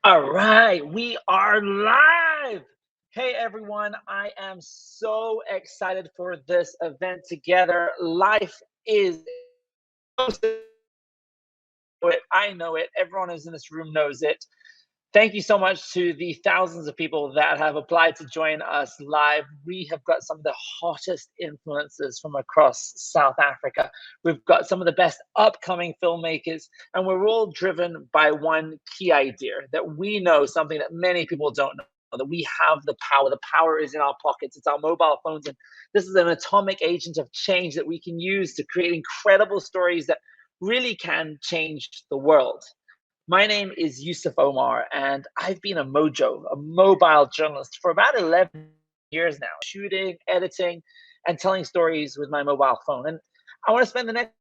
All right, we are live. Hey everyone, I am so excited for this event together. Life is I know it. Everyone who's in this room knows it. Thank you so much to the thousands of people that have applied to join us live. We have got some of the hottest influencers from across South Africa. We've got some of the best upcoming filmmakers, and we're all driven by one key idea that we know something that many people don't know. That we have the power. The power is in our pockets. It's our mobile phones. And this is an atomic agent of change that we can use to create incredible stories that really can change the world. My name is Yusuf Omar, and I've been a mojo, a mobile journalist for about 11 years now, shooting, editing, and telling stories with my mobile phone. And I want to spend the next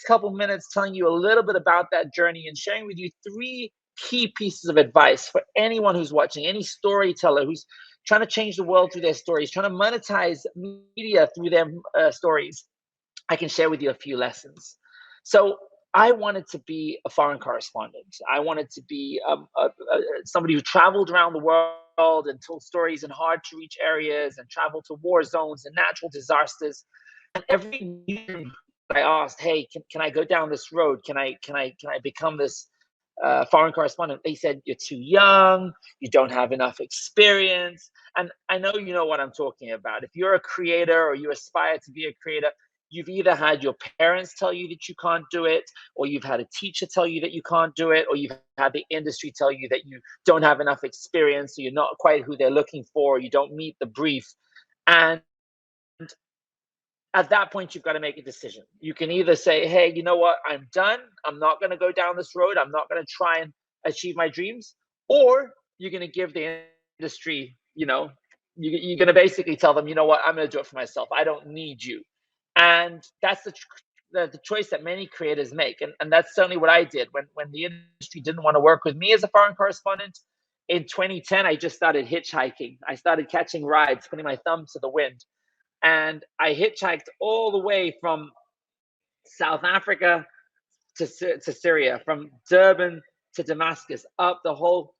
couple minutes telling you a little bit about that journey and sharing with you three key pieces of advice for anyone who's watching, any storyteller who's trying to change the world through their stories, trying to monetize media through their stories. I can share with you a few lessons. So I wanted to be a foreign correspondent. I wanted to be somebody who traveled around the world and told stories in hard to reach areas and traveled to war zones and natural disasters. And every year I asked, hey, can I go down this road? Can I become this foreign correspondent? They said, you're too young, you don't have enough experience. And I know you know what I'm talking about. If you're a creator or you aspire to be a creator, you've either had your parents tell you that you can't do it, or you've had a teacher tell you that you can't do it, or you've had the industry tell you that you don't have enough experience, so you're not quite who they're looking for, or you don't meet the brief. And at that point, you've got to make a decision. You can either say, hey, you know what, I'm done. I'm not going to go down this road. I'm not going to try and achieve my dreams. Or you're going to give the industry, you're going to basically tell them, you know what, I'm going to do it for myself. I don't need you. And that's the choice that many creators make. And that's certainly what I did when the industry didn't want to work with me as a foreign correspondent. In 2010, I just started hitchhiking. I started catching rides, putting my thumb to the wind. And I hitchhiked all the way from South Africa to Syria, from Durban to Damascus, up the whole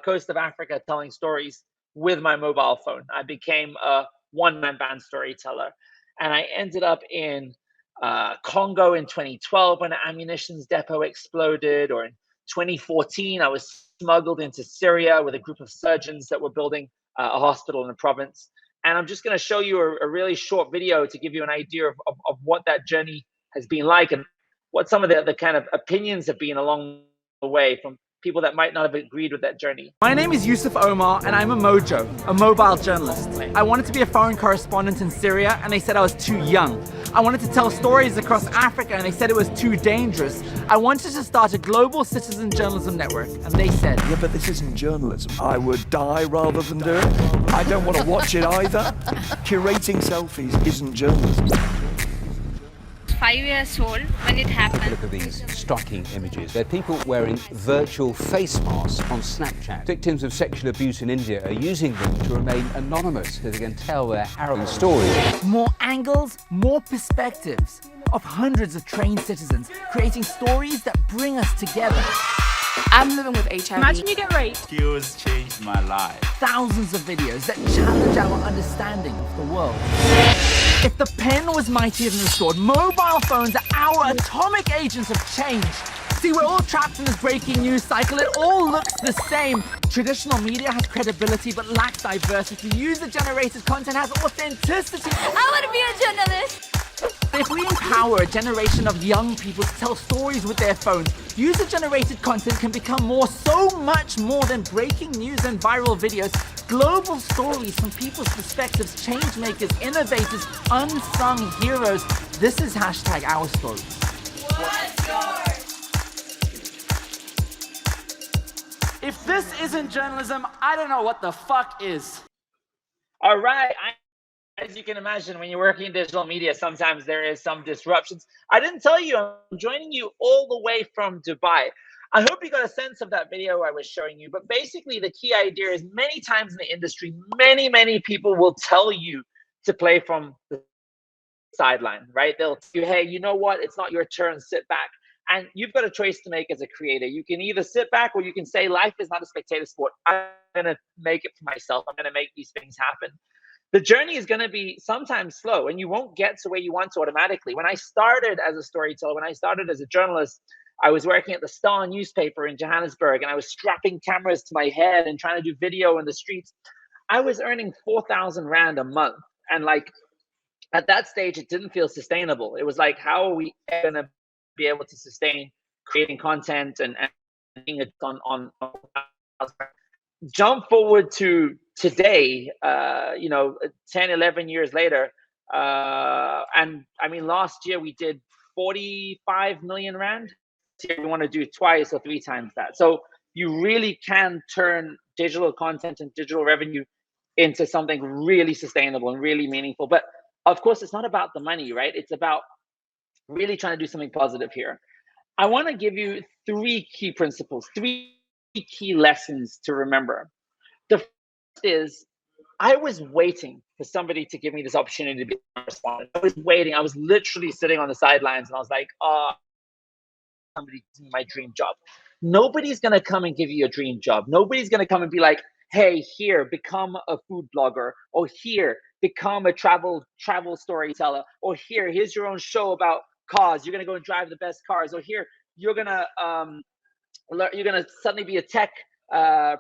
coast of Africa, telling stories with my mobile phone. I became a one-man band storyteller. And I ended up in Congo in 2012 when an ammunition depot exploded, or in 2014, I was smuggled into Syria with a group of surgeons that were building a hospital in the province. And I'm just going to show you a really short video to give you an idea of what that journey has been like, and what some of the kind of opinions have been along the way from people that might not have agreed with that journey. My name is Yusuf Omar, and I'm a mojo, a mobile journalist. I wanted to be a foreign correspondent in Syria, and they said I was too young. I wanted to tell stories across Africa, and they said it was too dangerous. I wanted to start a global citizen journalism network, and they said, yeah, but this isn't journalism. I would die rather than do it. I don't want to watch it either. Curating selfies isn't journalism. 5 years old when it happened. Look at these striking images. They're people wearing virtual face masks on Snapchat. Victims of sexual abuse in India are using them to remain anonymous so they can tell their harrowing stories. More angles, more perspectives of hundreds of trained citizens creating stories that bring us together. I'm living with HIV. Imagine you get raped. Skills changed my life. Thousands of videos that challenge our understanding of the world. If the pen was mightier than the sword, mobile phones are our atomic agents of change. See, we're all trapped in this breaking news cycle. It all looks the same. Traditional media has credibility but lacks diversity. User-generated content has authenticity. I want to be a journalist. If we empower a generation of young people to tell stories with their phones, user-generated content can become so much more than breaking news and viral videos. Global stories from people's perspectives, change makers, innovators, unsung heroes. This is #OurStories. What's yours? If this isn't journalism, I don't know what the fuck is. All right. As you can imagine, when you're working in digital media, sometimes there is some disruptions. I didn't tell you, I'm joining you all the way from Dubai. I hope you got a sense of that video I was showing you. But basically, the key idea is many times in the industry, many people will tell you to play from the sideline, right? They'll tell you, hey, you know what? It's not your turn, sit back. And you've got a choice to make as a creator. You can either sit back, or you can say, life is not a spectator sport. I'm going to make it for myself. I'm going to make these things happen. The journey is going to be sometimes slow, and you won't get to where you want to automatically. When I started as a storyteller, when I started as a journalist, I was working at the Star newspaper in Johannesburg, and I was strapping cameras to my head and trying to do video in the streets. I was earning 4,000 Rand a month. And like, at that stage, it didn't feel sustainable. It was like, how are we going to be able to sustain creating content and being it on jump forward to today, 10, 11 years later. And I mean, last year we did 45 million Rand. Here we want to do twice or three times that. So you really can turn digital content and digital revenue into something really sustainable and really meaningful. But of course, it's not about the money, right? It's about really trying to do something positive here. I want to give you three key principles, three key lessons to remember. The first is, I was waiting for somebody to give me this opportunity to be a correspondent. I was waiting. I was literally sitting on the sidelines, and I was like, oh, somebody give me my dream job. Nobody's going to come and give you a dream job. Nobody's going to come and be like, hey, here, become a food blogger, or here, become a travel storyteller, or here's your own show about cars. You're going to go and drive the best cars, or here, you're going to suddenly be a tech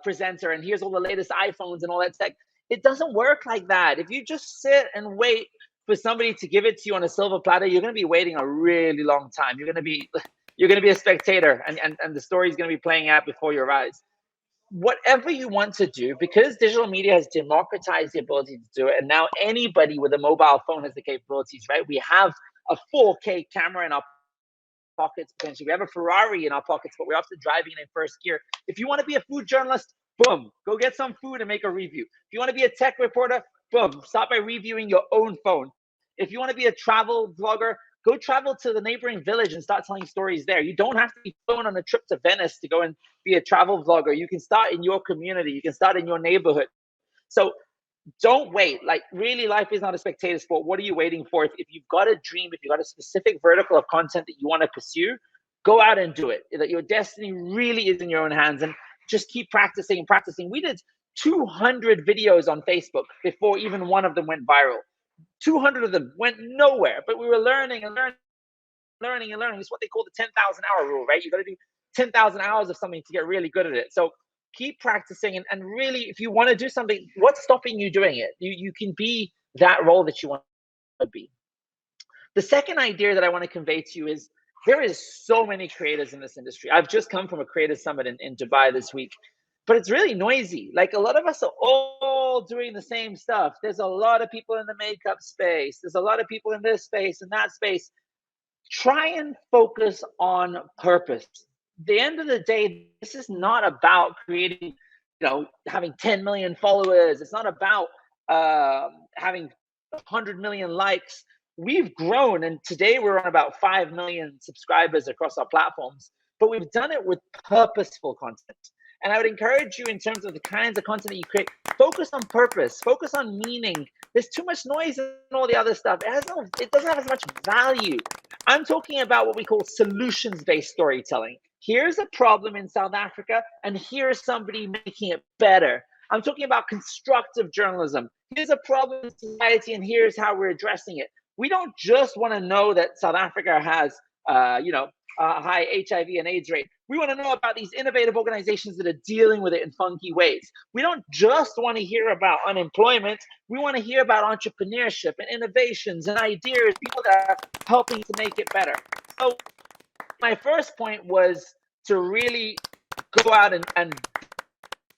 presenter, and here's all the latest iPhones and all that tech. It doesn't work like that. If you just sit and wait for somebody to give it to you on a silver platter, you're going to be waiting a really long time. You're going to be a spectator, and the story is going to be playing out before your eyes. Whatever you want to do, because digital media has democratized the ability to do it, and now anybody with a mobile phone has the capabilities, right? We have a 4K camera in our pockets, potentially. We have a Ferrari in our pockets, but we're often driving it in first gear. If you want to be a food journalist, boom, go get some food and make a review. If you want to be a tech reporter, boom, start by reviewing your own phone. If you want to be a travel vlogger, go travel to the neighboring village and start telling stories there. You don't have to be going on a trip to Venice to go and be a travel vlogger. You can start in your community. You can start in your neighborhood. So don't wait. Like, really, life is not a spectator sport. What are you waiting for? If you've got a dream, if you've got a specific vertical of content that you want to pursue, go out and do it. That your destiny really is in your own hands, and just keep practicing and practicing. We did 200 videos on Facebook before even one of them went viral. 200 of them went nowhere, but we were learning and learning. It's what they call the 10,000 hour rule, right? You got to do 10,000 hours of something to get really good at it. So keep practicing, and really, if you want to do something, what's stopping you doing it? You can be that role that you want to be. The second idea that I want to convey to you is, there is so many creators in this industry. I've just come from a creator summit in Dubai this week, but it's really noisy. Like, a lot of us are all doing the same stuff. There's a lot of people in the makeup space. There's a lot of people in this space and that space. Try and focus on purpose. At the end of the day, this is not about creating, having 10 million followers. It's not about having 100 million likes. We've grown, and today we're on about 5 million subscribers across our platforms, but we've done it with purposeful content. And I would encourage you, in terms of the kinds of content that you create, focus on purpose, focus on meaning. There's too much noise and all the other stuff. It doesn't have as much value. I'm talking about what we call solutions-based storytelling. Here's a problem in South Africa, and here's somebody making it better. I'm talking about constructive journalism. Here's a problem in society, and here's how we're addressing it. We don't just want to know that South Africa has, a high HIV and AIDS rate. We want to know about these innovative organizations that are dealing with it in funky ways. We don't just want to hear about unemployment. We want to hear about entrepreneurship and innovations and ideas, people that are helping to make it better. So my first point was to really go out and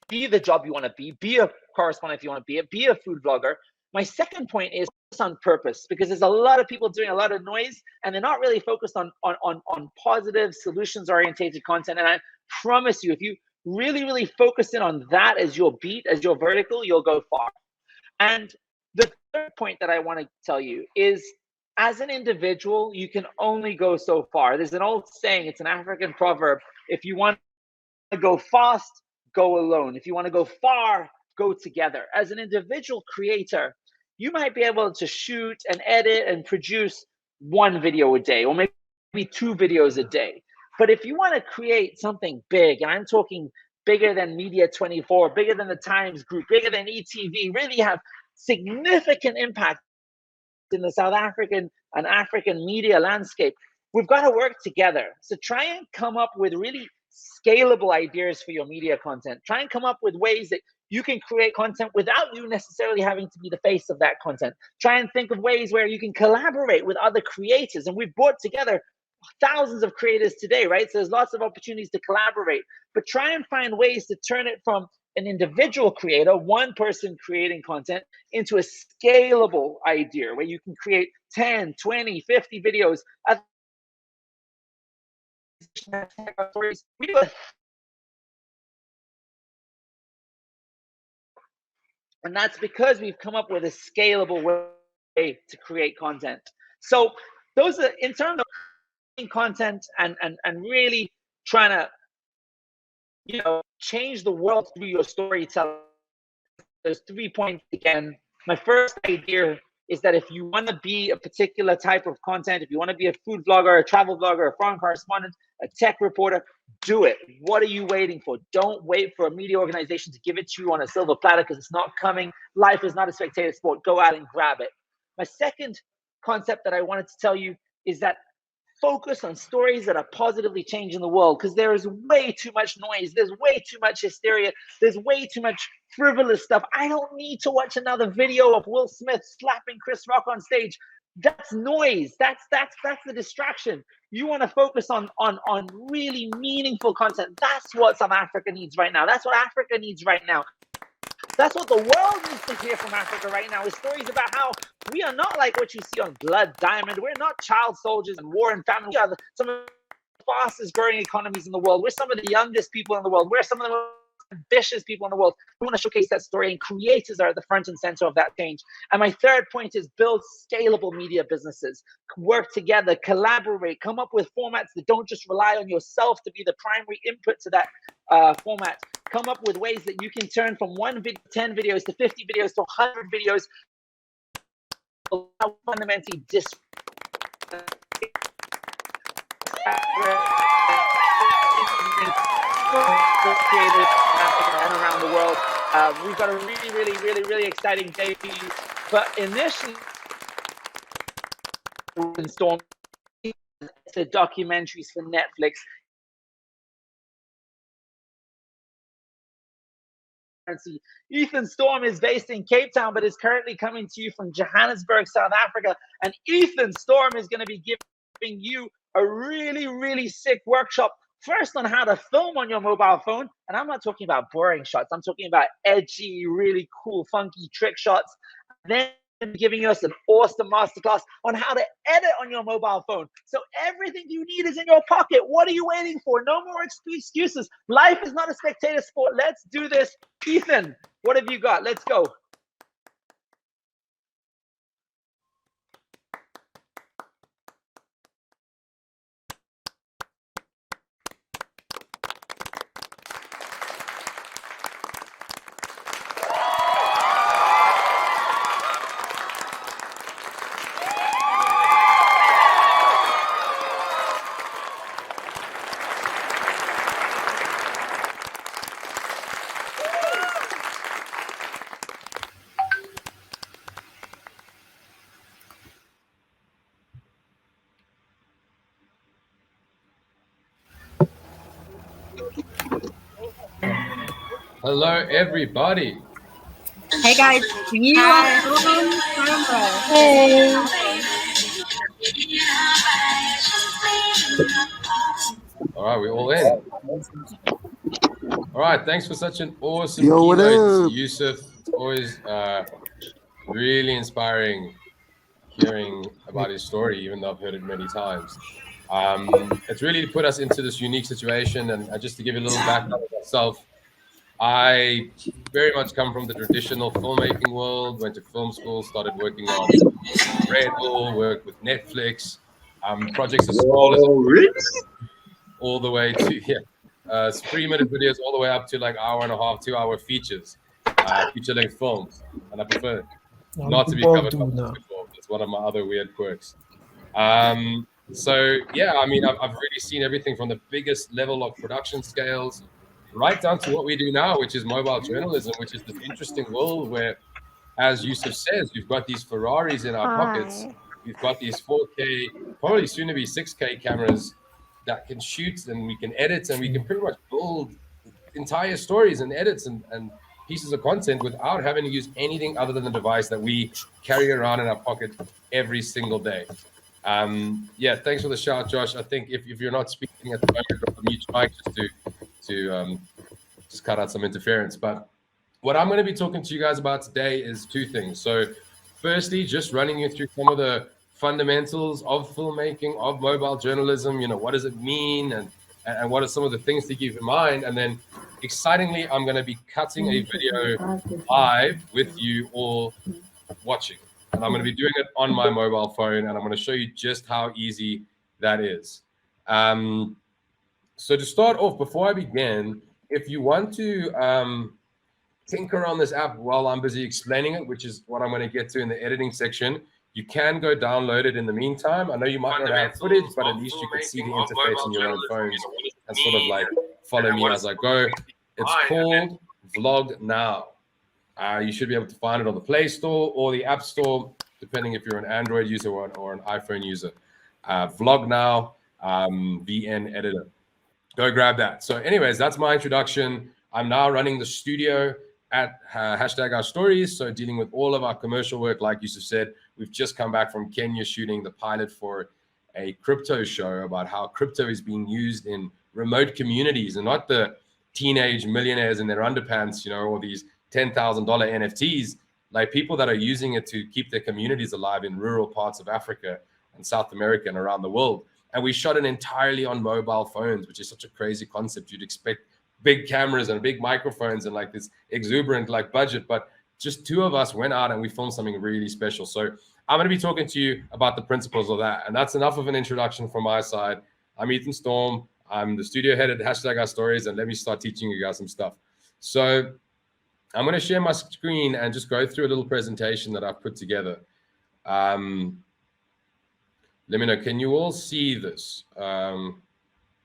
be the job you want to be a correspondent if you want to be a food vlogger. My second point is on purpose, because there's a lot of people doing a lot of noise, and they're not really focused on positive, solutions-oriented content. And I promise you, if you really focus in on that as your beat, as your vertical, you'll go far. And the third point that I want to tell you is, as an individual, you can only go so far. There's an old saying, it's an African proverb: if you want to go fast, go alone. If you want to go far, go together. As an individual creator, you might be able to shoot and edit and produce one video a day, or maybe 2 videos a day. But if you want to create something big, and I'm talking bigger than Media 24, bigger than the Times Group, bigger than ETV, really have significant impact in the South African and African media landscape, we've got to work together. So try and come up with really scalable ideas for your media content. Try and come up with ways that you can create content without you necessarily having to be the face of that content. Try and think of ways where you can collaborate with other creators. And we've brought together thousands of creators today, right? So there's lots of opportunities to collaborate, but try and find ways to turn it from an individual creator, one person creating content, into a scalable idea where you can create 10, 20, 50 videos. And that's because we've come up with a scalable way to create content. So those are, in terms of content and really trying to, change the world through your storytelling, there's 3 points again. My first idea is that if you want to be a particular type of content, if you want to be a food vlogger, a travel vlogger, a foreign correspondent, a tech reporter, do it. What are you waiting for? Don't wait for a media organization to give it to you on a silver platter, because it's not coming. Life is not a spectator sport. Go out and grab it. My second concept that I wanted to tell you is that focus on stories that are positively changing the world, because there is way too much noise. There's way too much hysteria. There's way too much frivolous stuff. I don't need to watch another video of Will Smith slapping Chris Rock on stage. That's noise. That's the distraction. You want to focus on really meaningful content. That's what South Africa needs right now. That's what Africa needs right now. That's what the world needs to hear from Africa right now, is stories about how we are not like what you see on Blood Diamond. We're not child soldiers and war and famine. We are some of the fastest growing economies in the world. We're some of the youngest people in the world. We're some of the most ambitious people in the world. We want to showcase that story, and creators are at the front and center of that change. And my third point is build scalable media businesses. Work together, collaborate, come up with formats that don't just rely on yourself to be the primary input to that format. Come up with ways that you can turn from 10 videos to 50 videos to 100 videos. Fundamentally created and around the world. We've got a really exciting day for you. But initially, Storm, the documentaries for Netflix. Ethan Storm is based in Cape Town, but is currently coming to you from Johannesburg, South Africa. And Ethan Storm is going to be giving you a really sick workshop. First, on how to film on your mobile phone. And I'm not talking about boring shots. I'm talking about edgy, really cool, funky trick shots. Then giving us an awesome masterclass on how to edit on your mobile phone. So everything you need is in your pocket. What are you waiting for? No more excuses. Life is not a spectator sport. Let's do this. Ethan, what have you got? Let's go. Hello, everybody. Hey guys, you are on camera. Hey. All right, we're all in. All right, thanks for such an awesome keynote, Yusuf. It's always really inspiring hearing about his story, even though I've heard it many times. It's really put us into this unique situation, and just to give you a little background of myself, I very much come from the traditional filmmaking world, went to film school, started working on Red Bull, worked with Netflix, projects as small as all the way to 3-minute videos all the way up to like hour and a half, 2-hour features, feature-length films. And I prefer not to be covered by before. It's one of my other weird quirks. So yeah, I mean, I've really seen everything from the biggest level of production scales right down to what we do now, which is mobile journalism, which is this interesting world where, as Yusuf says, we've got these Ferraris in our pockets. We've got these 4K, probably soon to be 6K cameras that can shoot, and we can edit, and we can pretty much build entire stories and edits and pieces of content without having to use anything other than the device that we carry around in our pocket every single day. Yeah, thanks for the shout, Josh. I think if you're not speaking at the moment, drop a mute mic just to just cut out some interference. But what I'm going to be talking to you guys about today is two things. So firstly, just running you through some of the fundamentals of filmmaking, of mobile journalism. You know, what does it mean, and what are some of the things to keep in mind? And then excitingly, I'm going to be cutting a video live with you all watching. And I'm going to be doing it on my mobile phone, and I'm going to show you just how easy that is. So to start off, before I begin, if you want to tinker on this app while I'm busy explaining it, which is what I'm going to get to in the editing section, you can go download it in the meantime. I know you might not have footage, but at least you can see the interface on your own phones and sort of like follow me as I go. It's called Vlog Now. You should be able to find it on the Play Store or the App Store, depending if you're an Android user or an iPhone user. Vlog Now, VN editor. Go grab that. So anyways, that's my introduction. I'm now running the studio at hashtag Our Stories. So dealing with all of our commercial work, like Yusuf said, we've just come back from Kenya shooting the pilot for a crypto show about how crypto is being used in remote communities, and not the teenage millionaires in their underpants, you know, or these $10,000 NFTs, like people that are using it to keep their communities alive in rural parts of Africa and South America and around the world. And we shot it entirely on mobile phones, which is such a crazy concept. You'd expect big cameras and big microphones and like this exuberant like budget, but just two of us went out and we filmed something really special. So I'm going to be talking to you about the principles of that. And that's enough of an introduction from my side. I'm Ethan Storm. I'm the studio head at hashtag Our Stories, and let me start teaching you guys some stuff. So I'm going to share my screen and just go through a little presentation that I've put together. Let me know, can you all see this? By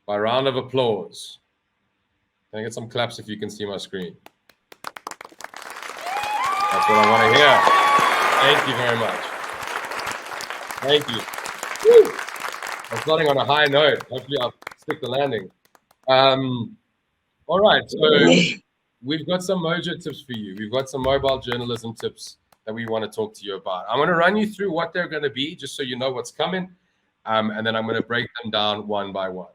round of applause. Can I get some claps if you can see my screen? That's what I want to hear. Thank you very much. Thank you. Woo! I'm starting on a high note. Hopefully I'll stick the landing. All right, so we've got some Mojo tips for you. We've got some mobile journalism tips that we want to talk to you about. I'm going to run you through what they're going to be, just so you know what's coming. And then I'm going to break them down one by one.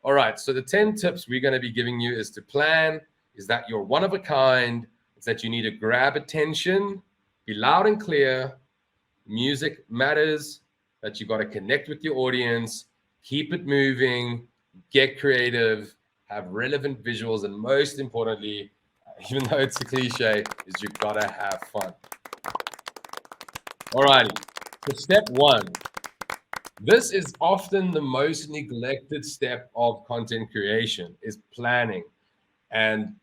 All right, so the 10 tips we're going to be giving you is to plan, is that you're one of a kind, it's that you need to grab attention, be loud and clear, music matters, that you got to connect with your audience, keep it moving, get creative, have relevant visuals, and most importantly, even though it's a cliche, is you got to have fun. All righty, so step one. This is often the most neglected step of content creation, is planning. And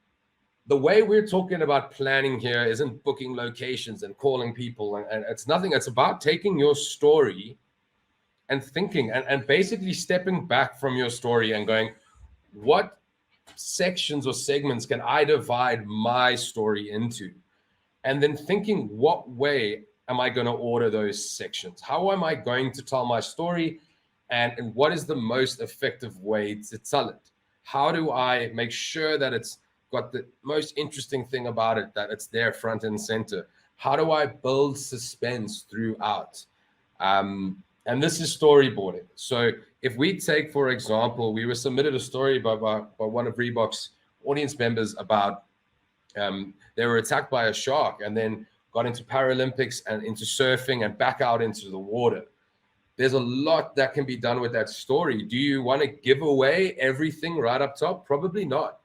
the way we're talking about planning here isn't booking locations and calling people, and it's nothing. It's about taking your story and thinking and basically stepping back from your story and going, what sections or segments can I divide my story into? And then thinking, what way am I going to order those sections? How am I going to tell my story? And what is the most effective way to tell it? How do I make sure that it's got the most interesting thing about it, that it's there front and center? How do I build suspense throughout? And this is storyboarding. So if we take, for example, we were submitted a story by one of Reebok's audience members about they were attacked by a shark and then got into Paralympics and into surfing and back out into the water. There's a lot that can be done with that story. Do you want to give away everything right up top? Probably not.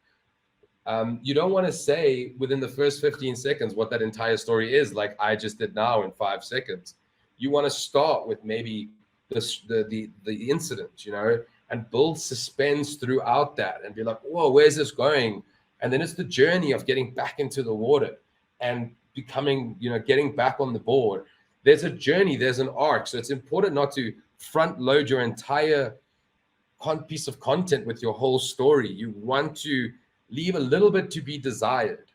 You don't want to say within the first 15 seconds what that entire story is, like I just did now in 5 seconds. You want to start with maybe the incident, you know, and build suspense throughout that and be like, whoa, where's this going? And then it's the journey of getting back into the water and becoming, you know, getting back on the board. There's a journey, there's an arc. So it's important not to front load your entire piece of content with your whole story. You want to leave a little bit to be desired.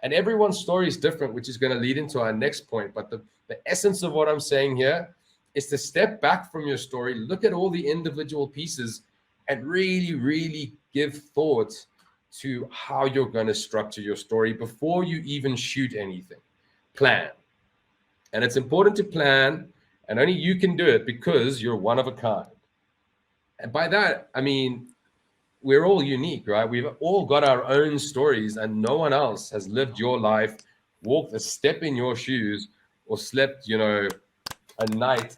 And everyone's story is different, which is going to lead into our next point. But the essence of what I'm saying here is to step back from your story, look at all the individual pieces, and really, really give thought to how you're going to structure your story before you even shoot anything. Plan. And it's important to plan, and only you can do it because you're one of a kind. And by that, I mean, we're all unique, right? We've all got our own stories, and no one else has lived your life, walked a step in your shoes, or slept, you know, a night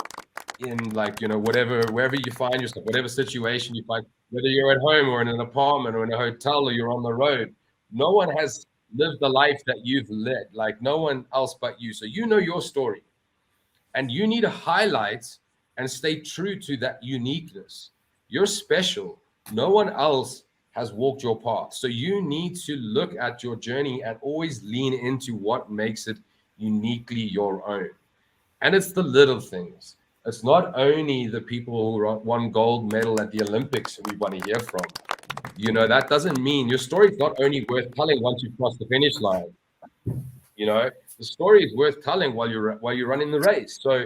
in, like, you know, wherever you find yourself, whatever situation you find, whether you're at home or in an apartment or in a hotel or you're on the road. No one has lived the life that you've led, like no one else but you. So you know your story, and you need to highlight and stay true to that uniqueness. You're special. No one else has walked your path. So you need to look at your journey and always lean into what makes it uniquely your own. And it's the little things. It's not only the people who won gold medal at the Olympics who we want to hear from. You know, that doesn't mean your story is not only worth telling once you cross the finish line. You know, the story is worth telling while you're running the race. So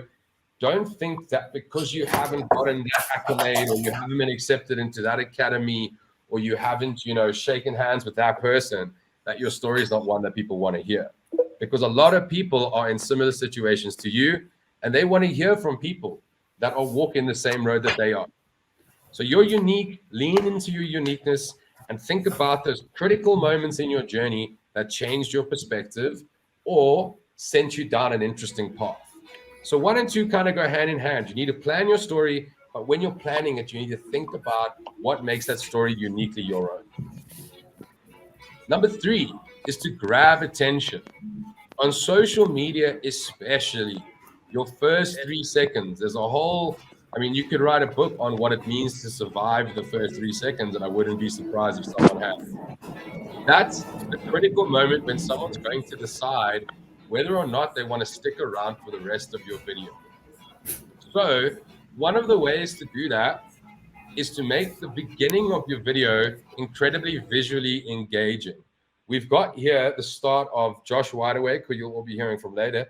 don't think that because you haven't gotten that accolade, or you haven't been accepted into that academy, or you haven't, you know, shaken hands with that person, that your story is not one that people want to hear. Because a lot of people are in similar situations to you, and they want to hear from people that are walking the same road that they are. So you're unique, lean into your uniqueness, and think about those critical moments in your journey that changed your perspective or sent you down an interesting path. So 1 and 2 kind of go hand in hand. You need to plan your story, but when you're planning it, you need to think about what makes that story uniquely your own. Number 3 is to grab attention. On social media, especially, your first 3 seconds, there's a whole, I mean, you could write a book on what it means to survive the first 3 seconds, and I wouldn't be surprised if someone had. That's the critical moment when someone's going to decide whether or not they want to stick around for the rest of your video. So one of the ways to do that is to make the beginning of your video incredibly visually engaging. We've got here the start of Josh Wideawake, who you'll all be hearing from later.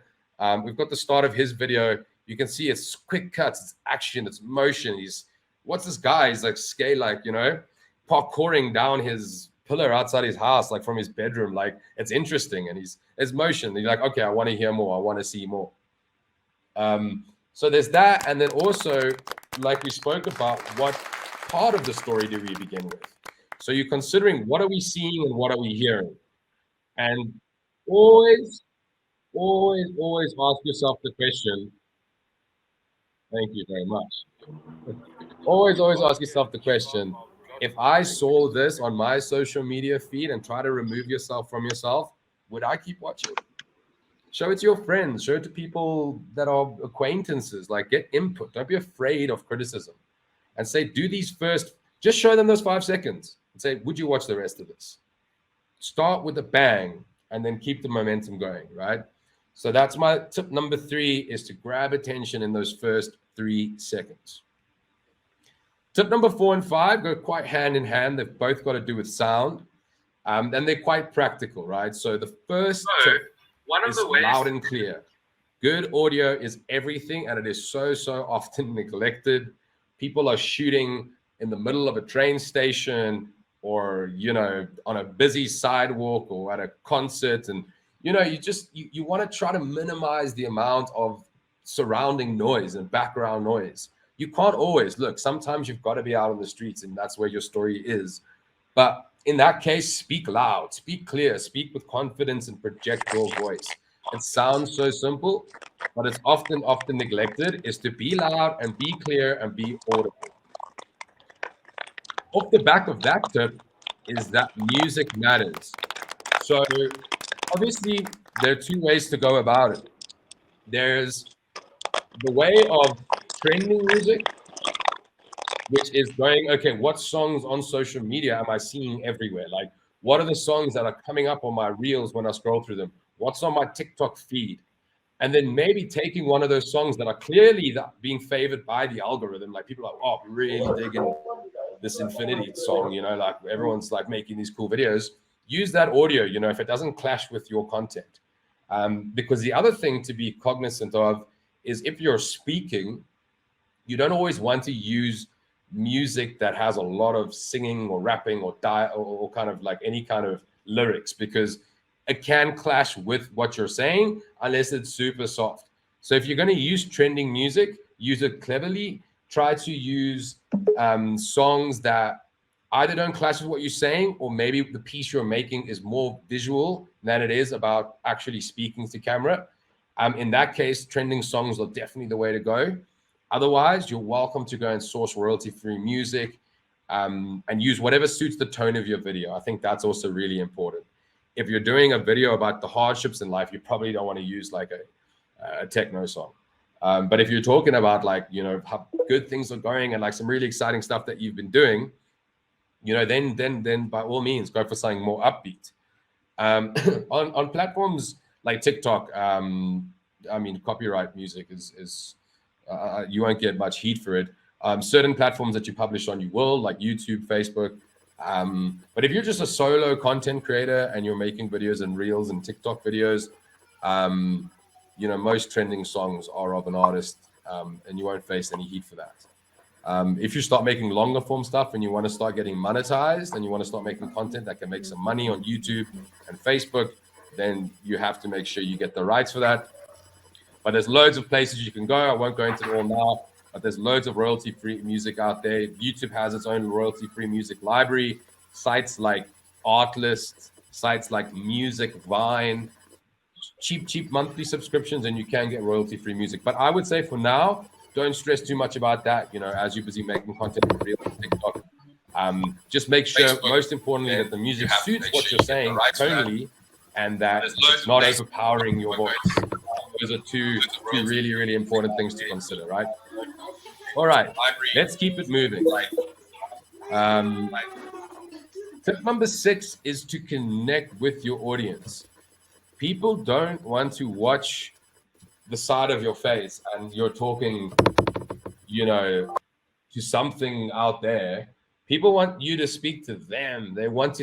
We've got the start of his video. You can see it's quick cuts, it's action, it's motion. What's this guy? He's like you know, parkouring down his pillar outside his house, like from his bedroom. Like, it's interesting, and there's motion. And you're like, okay, I want to hear more. I want to see more. So there's that. And then also, like we spoke about, what part of the story do we begin with? So you're considering, what are we seeing and what are we hearing? And always ask yourself the question. Thank you very much. Always ask yourself the question, if I saw this on my social media feed and try to remove yourself from yourself, would I keep watching? Show it to your friends, show it to people that are acquaintances, like get input. Don't be afraid of criticism, and say, do these first, just show them those 5 seconds and say, would you watch the rest of this? Start with a bang and then keep the momentum going, right? So that's my tip number 3, is to grab attention in those first 3 seconds. Tip number 4 and 5 go quite hand in hand. They've both got to do with sound, and they're quite practical, right? So the first tip is loud and clear. Good audio is everything, and it is so often neglected. People are shooting in the middle of a train station, or, you know, on a busy sidewalk, or at a concert, and you know, you want to try to minimize the amount of surrounding noise and background noise. You can't always look. Sometimes you've got to be out on the streets, and that's where your story is. But in that case, speak loud, speak clear, speak with confidence, and project your voice. It sounds so simple, but it's often neglected, is to be loud and be clear and be audible. Off the back of that tip is that music matters. So obviously, there are 2 ways to go about it. There's the way of trending music, which is going, okay, what songs on social media am I seeing everywhere? Like, what are the songs that are coming up on my reels when I scroll through them? What's on my TikTok feed? and then maybe taking one of those songs that are clearly being favored by the algorithm, like people are like, oh, really digging this Infinity song, you know, like everyone's like making these cool videos. Use that audio, you know, if it doesn't clash with your content. Because the other thing to be cognizant of is if you're speaking, you don't always want to use music that has a lot of singing or rapping or kind of like any kind of lyrics, because it can clash with what you're saying unless it's super soft. So if you're going to use trending music, use it cleverly. Try to use songs that either don't clash with what you're saying, or maybe the piece you're making is more visual than it is about actually speaking to camera. In that case, trending songs are definitely the way to go. Otherwise, you're welcome to go and source royalty-free music and use whatever suits the tone of your video. I think that's also really important. If you're doing a video about the hardships in life, you probably don't want to use like a techno song. But if you're talking about like, you know, how good things are going and like some really exciting stuff that you've been doing, you know, then by all means, go for something more upbeat. On platforms like TikTok, I mean, copyright music is you won't get much heat for it. Certain platforms that you publish on, you will, like YouTube, Facebook. But if you're just a solo content creator and you're making videos and reels and TikTok videos, you know, most trending songs are of an artist, and you won't face any heat for that. If you start making longer form stuff and you want to start getting monetized and you want to start making content that can make some money on YouTube and Facebook, then you have to make sure you get the rights for that. But there's loads of places you can go. I won't go into it all now, but there's loads of royalty-free music out there. YouTube has its own royalty-free music library. Sites like Artlist, sites like Music Vine, cheap monthly subscriptions, and you can get royalty-free music. But I would say for now, don't stress too much about that, you know, as you're busy making content for real on TikTok. Just make sure, most importantly, that the music suits what you're saying tonally, and that it's not overpowering your voice. Those are two really, really important things to consider, right? All right, let's keep it moving. Tip number 6 is to connect with your audience. People don't want to watch the side of your face and you're talking, you know, to something out there. People want you to speak to them. They want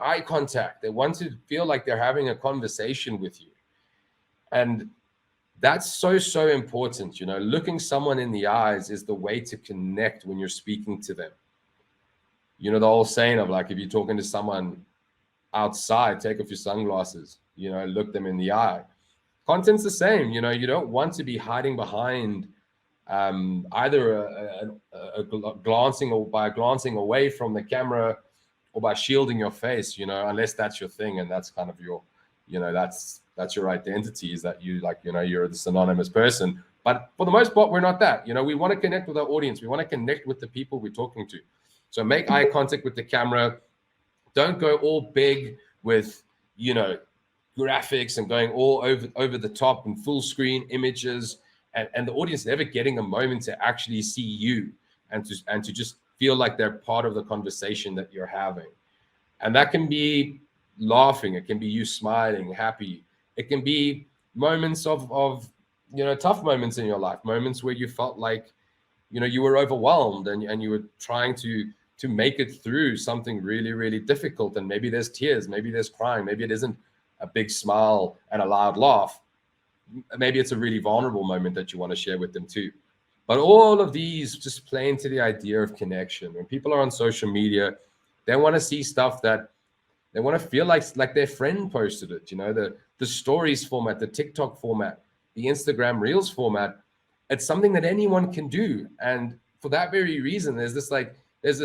eye contact. They want to feel like they're having a conversation with you. And that's so important. You know, looking someone in the eyes is the way to connect when you're speaking to them. You know, the whole saying of like, if you're talking to someone outside, take off your sunglasses, you know, look them in the eye. Content's the same. You know, you don't want to be hiding behind either glancing away from the camera, or by shielding your face, you know, unless that's your thing and that's kind of your, you know, that's your identity, is that you, like, you know, you're this anonymous person. But for the most part, we're not that. You know, we want to connect with our audience. We want to connect with the people we're talking to. So make eye contact with the camera. Don't go all big with, you know, graphics and going all over the top and full screen images, and the audience never getting a moment to actually see you and to just feel like they're part of the conversation that you're having. And that can be laughing, it can be you smiling, happy, it can be moments of you know, tough moments in your life, moments where you felt like, you know, you were overwhelmed and you were trying to make it through something really, really difficult. And maybe there's tears, maybe there's crying, maybe it isn't a big smile and a loud laugh. Maybe it's a really vulnerable moment that you want to share with them too. But all of these just play into the idea of connection. When people are on social media, they want to see stuff that they want to feel like their friend posted it. You know, the stories format, the TikTok format, the Instagram Reels format. It's something that anyone can do. And for that very reason, there's this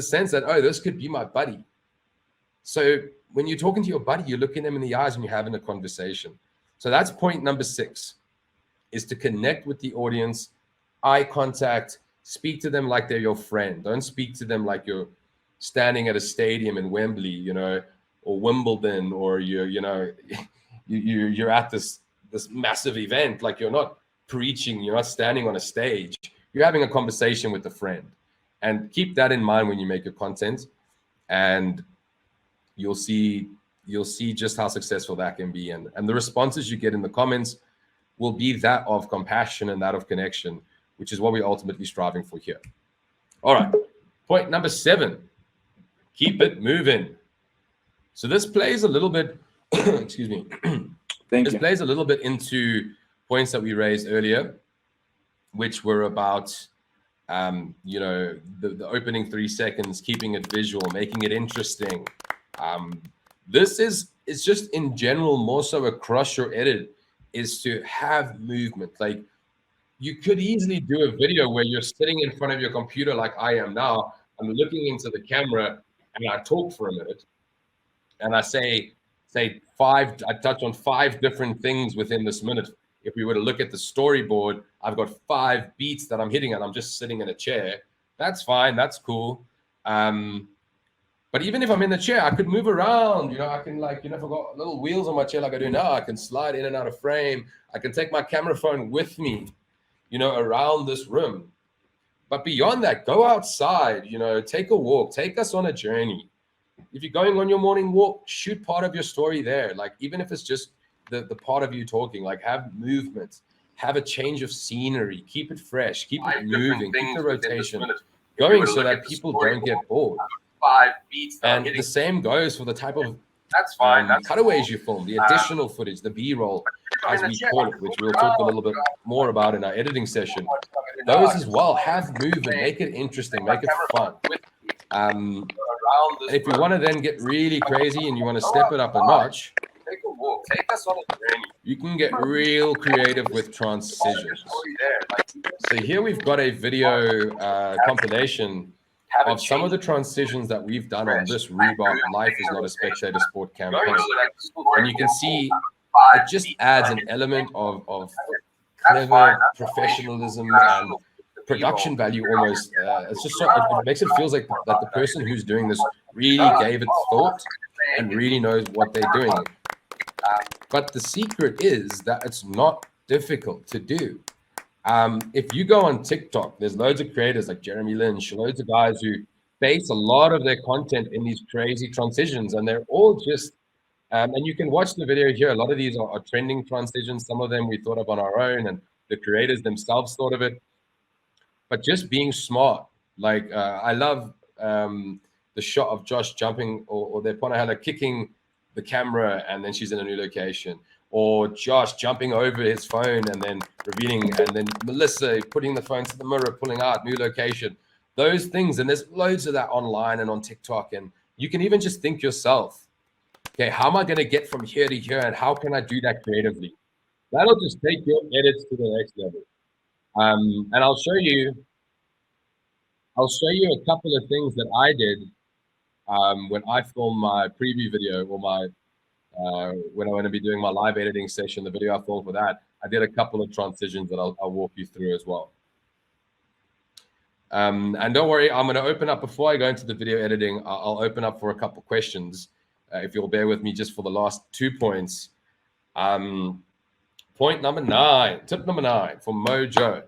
sense that, oh, this could be my buddy. So when you're talking to your buddy, you're looking them in the eyes and you're having a conversation. So that's point number 6, is to connect with the audience, eye contact, speak to them like they're your friend. Don't speak to them like you're standing at a stadium in Wembley, you know, or Wimbledon, or you're at this massive event. Like, you're not preaching, you're not standing on a stage. You're having a conversation with a friend. And keep that in mind when you make your content, and you'll see just how successful that can be. And the responses you get in the comments, will be that of compassion and that of connection, which is what we're ultimately striving for here. All right. Point number 7, keep it moving. So this plays a little bit, excuse me. This plays a little bit into points that we raised earlier, which were about, you know, the opening 3 seconds, keeping it visual, making it interesting. This is just in general, more so across your edit, is to have movement. Like, you could easily do a video where you're sitting in front of your computer like I am now. I'm looking into the camera and I talk for a minute and I say 5, I touch on 5 different things within this minute. If we were to look at the storyboard, I've got 5 beats that I'm hitting and I'm just sitting in a chair. That's fine. That's cool. But even if I'm in the chair, I could move around. You know, I can, like, you know, if I've got little wheels on my chair like I do now, I can slide in and out of frame. I can take my camera phone with me, you know, around this room. But beyond that, go outside, you know, take a walk, take us on a journey. If you're going on your morning walk, shoot part of your story there. Like, even if it's just the part of you talking, like, have movement, have a change of scenery, keep it fresh, keep it moving, keep the rotation going so that people don't get bored. 5 beats. And the same goes for the type of That's cutaways you film, the additional footage, the B-roll, as we call it, which we'll talk a little bit more about in our editing session. Those as well, have movement, make it interesting, make it fun. If you want to then get really crazy and you want to step it up a notch, take a walk, take us on a journey. You can get real creative with transitions. So here we've got a video compilation of some of the transitions that we've done on this Reebok Life is Not a Spectator Sport campaign. And you can see it just adds an element of clever professionalism and production value almost. It's just so, it makes it feels like that the person who's doing this really gave it thought and really knows what they're doing. But the secret is that it's not difficult to do. If you go on TikTok, there's loads of creators like Jeremy Lynch, loads of guys who base a lot of their content in these crazy transitions, and they're all just, and you can watch the video here. A lot of these are trending transitions. Some of them we thought of on our own, and the creators themselves thought of it. But just being smart. Like, I love the shot of Josh jumping, or their Ponahela kicking the camera, and then she's in a new location. Or Josh jumping over his phone and then revealing, and then Melissa putting the phone to the mirror, pulling out, new location. Those things, and there's loads of that online and on TikTok, and you can even just think yourself, okay, how am I going to get from here to here, and how can I do that creatively? That'll just take your edits to the next level. And I'll show you a couple of things that I did when I filmed my preview video, or my when I'm going to be doing my live editing session, the video I filmed for that. I did a couple of transitions that I'll walk you through as well. And don't worry, I'm going to open up, before I go into the video editing, I'll open up for a couple of questions, if you'll bear with me just for the last 2 points. Point number 9, tip number 9 for Mojo: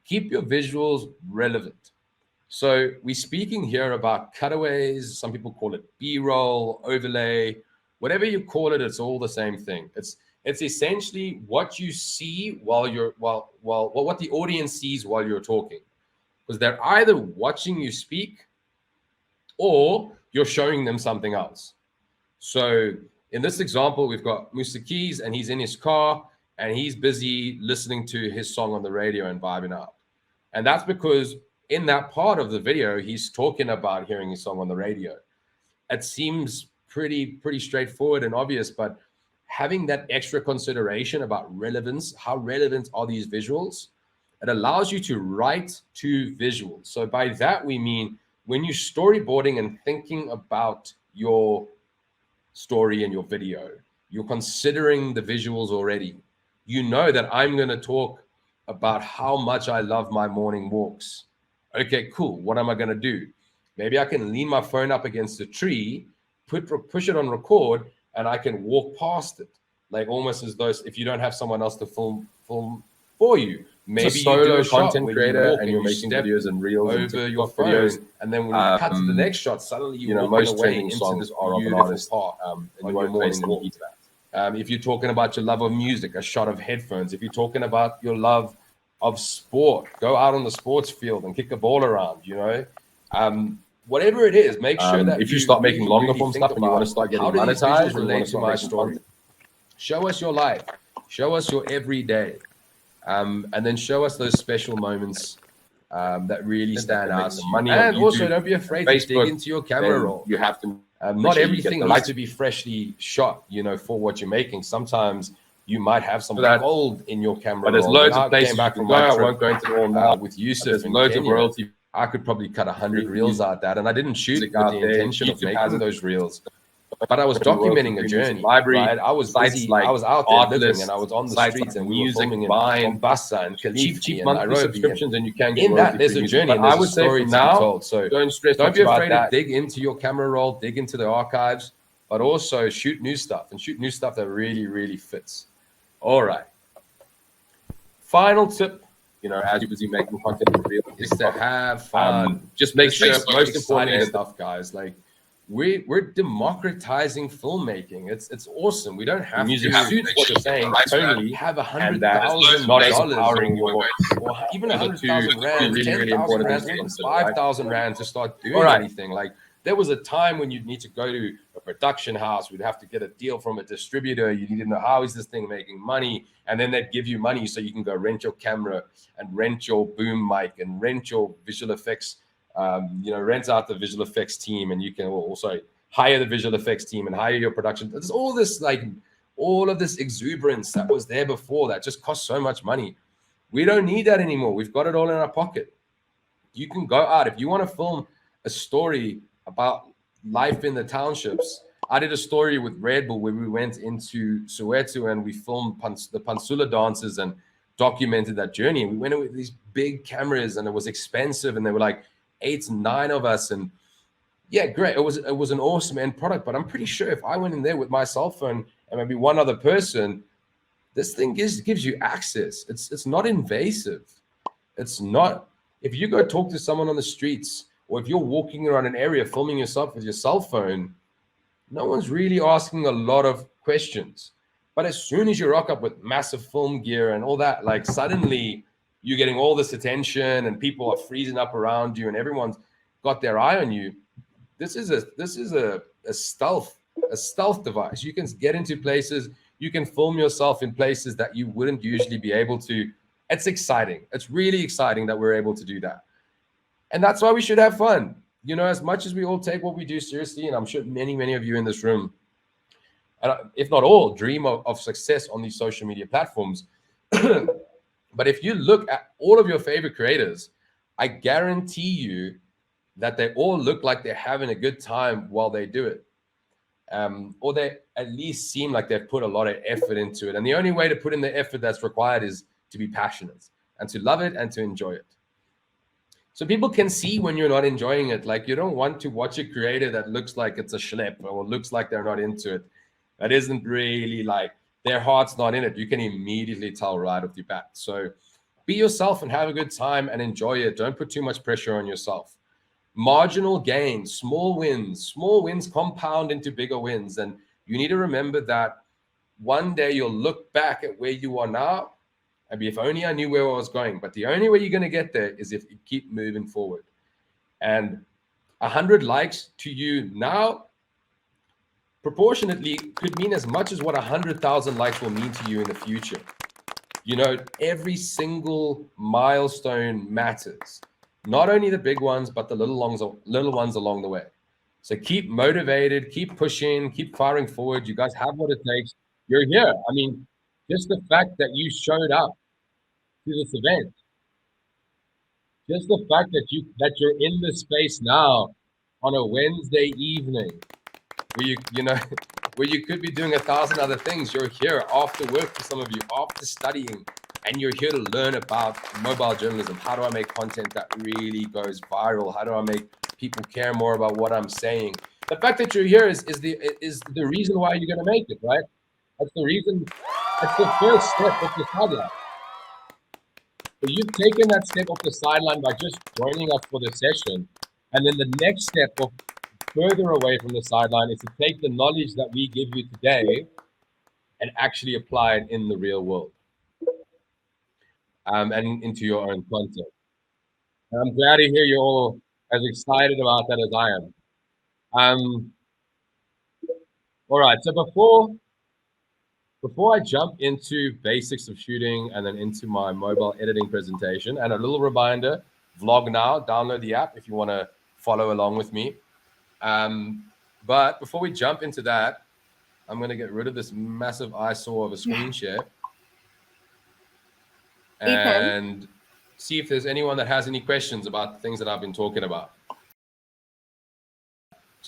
keep your visuals relevant. So we're speaking here about cutaways. Some people call it B-roll, overlay, whatever you call it, it's all the same thing. It's essentially what you see while you're what the audience sees while you're talking, because they're either watching you speak or you're showing them something else. So in this example, we've got Musa Keys, and he's in his car and he's busy listening to his song on the radio and vibing out. And that's because in that part of the video, he's talking about hearing his song on the radio. It seems pretty straightforward and obvious, but having that extra consideration about relevance, how relevant are these visuals? It allows you to write to visuals. So by that, we mean when you're storyboarding and thinking about your story and your video, you're considering the visuals already. You know that I'm going to talk about how much I love my morning walks. Okay, cool. What am I going to do? Maybe I can lean my phone up against a tree, push it on record, and I can walk past it. Like, almost as though if you don't have someone else to film for you. Maybe you do a content creator and you're making videos and reels over your videos, and then when you cut to the next shot, suddenly you're walking away into this beautiful park, and you're morning walk. If you're talking about your love of music, a shot of headphones. If you're talking about your love of sport, go out on the sports field and kick a ball around, you know. Whatever it is, make sure that if you start making really, longer really form think stuff and you want to about start getting how do these monetized, visuals relate to my story. Show us your life. Show us your everyday. And then show us those special moments that really stand out. Money and on also, YouTube, don't be afraid Facebook, to dig into your camera then roll. you have to Not sure you get everything the needs lights. to be freshly shot, you know, for what you're making. Sometimes you might have some that- gold in your camera But there's roll. loads When of I places came back you from can go. my I trip, won't go into them all now. with Yusuf There's in loads of Kenya, royalty. I could probably cut 100 reels out that, and I didn't shoot with Music out the there. intention of YouTube making has it. those reels. But I was Royalty documenting a free journey. music library, right? I was sites busy. like I was out there living, Artlist, and I was on the sites streets, like and we Music, were filming in Vine, Mombasa and Kalifi cheap and monthly Nairobi. subscriptions, and you can get In that, royalty there's free a music. journey. But And there's I would a say story from to be now, told. So don't stress don't much be about afraid to that. dig into your camera roll, dig into the archives, but also shoot new stuff and shoot new stuff that really, really fits. All right. Final tip, You know, as you're busy making content, is to have fun. just make sure It's most exciting importantly stuff, guys. Like we're democratizing filmmaking. It's awesome. We don't have music to suits what you're saying totally, have and that is not empowering your voice. or even Those are 100,000 two rand, really, really 10,000 important rand, things to even consider, right? 5,000 rand to start doing All right. anything. Like there was a time when you'd need to go to a production house. We'd have to get a deal from a distributor. You need to know how is this thing making money, and then they'd give you money so you can go rent your camera and rent your boom mic and rent your visual effects. You know, rent out the visual effects team, and you can also hire the visual effects team and hire your production. There's all this all of this exuberance that was there before that just cost so much money. We don't need that anymore. We've got it all in our pocket. You can go out if you want to film a story about life in the townships. I did a story with Red Bull where we went into Soweto and we filmed the Pansula dances and documented that journey. And we went in with these big cameras and it was expensive, and there were like 8, 9 of us, and yeah, great. It was an awesome end product, but I'm pretty sure if I went in there with my cell phone and maybe one other person, this thing gives you access. It's not invasive. It's not. If you go talk to someone on the streets, or if you're walking around an area filming yourself with your cell phone, no one's really asking a lot of questions. But as soon as you rock up with massive film gear and all that, like suddenly you're getting all this attention and people are freezing up around you and everyone's got their eye on you. This is a stealth device. You can get into places, you can film yourself in places that you wouldn't usually be able to. It's exciting. It's really exciting that we're able to do that. And that's why we should have fun. You know, as much as we all take what we do seriously, and I'm sure many of you in this room, if not all, dream of success on these social media platforms. But if you look at all of your favorite creators, I guarantee you that they all look like they're having a good time while they do it. Or they at least seem like they've put a lot of effort into it. And the only way to put in the effort that's required is to be passionate and to love it and to enjoy it. So people can see when you're not enjoying it. Like you don't want to watch a creator that looks like it's a schlep or looks like they're not into it. That isn't really like their heart's not in it. You can immediately tell right off the bat. So be yourself and have a good time and enjoy it. Don't put too much pressure on yourself. Marginal gains, small wins compound into bigger wins. And you need to remember that one day you'll look back at where you are now and be, if only I knew where I was going. But the only way you're going to get there is if you keep moving forward. And 100 likes to you now proportionately could mean as much as what 100,000 likes will mean to you in the future. You know, every single milestone matters. Not only the big ones, but the little ones along the way. So keep motivated, keep pushing, keep firing forward. You guys have what it takes. You're here. I mean, just the fact that you showed up to this event, just the fact that you're in this space now on a Wednesday evening, where where you could be doing 1,000 other things. You're here after work for some of you, after studying. And you're here to learn about mobile journalism. How do I make content that really goes viral? How do I make people care more about what I'm saying? The fact that you're here is the reason why you're going to make it, right? That's the reason. That's the first step of the sideline. So you've taken that step off the sideline by just joining us for the session. And then the next step of further away from the sideline is to take the knowledge that we give you today and actually apply it in the real world, and into your own content. And I'm glad to hear you're all as excited about that as I am. All right, so before I jump into basics of shooting and then into my mobile editing presentation, and a little reminder, vlog now, download the app if you want to follow along with me. But before we jump into that, I'm going to get rid of this massive eyesore of a screen share and see if there's anyone that has any questions about the things that I've been talking about.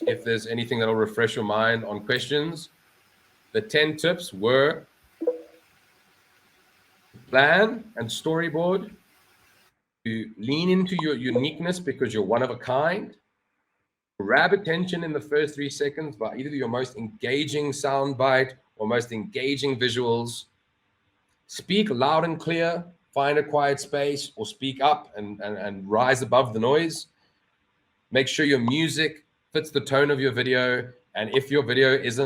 If there's anything that'll refresh your mind on questions, the 10 tips were plan and storyboard, to lean into your uniqueness because you're one of a kind, grab attention in the first 3 seconds by either your most engaging soundbite or most engaging visuals, speak loud and clear, find a quiet space or speak up and rise above the noise, make sure your music fits the tone of your video, and if your video is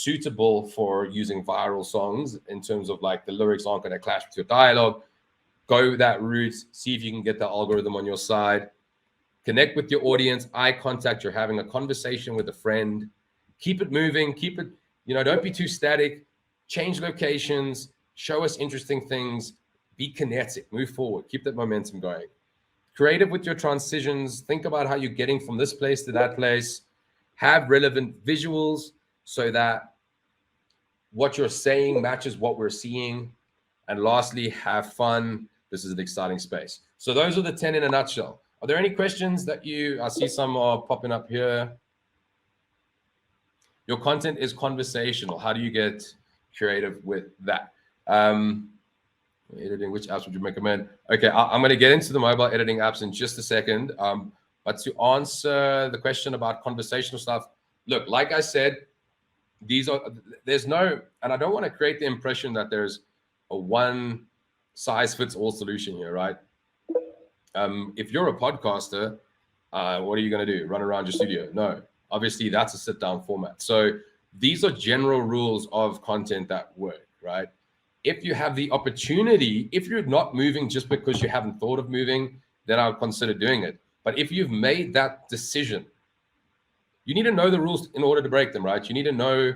suitable for using viral songs in terms of like the lyrics aren't going to clash with your dialogue, go that route, see if you can get the algorithm on your side, connect with your audience, eye contact, you're having a conversation with a friend, keep it moving, keep it, don't be too static, change locations, show us interesting things, be kinetic, move forward, keep that momentum going. Creative with your transitions, think about how you're getting from this place to that place, have relevant visuals so that what you're saying matches what we're seeing, and lastly, have fun. This is an exciting space. So those are the 10 in a nutshell. Are there any questions that I see some are popping up here? Your content is conversational. How do you get creative with that? Editing, which apps would you recommend? Okay, I'm going to get into the mobile editing apps in just a second. But to answer the question about conversational stuff, look, like I said, there's no, and I don't want to create the impression that there's a one size fits all solution here, right? If you're a podcaster, what are you going to do? Run around your studio? No, obviously that's a sit down format. So these are general rules of content that work, right? If you have the opportunity, if you're not moving just because you haven't thought of moving, then I'll consider doing it. But if you've made that decision, you need to know the rules in order to break them, right? You need to know,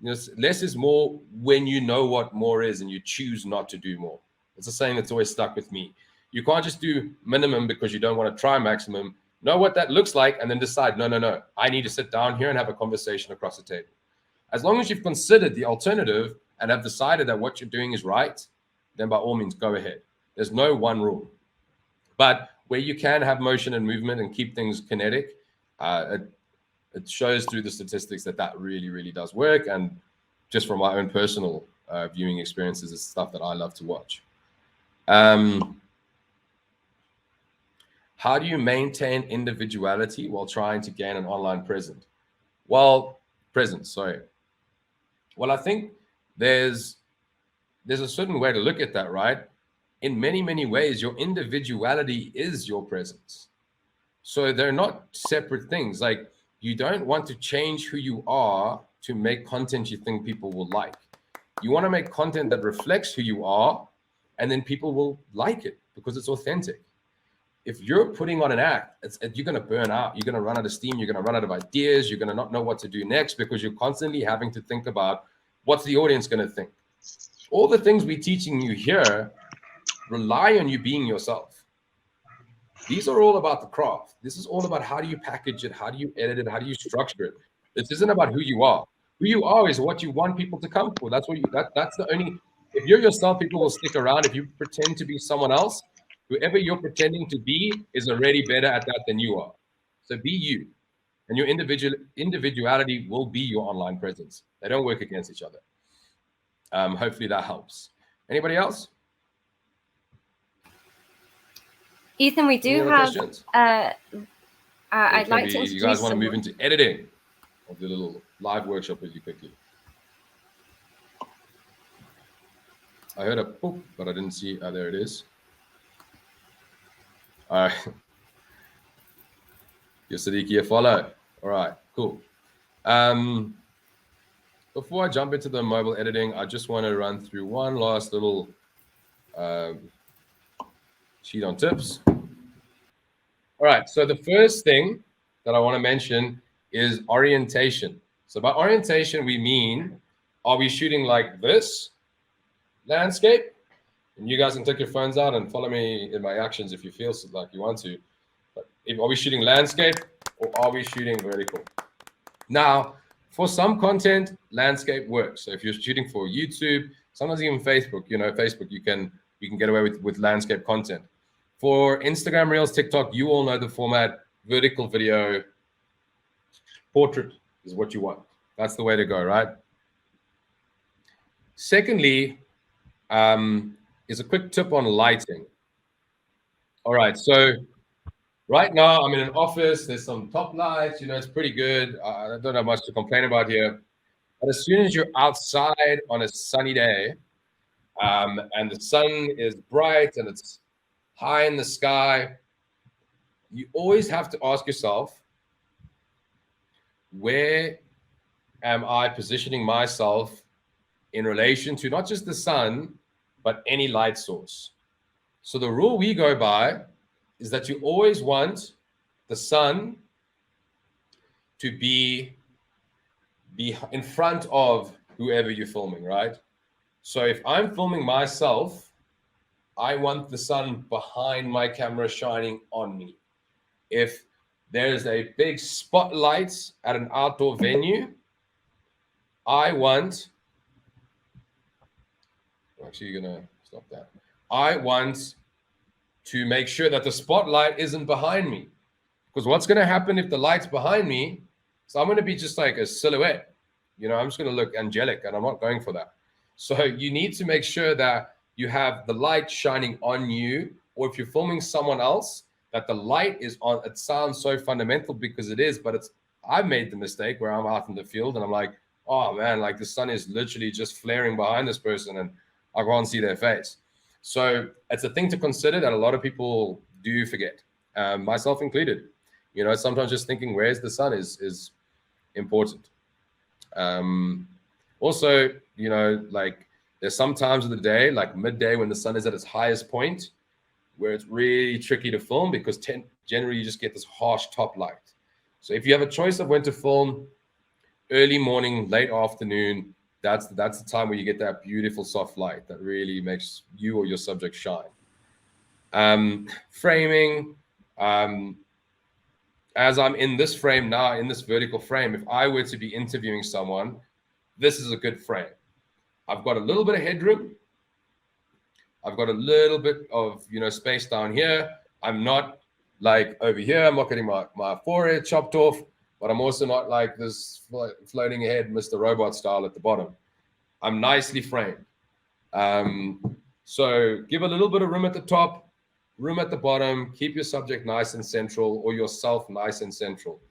less is more when you know what more is and you choose not to do more. It's a saying that's always stuck with me. You can't just do minimum because you don't want to try maximum. Know what that looks like and then decide, no, I need to sit down here and have a conversation across the table. As long as you've considered the alternative and have decided that what you're doing is right, then by all means, go ahead. There's no one rule. But where you can have motion and movement and keep things kinetic, it shows through the statistics that really, really does work. And just from my own personal viewing experiences, it's stuff that I love to watch. How do you maintain individuality while trying to gain an online presence? Well, I think there's a certain way to look at that, right? In many, many ways, your individuality is your presence. So they're not separate things. Like, you don't want to change who you are to make content you think people will like. You want to make content that reflects who you are, and then people will like it because it's authentic. If you're putting on an act, you're going to burn out. You're going to run out of steam. You're going to run out of ideas. You're going to not know what to do next because you're constantly having to think about what's the audience going to think. All the things we're teaching you here rely on you being yourself. These are all about the craft. This is all about how do you package it? How do you edit it? How do you structure it? This isn't about who you are. Who you are is what you want people to come for. That's the only, if you're yourself, people will stick around. If you pretend to be someone else, whoever you're pretending to be is already better at that than you are. So be you, and your individuality will be your online presence. They don't work against each other. Hopefully that helps. Anybody else? Ethan, we do have. I'd like to introduce. You guys want to move into editing? I'll do a little live workshop with you quickly. I heard a poop, but I didn't see. Oh, there it is. All right. Your Siddiqui, a follow. All right, cool. before I jump into the mobile editing, I just want to run through one last little sheet on tips. All right, so the first thing that I want to mention is orientation. So by orientation, we mean, are we shooting like this landscape? And you guys can take your phones out and follow me in my actions if you feel like you want to. But are we shooting landscape or are we shooting vertical? Now, for some content, landscape works. So if you're shooting for YouTube, sometimes even Facebook, Facebook, you can get away with landscape content. For Instagram Reels, TikTok, you all know the format. Vertical video, portrait is what you want. That's the way to go, right? Secondly, is a quick tip on lighting. All right, so right now I'm in an office. There's some top lights. It's pretty good. I don't have much to complain about here. But as soon as you're outside on a sunny day, and the sun is bright and it's high in the sky, you always have to ask yourself, where am I positioning myself in relation to not just the sun, but any light source? So the rule we go by is that you always want the sun to be in front of whoever you're filming, right? So if I'm filming myself, I want the sun behind my camera shining on me. If there's a big spotlight at an outdoor venue, I want, actually you're gonna stop that. I want to make sure that the spotlight isn't behind me. Because what's gonna happen if the light's behind me, so I'm gonna be just like a silhouette. I'm just gonna look angelic and I'm not going for that. So you need to make sure that you have the light shining on you, or if you're filming someone else, that the light is on. It sounds so fundamental because it is, but I've made the mistake where I'm out in the field and I'm like, oh man, like the sun is literally just flaring behind this person and I can't see their face. So it's a thing to consider that a lot of people do forget, myself included. Sometimes just thinking where's the sun is important. Also, like there's some times of the day, like midday when the sun is at its highest point, where it's really tricky to film because generally you just get this harsh top light. So if you have a choice of when to film, early morning, late afternoon, that's the time where you get that beautiful soft light that really makes you or your subject shine. Framing, as I'm in this frame now, in this vertical frame, if I were to be interviewing someone, this is a good frame. I've got a little bit of headroom. I've got a little bit of, space down here. I'm not like over here. I'm not getting my forehead chopped off, but I'm also not like this floating ahead, Mr. Robot style at the bottom. I'm nicely framed. So give a little bit of room at the top, room at the bottom, keep your subject nice and central, or yourself nice and central.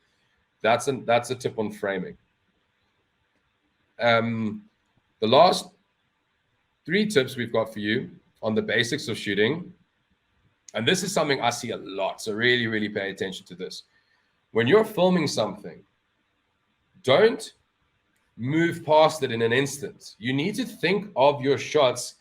That's a tip on framing. The last 3 tips we've got for you on the basics of shooting, and this is something I see a lot, so really, really pay attention to this. When you're filming something, don't move past it in an instant. You need to think of your shots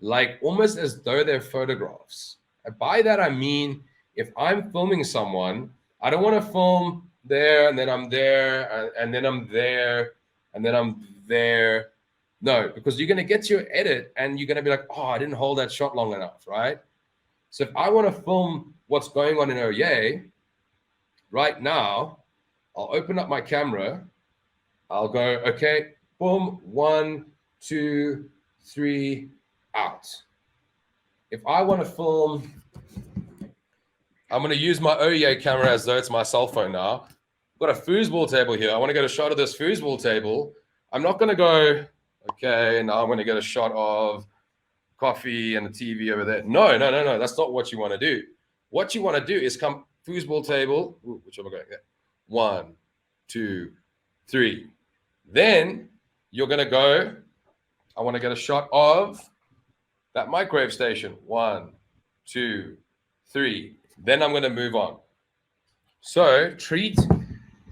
like almost as though they're photographs. And by that, I mean, if I'm filming someone, I don't want to film there, and then I'm there, and then I'm there, and then I'm there. No, because you're going to get to your edit and you're going to be like, oh, I didn't hold that shot long enough, right? So if I want to film what's going on in Oye, right now, I'll open up my camera. I'll go, okay, boom, 1, 2, 3, out. If I want to film, I'm going to use my Oye camera as though it's my cell phone now. I've got a foosball table here. I want to get a shot of this foosball table. I'm not going to go, okay, now I'm going to get a shot of coffee and the TV over there. No. That's not what you want to do. What you want to do is come foosball table. Ooh, which am I going? Yeah. 1, 2, 3. Then you're going to go, I want to get a shot of that microwave station. 1, 2, 3. Then I'm going to move on. So treat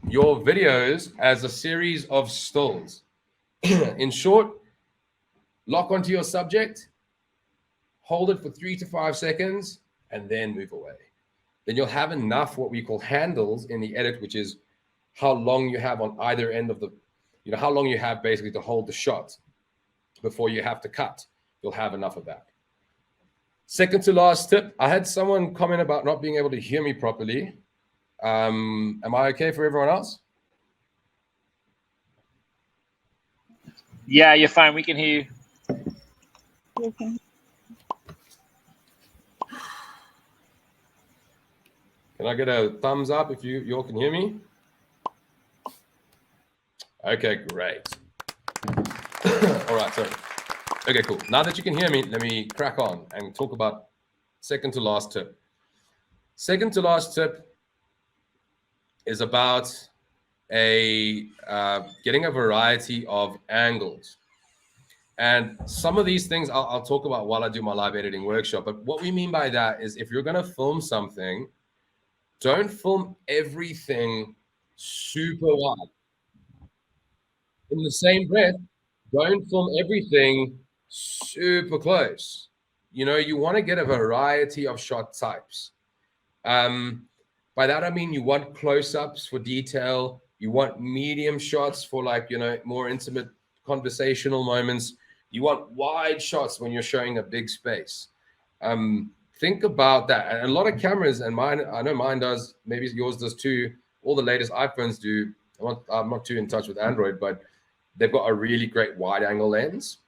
your videos as a series of stills. In short, lock onto your subject, hold it for 3 to 5 seconds, and then move away. Then you'll have enough what we call handles in the edit, which is how long you have on either end of the, how long you have basically to hold the shot before you have to cut. You'll have enough of that. Second to last tip, I had someone comment about not being able to hear me properly. Am I okay for everyone else? Yeah, you're fine. We can hear you. Can I get a thumbs up if you all can hear me? Okay, great. All right, so, okay, cool. Now that you can hear me, let me crack on and talk about second to last tip. Second to last tip is about getting a variety of angles. And some of these things I'll talk about while I do my live editing workshop. But what we mean by that is if you're going to film something, don't film everything super wide. In the same breath, don't film everything super close. You want to get a variety of shot types. By that, I mean you want close-ups for detail. You want medium shots for more intimate conversational moments. You want wide shots when you're showing a big space. Think about that. And a lot of cameras, and mine, I know mine does, maybe yours does too. All the latest iPhones do. I'm not too in touch with Android, but they've got a really great wide angle lens.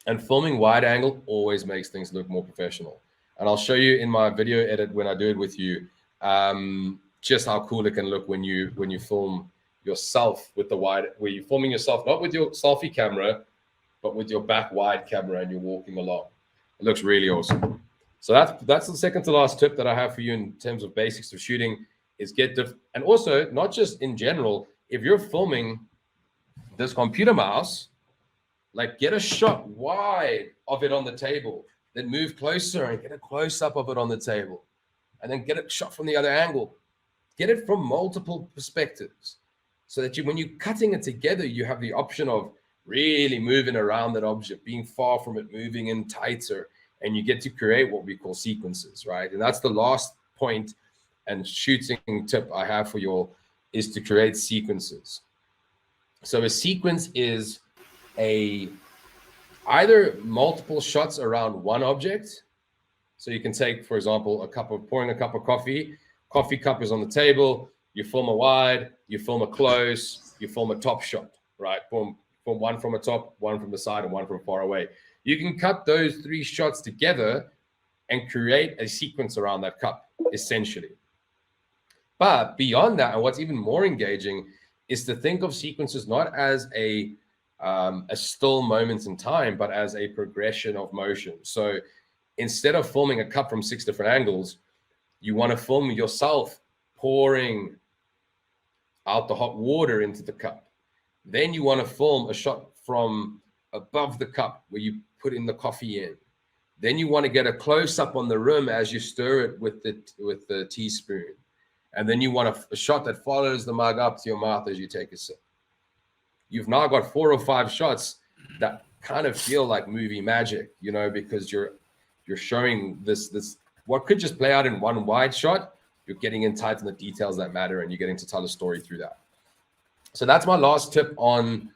And filming wide angle always makes things look more professional. And I'll show you in my video edit when I do it with you, just how cool it can look when you film yourself with the wide, where you're filming yourself, not with your selfie camera, but with your back wide camera and you're walking along. It looks really awesome. So that's the second to last tip that I have for you in terms of basics of shooting is and also not just in general, if you're filming this computer mouse, get a shot wide of it on the table, then move closer and get a close up of it on the table, and then get a shot from the other angle. Get it from multiple perspectives so that when you're cutting it together, you have the option of really moving around that object, being far from it, moving in tighter, and you get to create what we call sequences, right? And that's the last point and shooting tip I have for you all is to create sequences. So a sequence is either multiple shots around one object. So you can take, for example, pouring a cup of coffee. Coffee cup is on the table. You film a wide, you film a close, you film a top shot, right? Film one from the top, one from the side, and one from far away. You can cut those 3 shots together and create a sequence around that cup, essentially. But beyond that, and what's even more engaging is to think of sequences not as a still moment in time, but as a progression of motion. So instead of filming a cup from 6 different angles, you want to film yourself pouring out the hot water into the cup. Then you want to film a shot from above the cup where you put in the coffee in. Then you want to get a close up on the rim as you stir it with the teaspoon. And then you want a shot that follows the mug up to your mouth as you take a sip. You've now got 4 or 5 shots that kind of feel like movie magic, because you're showing this what could just play out in one wide shot. You're getting in tight on the details that matter, and you're getting to tell a story through that. So that's my last tip on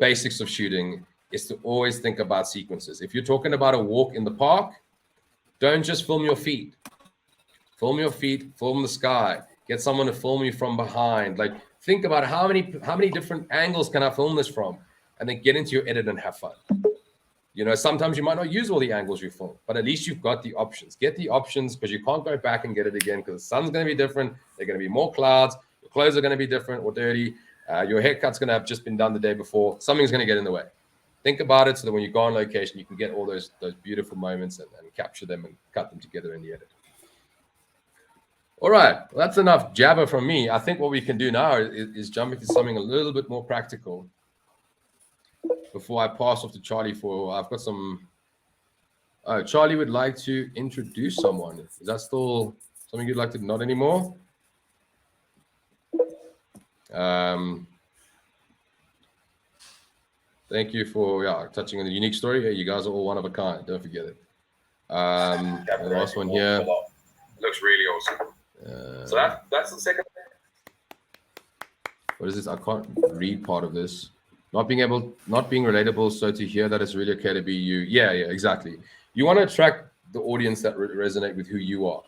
basics of shooting, is to always think about sequences. If you're talking about a walk in the park, don't just film your feet. Film your feet, film the sky. Get someone to film you from behind. Think about how many different angles can I film this from, and then get into your edit and have fun. Sometimes you might not use all the angles you film, but at least you've got the options. Get the options, because you can't go back and get it again, because the sun's going to be different. There are going to be more clouds. Your clothes are going to be different or dirty. Your haircut's going to have just been done the day before. Something's going to get in the way. Think about it so that when you go on location, you can get all those beautiful moments and capture them and cut them together in the edit. All right, well, that's enough jabber from me. I think what we can do now is jump into something a little bit more practical before I pass off to Charlie I've got some. Charlie would like to introduce someone. Is that still something you'd like to? Not anymore. Thank you for touching on the unique story. Yeah, you guys are all one of a kind. Don't forget it. The last one here. Looks really awesome. So that's the second. What is this? I can't read part of this. Not being relatable. So to hear that it's really okay to be you. Yeah, exactly. You want to attract the audience that resonate with who you are.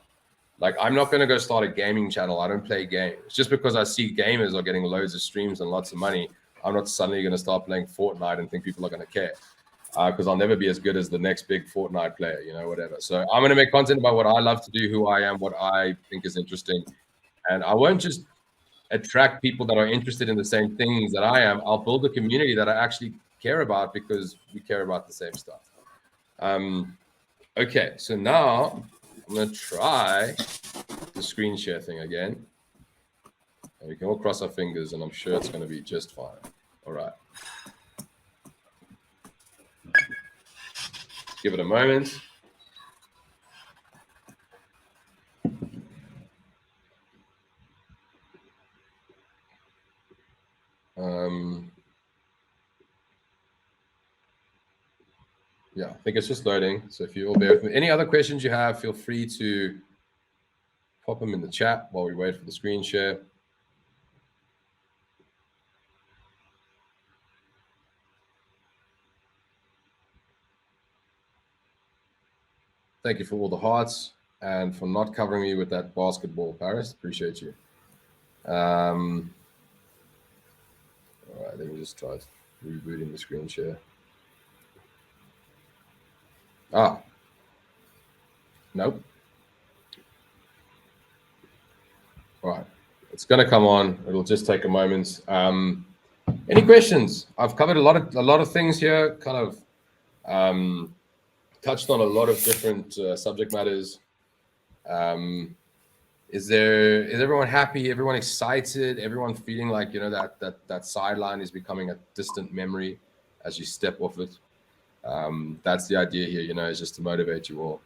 Like, I'm not going to go start a gaming channel. I don't play games. Just because I see gamers are getting loads of streams and lots of money, I'm not suddenly going to start playing Fortnite and think people are going to care. Because I'll never be as good as the next big Fortnite player, whatever. So I'm going to make content about what I love to do, who I am, what I think is interesting. And I won't just attract people that are interested in the same things that I am. I'll build a community that I actually care about because we care about the same stuff. Okay, so now I'm going to try the screen share thing again. And we can all cross our fingers, and I'm sure it's going to be just fine. All right. Give it a moment. Yeah, I think it's just loading. So if you all bear with me. Any other questions you have, feel free to pop them in the chat while we wait for the screen share. Thank you for all the hearts and for not covering me with that basketball, Paris. Appreciate you. All right, let me just try rebooting the screen share. Nope. All right, it's going to come on. It'll just take a moment. Any questions? I've covered a lot of things here. Kind of touched on a lot of different subject matters. Is everyone happy? Everyone excited? Everyone feeling like that sideline is becoming a distant memory as you step off it? That's the idea here. Is just to motivate you all.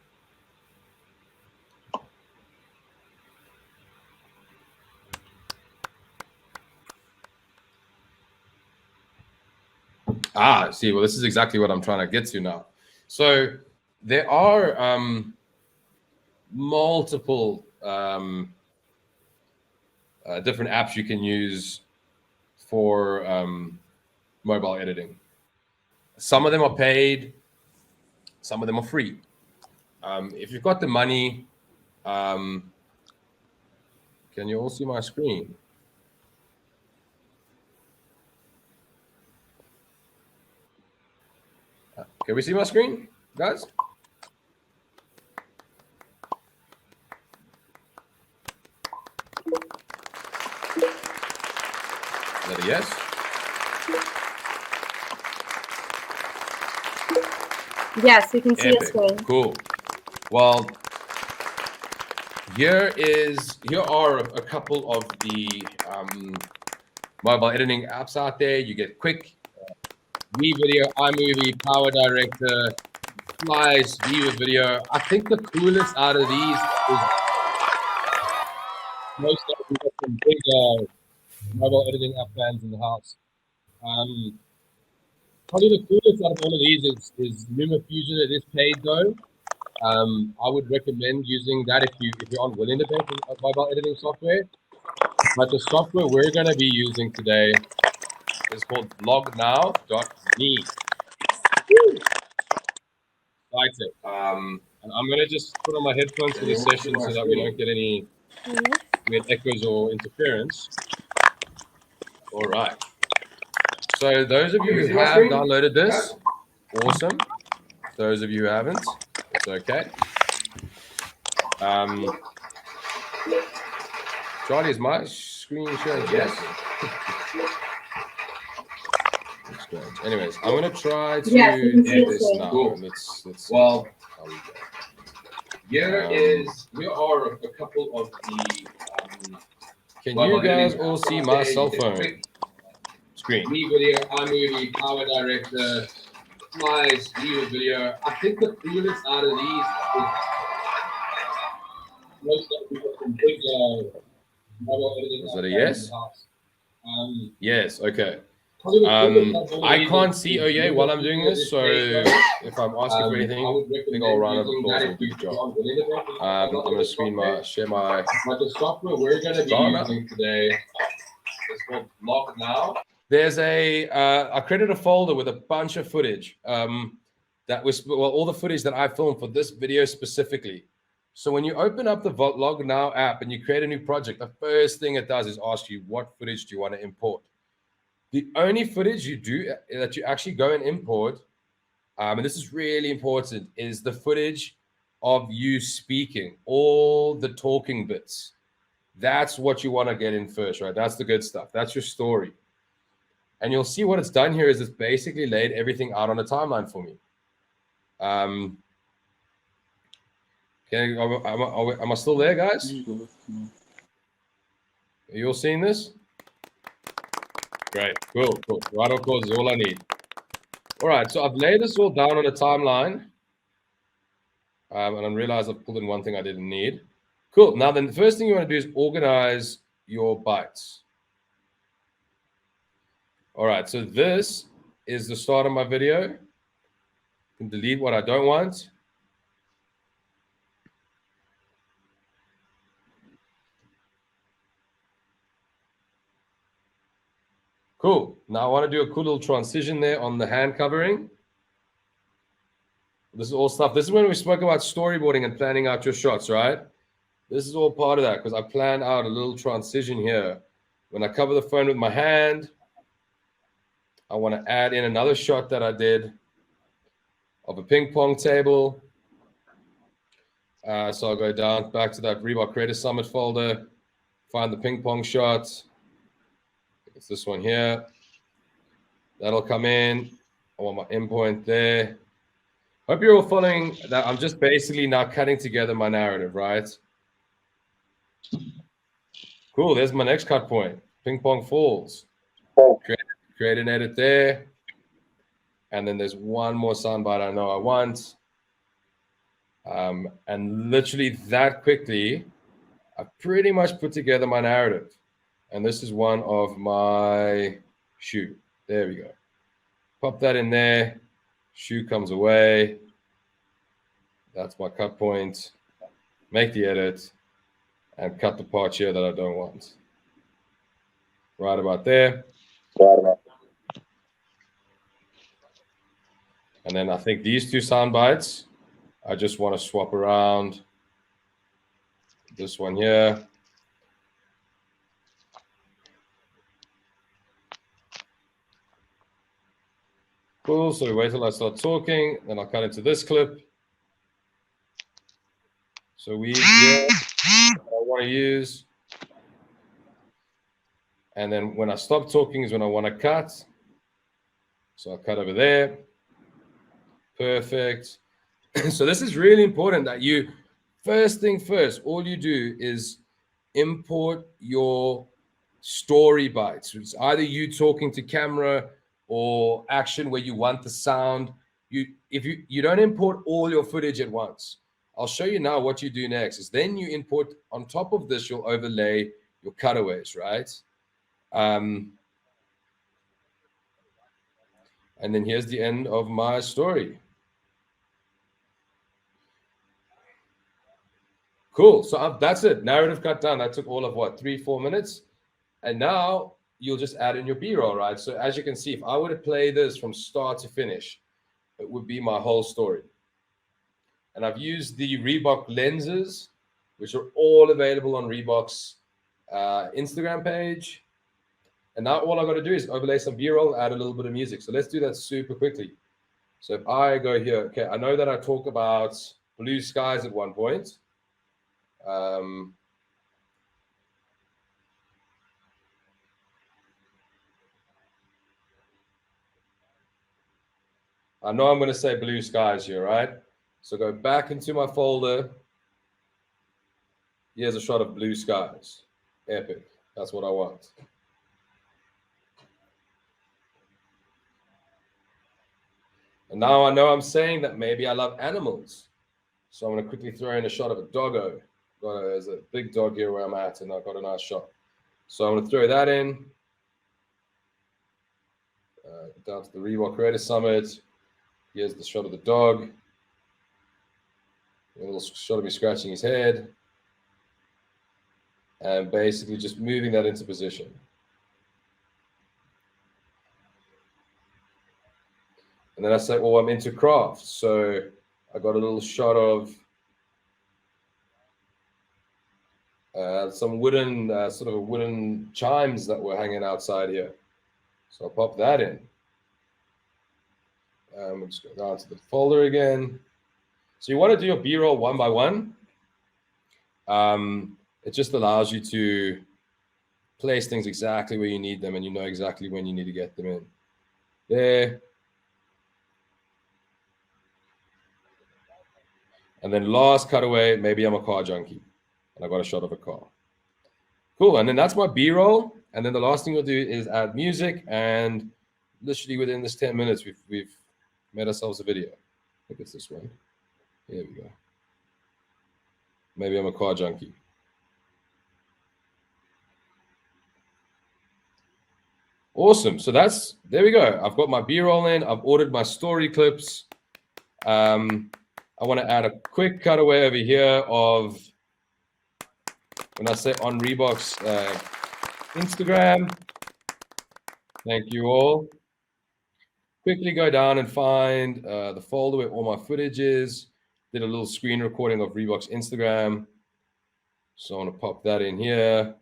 See, well, this is exactly what I'm trying to get to now. So there are multiple different apps you can use for mobile editing. Some of them are paid, some of them are free. If you've got the money, can you all see my screen? Can we see my screen, guys? Is that a yes? Yes, we can see Epic. your screen. Cool. Well, here are a couple of the mobile editing apps out there. You get Quick, Video, iMovie, Power Director, Slice, Viva Video. I think the coolest out of these is most of them got some big mobile editing app fans in the house. Probably the coolest out of all of these is LumaFusion. It is paid though. I would recommend using that if you're unwilling to pay for mobile editing software. But the software we're going to be using today is called blognow.me. Excited. And I'm going to just put on my headphones for this session so that we don't get any weird echoes or interference. All right. So those of you who have downloaded this, awesome. Those of you who haven't, it's okay. Charlie, is my screen showing? Yes. That's great. Anyways, I'm going to try to edit this now. Cool. Let's well, how we go. here are a couple of the. Can you guys all see my cell phone screen? Video, iMovie, Power Director, Slice, Viva Video. I think the coolest out of these is most of people from big mobile editing. Is that a yes? Yes. Okay. I can't see Oye while I'm doing this, so if I'm asking for anything, big old round of applause will do the job. I'm going to share my software we're going to be using today is called Lock Now. There's I created a folder with a bunch of footage that was, well, all the footage that I filmed for this video specifically. So when you open up the Log Now app and you create a new project, the first thing it does is ask you, what footage do you want to import? The only footage that you actually go and import, and this is really important, is the footage of you speaking, all the talking bits. That's what you want to get in first, right? That's the good stuff. That's your story. And you'll see what it's done here is it's basically laid everything out on a timeline for me. Am I still there, guys? Are you all seeing this? Great, cool. Right, of course, is all I need. All right, so I've laid this all down on a timeline. And I realized I've pulled in one thing I didn't need. Cool, now then the first thing you want to do is organize your bytes. All right, so this is the start of my video. You can delete what I don't want. Cool. Now I want to do a cool little transition there on the hand covering. This is all stuff. This is when we spoke about storyboarding and planning out your shots, right? This is all part of that because I planned out a little transition here. When I cover the phone with my hand, I want to add in another shot that I did of a ping pong table. So I'll go down back to that Reebok Creator Summit folder, find the ping pong shot. It's this one here. That'll come in. I want my endpoint there. Hope you're all following that. I'm just basically now cutting together my narrative, right? Cool. There's my next cut point. Ping pong falls. Create an edit there. And then there's one more soundbite I know I want. And literally that quickly, I pretty much put together my narrative. And this is one of my shoe. There we go. Pop that in there. Shoe comes away. That's my cut point. Make the edit and cut the part here that I don't want. Right about there. And then I think these two sound bites, I just want to swap around. This one here. Cool, so we wait till I start talking, then I'll cut into this clip. So we I want to use. And then when I stop talking is when I want to cut. So I'll cut over there. Perfect. So this is really important that you, first thing first, all you do is import your story bites. It's either you talking to camera or action where you want the sound. If you don't import all your footage at once. I'll show you now what you do next is then you import on top of this, you'll overlay your cutaways, right? And then here's the end of my story. Cool. So that's it. Narrative cut down. That took all of what, 3-4 minutes. And now you'll just add in your B-roll, right? So as you can see, if I were to play this from start to finish, it would be my whole story. And I've used the Reebok lenses, which are all available on Reebok's Instagram page. And now all I've got to do is overlay some B-roll, add a little bit of music. So let's do that super quickly. So if I go here, okay, I know that I talk about blue skies at one point. I know I'm going to say blue skies here, right? So go back into my folder. Here's a shot of blue skies. Epic. That's what I want. And now I know I'm saying that maybe I love animals. So I'm going to quickly throw in a shot of a doggo. There's a big dog here where I'm at, and I've got a nice shot. So I'm going to throw that in. down to the Reebok Creator Summit. Here's the shot of the dog. A little shot of me scratching his head. And basically just moving that into position. And then I say, oh, I'm into crafts. So I got a little shot of some wooden, sort of wooden chimes that were hanging outside here. So I'll pop that in. We'll just go down to the folder again. So you want to do your B-roll one by one. It just allows you to place things exactly where you need them, and you know exactly when you need to get them in. There. And then last cutaway, maybe I'm a car junkie and I got a shot of a car. Cool. And then that's my B-roll. And then the last thing we'll do is add music. And literally within this 10 minutes, we've made ourselves a video. I think it's this one. Here we go. Maybe I'm a car junkie. Awesome. So there we go. I've got my B-roll in. I've ordered my story clips. I want to add a quick cutaway over here of when I say on Reebok's Instagram. Thank you all. Quickly go down and find the folder where all my footage is. Did a little screen recording of Reebok's Instagram. So I want to pop that in here.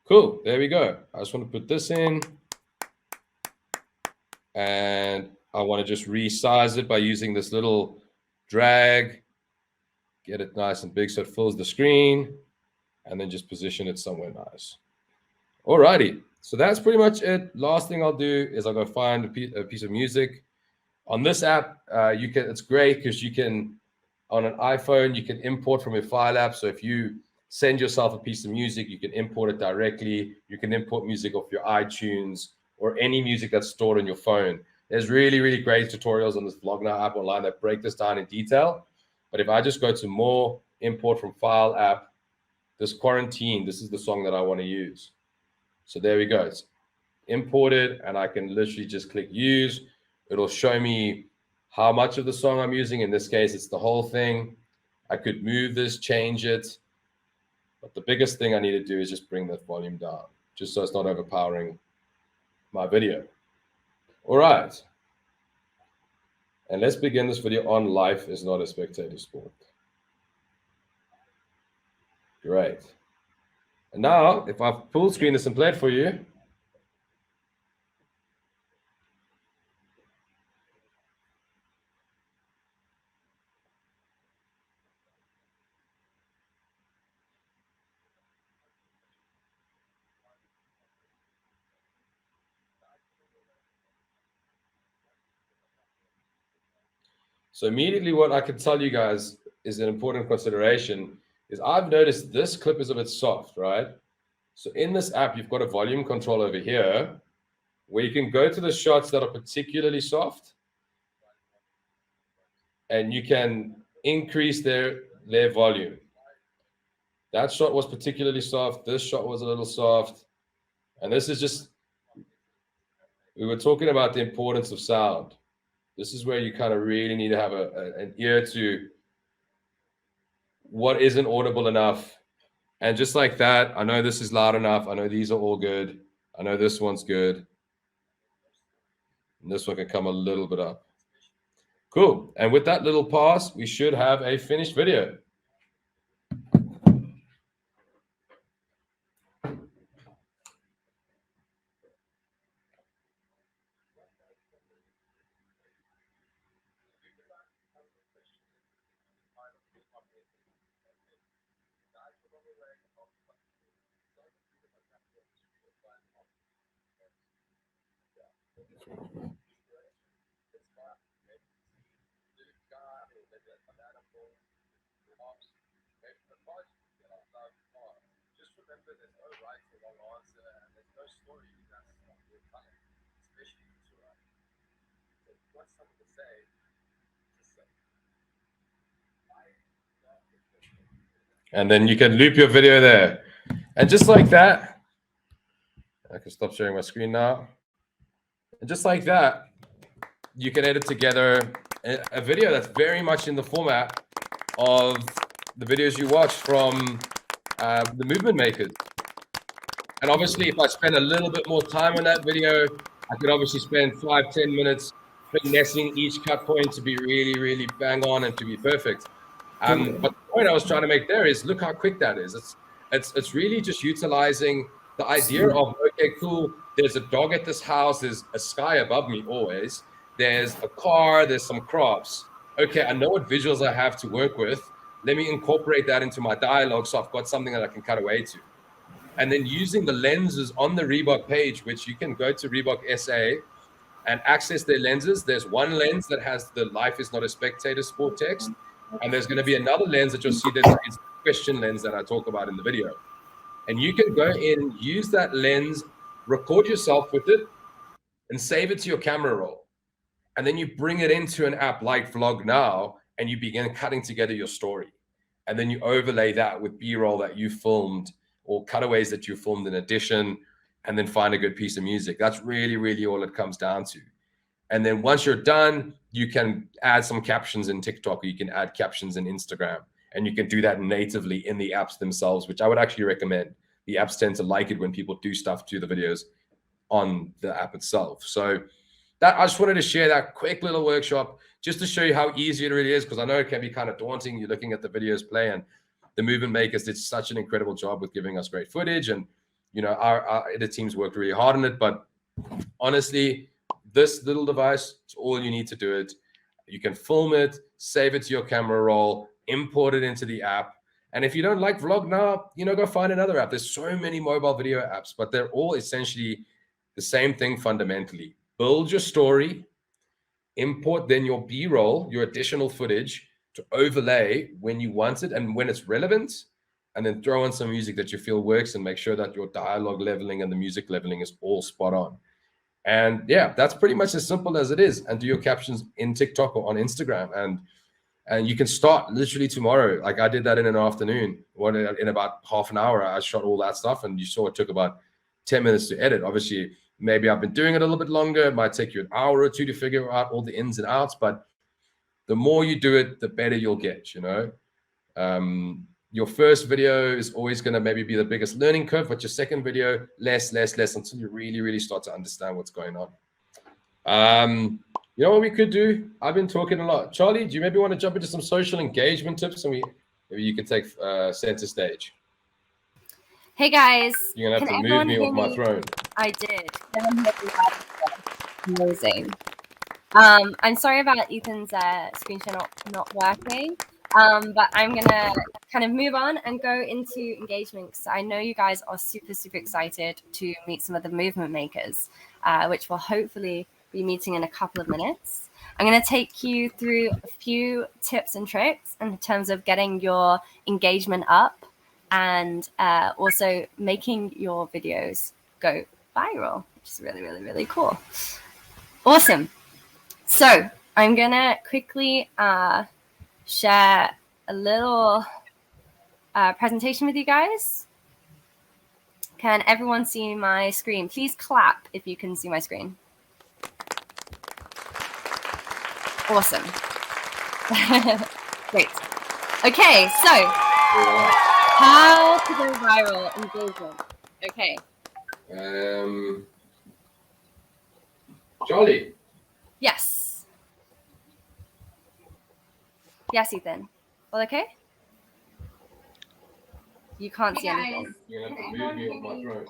Cool, there we go. I just want to put this in. And I want to just resize it by using this little drag. Get it nice and big so it fills the screen. And then just position it somewhere nice. Alrighty, so that's pretty much it. Last thing I'll do is I'll go find a piece of music. On this app, it's great because you can, on an iPhone, you can import from your file app. So if you send yourself a piece of music, you can import it directly. You can import music off your iTunes or any music that's stored on your phone. There's really, really great tutorials on this Vlog Now app online that break this down in detail. But if I just go to more, import from file app, this Quarantine, this is the song that I want to use. So there we go. It's imported, and I can literally just click use. It'll show me how much of the song I'm using. In this case, it's the whole thing. I could move this, change it. But the biggest thing I need to do is just bring that volume down, just so it's not overpowering my video. All right. And let's begin this video on Life is Not a Spectator Sport. Great. And now, if I full screen this and play it for you, so immediately what I can tell you guys is an important consideration is I've noticed this clip is a bit soft, right? So in this app, you've got a volume control over here where you can go to the shots that are particularly soft and you can increase their volume. That shot was particularly soft. This shot was a little soft. And this is just, we were talking about the importance of sound. This is where you kind of really need to have an ear to what isn't audible enough. And just like that, I know this is loud enough. I know these are all good. I know this one's good. And this one can come a little bit up. Cool. And with that little pass, we should have a finished video. And then you can loop your video there. And just like that, I can stop sharing my screen now. And just like that, you can edit together a video that's very much in the format of the videos you watch from the movement makers. And obviously, if I spend a little bit more time on that video, I could obviously spend 5-10 minutes finessing each cut point to be really, really bang on and to be perfect. But the point I was trying to make there is, look how quick that is. It's really just utilizing the idea of, okay, cool, there's a dog at this house, there's a sky above me always, there's a car, there's some crops. Okay, I know what visuals I have to work with. Let me incorporate that into my dialogue so I've got something that I can cut away to. And then using the lenses on the Reebok page, which you can go to Reebok SA and access their lenses. There's one lens that has the "Life is not a spectator" sport text. And there's going to be another lens that you'll see that is the question lens that I talk about in the video. And you can go in, use that lens, record yourself with it, and save it to your camera roll. And then you bring it into an app like Vlog Now, and you begin cutting together your story. And then you overlay that with B-roll that you filmed or cutaways that you filmed in addition, and then find a good piece of music. That's really, really all it comes down to. And then once you're done, you can add some captions in TikTok, or you can add captions in Instagram. And you can do that natively in the apps themselves, which I would actually recommend. The apps tend to like it when people do stuff to the videos on the app itself. So that, I just wanted to share that quick little workshop just to show you how easy it really is, because I know it can be kind of daunting. You're looking at the videos play, and the movement makers did such an incredible job with giving us great footage. And, you know, our edit teams worked really hard on it. But honestly, this little device is all you need to do it. You can film it, save it to your camera roll, import it into the app. And if you don't like Vlog Now, you know, go find another app. There's so many mobile video apps, but they're all essentially the same thing fundamentally. Build your story, import then your B-roll, your additional footage to overlay when you want it and when it's relevant, and then throw in some music that you feel works and make sure that your dialogue leveling and the music leveling is all spot on. And yeah, that's pretty much as simple as it is. And do your captions in TikTok or on Instagram. And you can start literally tomorrow. Like I did that in an afternoon. In about half an hour, I shot all that stuff. And you saw it took about 10 minutes to edit. Obviously, maybe I've been doing it a little bit longer. It might take you an hour or two to figure out all the ins and outs. But the more you do it, the better you'll get, you know. Your first video is always going to maybe be the biggest learning curve, but your second video, less, until you really, really start to understand what's going on. You know what we could do? I've been talking a lot. Charlie, do you maybe want to jump into some social engagement tips, and maybe you can take center stage? Hey guys. You're going to have to move me off my throne. I did. Amazing. I'm sorry about Ethan's screen share not working. But I'm going to kind of move on and go into engagement. So I know you guys are super, super excited to meet some of the movement makers, which we'll hopefully be meeting in a couple of minutes. I'm going to take you through a few tips and tricks in terms of getting your engagement up and also making your videos go viral, which is really, really, really cool. Awesome. So I'm going to quickly share a little presentation with you guys. Can everyone see my screen? Please clap if you can see my screen. Awesome. Great. Okay, so how to go viral engagement. Okay. Charlie. Yes. Yes, Ethan. All okay? You can't see anything. You're going to have to move me off my throne.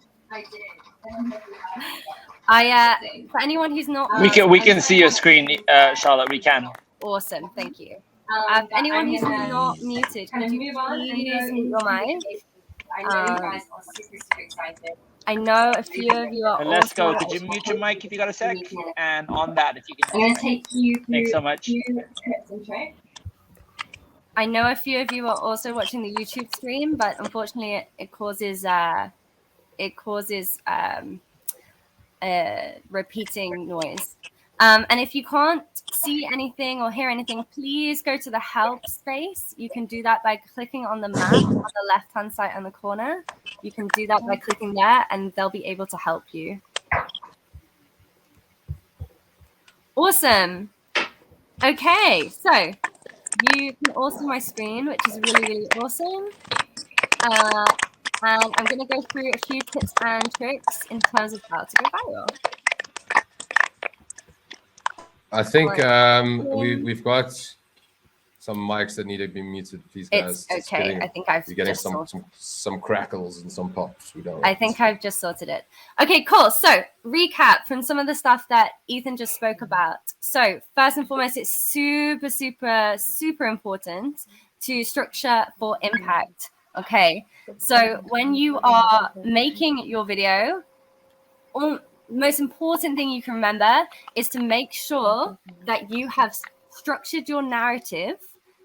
I for anyone who's not we can see your screen, Charlotte. We can. Awesome, thank you. Anyone who's not muted, could you please mute your mic? I know you guys are super excited. I know a few of you are. Let's go. Could you mute your mic if you got a sec? And on that, if you can. I'm going to take you through. Thanks so much. Tips and tricks. I know a few of you are also watching the YouTube stream, but unfortunately, it causes repeating noise. And if you can't see anything or hear anything, please go to the help space. You can do that by clicking on the map on the left-hand side in the corner. You can do that by clicking there, and they'll be able to help you. Awesome. Okay, so you can all see my screen, which is really, really awesome. And I'm going to go through a few tips and tricks in terms of how to go viral. I think we've got some mics that need to be muted, please, guys. It's okay. I think I've getting just some crackles and some pops. We don't. I think I've just sorted it. Okay, cool. So recap from some of the stuff that Ethan just spoke about. So first and foremost, it's super, super, super important to structure for impact. Okay, so when you are making your video, most important thing you can remember is to make sure that you have structured your narrative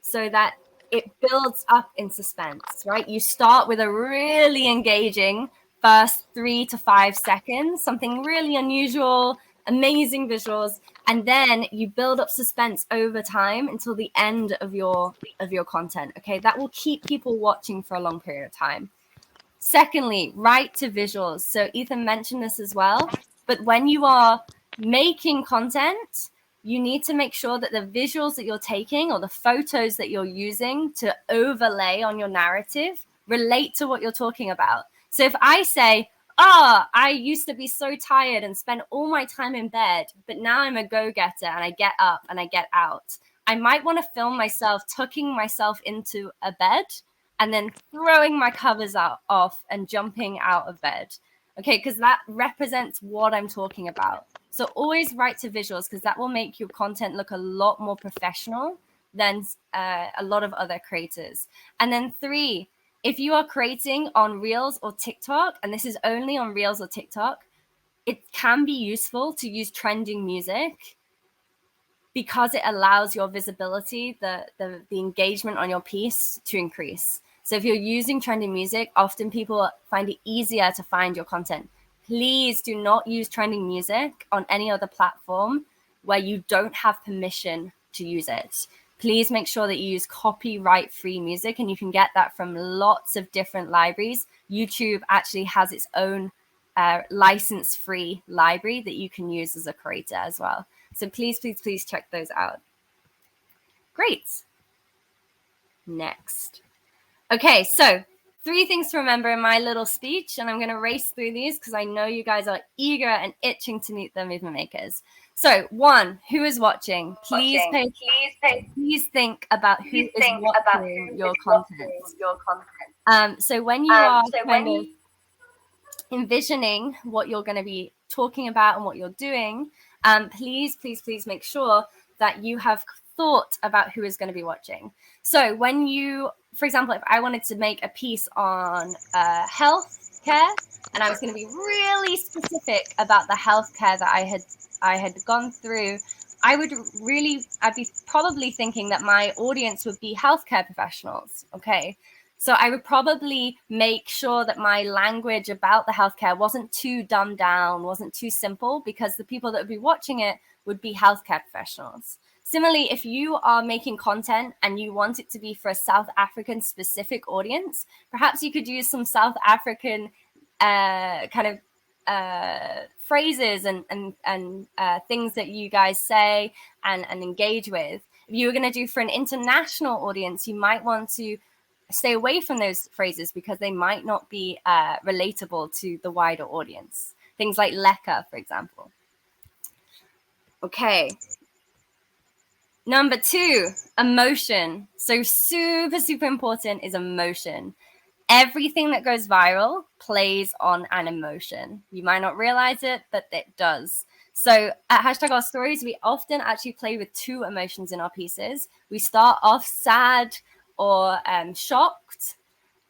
so that it builds up in suspense, right? You start with a really engaging first 3 to 5 seconds, something really unusual, amazing visuals, and then you build up suspense over time until the end of your content. Okay, that will keep people watching for a long period of time. Secondly, write to visuals. So Ethan mentioned this as well, but when you are making content, you need to make sure that the visuals that you're taking or the photos that you're using to overlay on your narrative relate to what you're talking about. So if I say, I used to be so tired and spend all my time in bed, but now I'm a go-getter and I get up and I get out, I might want to film myself tucking myself into a bed and then throwing my covers off and jumping out of bed. Okay, because that represents what I'm talking about. So always write to visuals because that will make your content look a lot more professional than a lot of other creators. And then 3, if you are creating on Reels or TikTok, and this is only on Reels or TikTok, it can be useful to use trending music because it allows your visibility, the engagement on your piece to increase. So if you're using trending music, often people find it easier to find your content. Please do not use trending music on any other platform where you don't have permission to use it. Please make sure that you use copyright-free music, and you can get that from lots of different libraries. YouTube actually has its own license-free library that you can use as a creator as well. So please, please, please check those out. Great. Next. Okay, so 3 things to remember in my little speech, and I'm going to race through these because I know you guys are eager and itching to meet the movement makers. So 1, who is watching? Please think about who is watching your content. So when you are kind of envisioning what you're going to be talking about and what you're doing, please, please, please make sure that you have thought about who is going to be watching. So when you, for example, if I wanted to make a piece on health care, and I was going to be really specific about the healthcare that I had gone through, I'd be probably thinking that my audience would be healthcare professionals. Okay. So I would probably make sure that my language about the healthcare wasn't too dumbed down, wasn't too simple, because the people that would be watching it would be healthcare professionals. Similarly, if you are making content and you want it to be for a South African specific audience, perhaps you could use some South African phrases and things that you guys say and engage with. If you were going to do for an international audience, you might want to stay away from those phrases because they might not be relatable to the wider audience. Things like lekker, for example. Okay. Number 2, emotion. So super, super important is emotion. Everything that goes viral plays on an emotion. You might not realize it, but it does. So at #OurStories, we often actually play with 2 emotions in our pieces. We start off sad or shocked,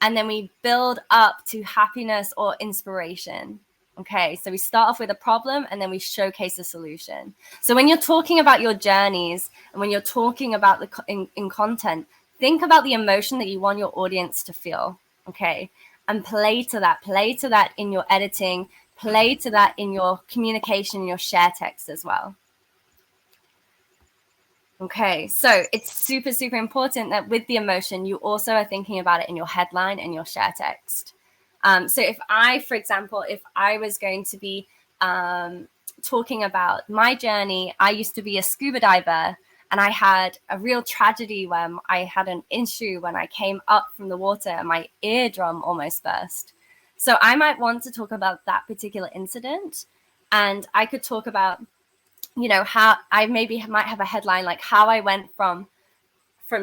and then we build up to happiness or inspiration. Okay, so we start off with a problem and then we showcase a solution. So when you're talking about your journeys and when you're talking about in content, think about the emotion that you want your audience to feel. Okay, and play to that in your editing, play to that in your communication, your share text as well. Okay, so it's super, super important that with the emotion, you also are thinking about it in your headline and your share text. So if I, for example, if I was going to be talking about my journey, I used to be a scuba diver and I had a real tragedy where I had an issue when I came up from the water and my eardrum almost burst. So I might want to talk about that particular incident, and I could talk about, you know, how I maybe might have a headline like how I went from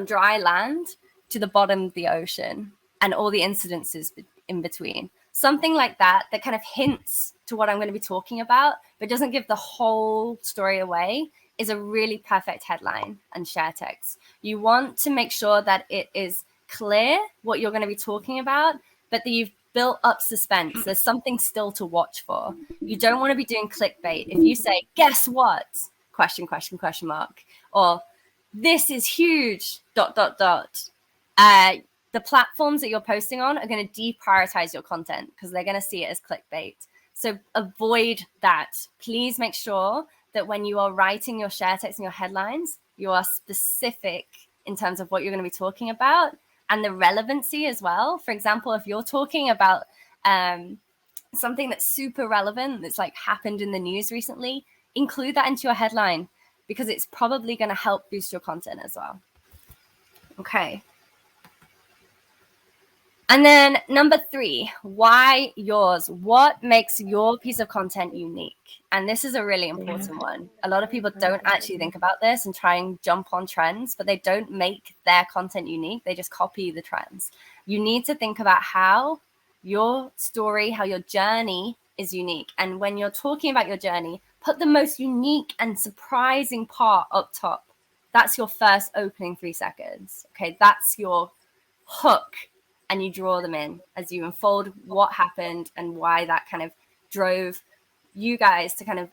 dry land to the bottom of the ocean and all the incidences in between. Something like that kind of hints to what I'm going to be talking about, but doesn't give the whole story away, is a really perfect headline and share text. You want to make sure that it is clear what you're going to be talking about, but that you've built up suspense. There's something still to watch for. You don't want to be doing clickbait. If you say, guess what? Question mark. Or this is huge, ... The platforms that you're posting on are going to deprioritize your content because they're going to see it as clickbait. So avoid that. Please make sure that when you are writing your share text and your headlines, you are specific in terms of what you're going to be talking about and the relevancy as well. For example, if you're talking about something that's super relevant, that's like happened in the news recently, include that into your headline because it's probably going to help boost your content as well. Okay. And then number 3, why yours? What makes your piece of content unique? And this is a really important one. A lot of people don't actually think about this and try and jump on trends, but they don't make their content unique. They just copy the trends. You need to think about how your story, how your journey is unique. And when you're talking about your journey, put the most unique and surprising part up top. That's your first opening 3 seconds. Okay, that's your hook. And you draw them in as you unfold what happened and why that kind of drove you guys to kind of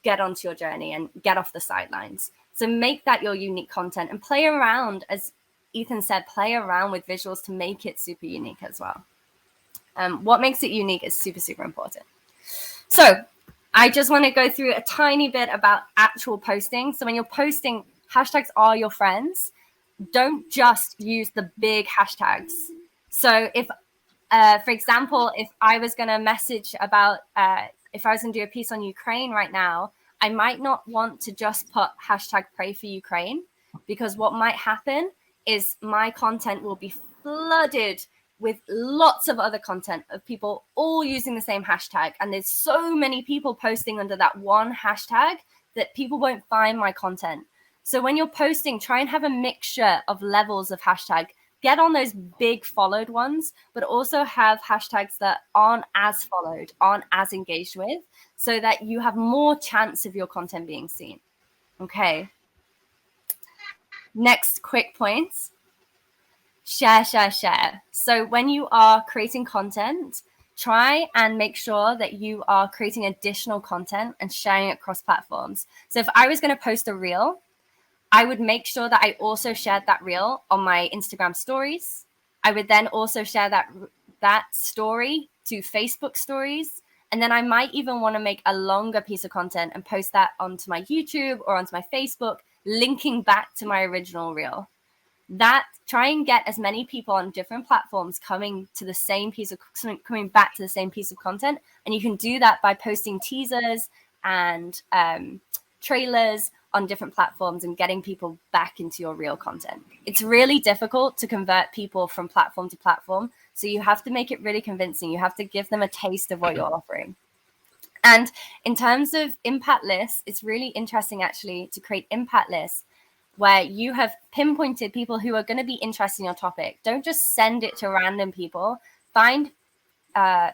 get onto your journey and get off the sidelines. So make that your unique content and play around, as Ethan said, play around with visuals to make it super unique as well. What makes it unique is super, super important. So I just want to go through a tiny bit about actual posting. So when you're posting, hashtags are your friends. Don't just use the big hashtags. So if, for example, if I was going to message about, if I was going to do a piece on Ukraine right now, I might not want to just put hashtag pray for Ukraine, because what might happen is my content will be flooded with lots of other content of people all using the same hashtag. And there's so many people posting under that one hashtag that people won't find my content. So when you're posting, try and have a mixture of levels of hashtag. Get on those big followed ones, but also have hashtags that aren't as followed, aren't as engaged with, so that you have more chance of your content being seen. Okay. Next, quick points. Share. So when you are creating content, try and make sure that you are creating additional content and sharing it across platforms. So if I was going to post a reel, I would make sure that I also shared that reel on my Instagram stories. I would then also share that story to Facebook stories. And then I might even want to make a longer piece of content and post that onto my YouTube or onto my Facebook, linking back to my original reel. Try and get as many people on different platforms coming back to the same piece of content. And you can do that by posting teasers and trailers on different platforms and getting people back into your real content. It's really difficult to convert people from platform to platform. So you have to make it really convincing. You have to give them a taste of what you're offering. And in terms of impact lists, it's really interesting actually to create impact lists where you have pinpointed people who are going to be interested in your topic. Don't just send it to random people. Find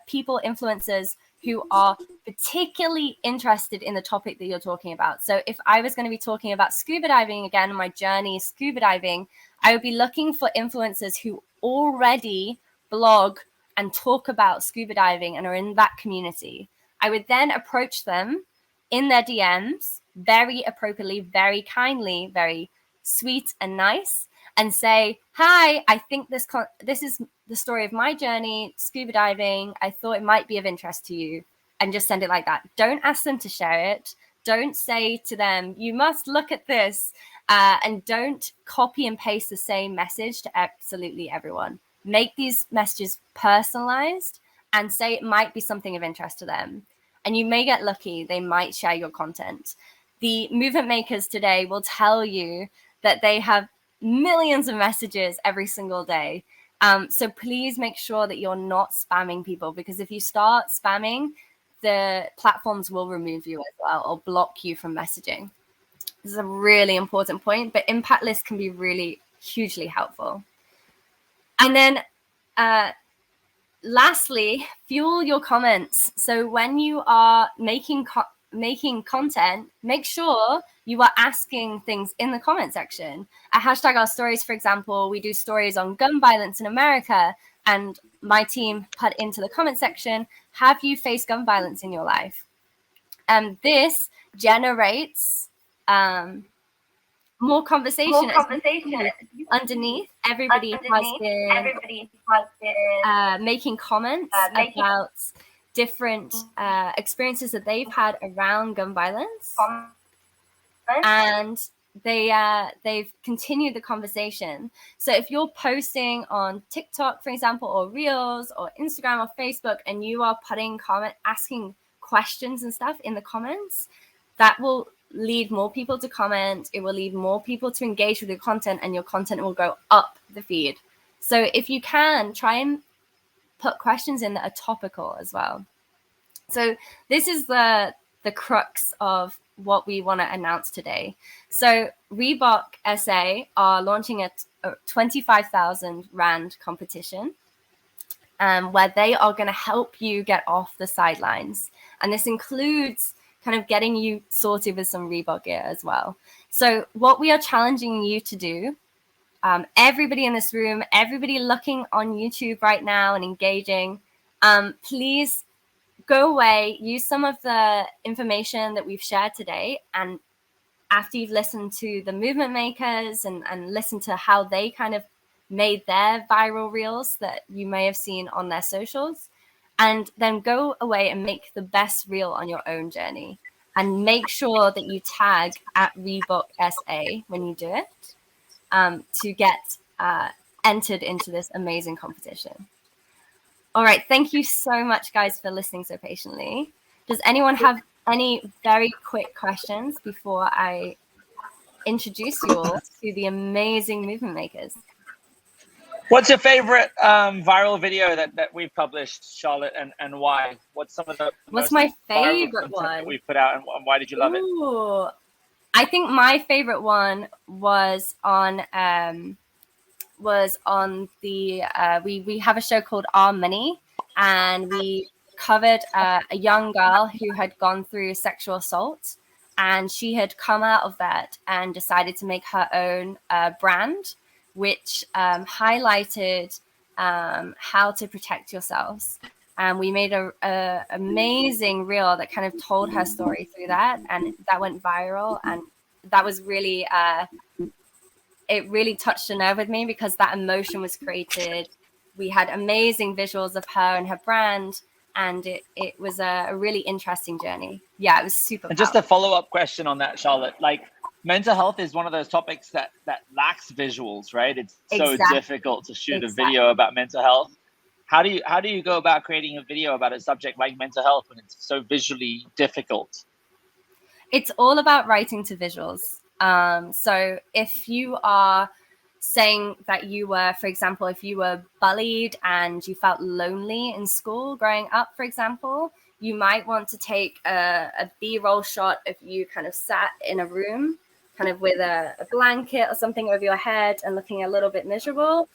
people, influencers who are particularly interested in the topic that you're talking about. So if I was going to be talking about scuba diving again, my journey scuba diving, I would be looking for influencers who already blog and talk about scuba diving and are in that community. I would then approach them in their DMs very appropriately, very kindly, very sweet and nice, and say, hi, I think this is the story of my journey, scuba diving. I thought it might be of interest to you, and just send it like that. Don't ask them to share it. Don't say to them, you must look at this. And don't copy and paste the same message to absolutely everyone. Make these messages personalized and say it might be something of interest to them. And you may get lucky, they might share your content. The movement makers today will tell you that they have millions of messages every single day. So please make sure that you're not spamming people, because if you start spamming, the platforms will remove you as well or block you from messaging. This is a really important point, but impact lists can be really hugely helpful. And then lastly, fuel your comments. So when you are making content, make sure you are asking things in the comment section. At Hashtag Our Stories, for example, we do stories on gun violence in America, and my team put into the comment section, have you faced gun violence in your life? And this generates more conversation. Underneath, everybody has been making comments about different experiences that they've had around gun violence, and they've continued the conversation. So if you're posting on TikTok, for example, or Reels, or Instagram or Facebook, and you are putting asking questions and stuff in the comments, that will lead more people to comment. It will lead more people to engage with your content, and your content will go up the feed. So if you can, try and put questions in that are topical as well. So this is the crux of what we want to announce today. So Reebok SA are launching a 25,000 Rand competition, where they are going to help you get off the sidelines. And this includes kind of getting you sorted with some Reebok gear as well. So what we are challenging you to do, everybody in this room, everybody looking on YouTube right now and engaging, please go away, use some of the information that we've shared today, and after you've listened to the movement makers and listened to how they kind of made their viral reels that you may have seen on their socials, and then go away and make the best reel on your own journey. And make sure that you tag at Reebok SA when you do it, to get entered into this amazing competition. All right, thank you so much, guys, for listening so patiently. Does anyone have any very quick questions before I introduce you all to the amazing movement makers? What's your favorite viral video that we've published, Charlotte, and why? What's some of the What's my favorite one that we put out, and why did you love it? I think my favorite one was on the we have a show called Our Money, and we covered a young girl who had gone through sexual assault, and she had come out of that and decided to make her own brand, which highlighted how to protect yourselves. And we made a amazing reel that kind of told her story through that, and that went viral. And that was really, it really touched a nerve with me, because that emotion was created. We had amazing visuals of her and her brand, and it was a really interesting journey. Yeah, it was super And just a follow-up question on that, Charlotte, like, mental health is one of those topics that lacks visuals, right? It's so difficult to shoot a video about mental health. How do you go about creating a video about a subject like mental health when it's so visually difficult? It's all about writing to visuals. So if you are saying that you were, for example, if you were bullied and you felt lonely in school growing up, for example, you might want to take a B-roll shot of you kind of sat in a room, kind of with a blanket or something over your head and looking a little bit miserable.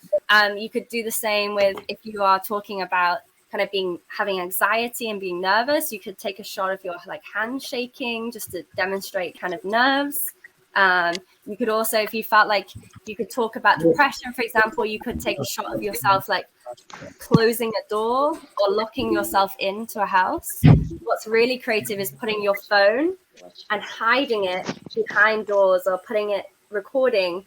You could do the same with, if you are talking about kind of having anxiety and being nervous, you could take a shot of your like hand shaking just to demonstrate kind of nerves. You could also, if you felt like you could talk about depression, for example, you could take a shot of yourself like closing a door or locking yourself into a house. What's really creative is putting your phone and hiding it behind doors, or putting it, recording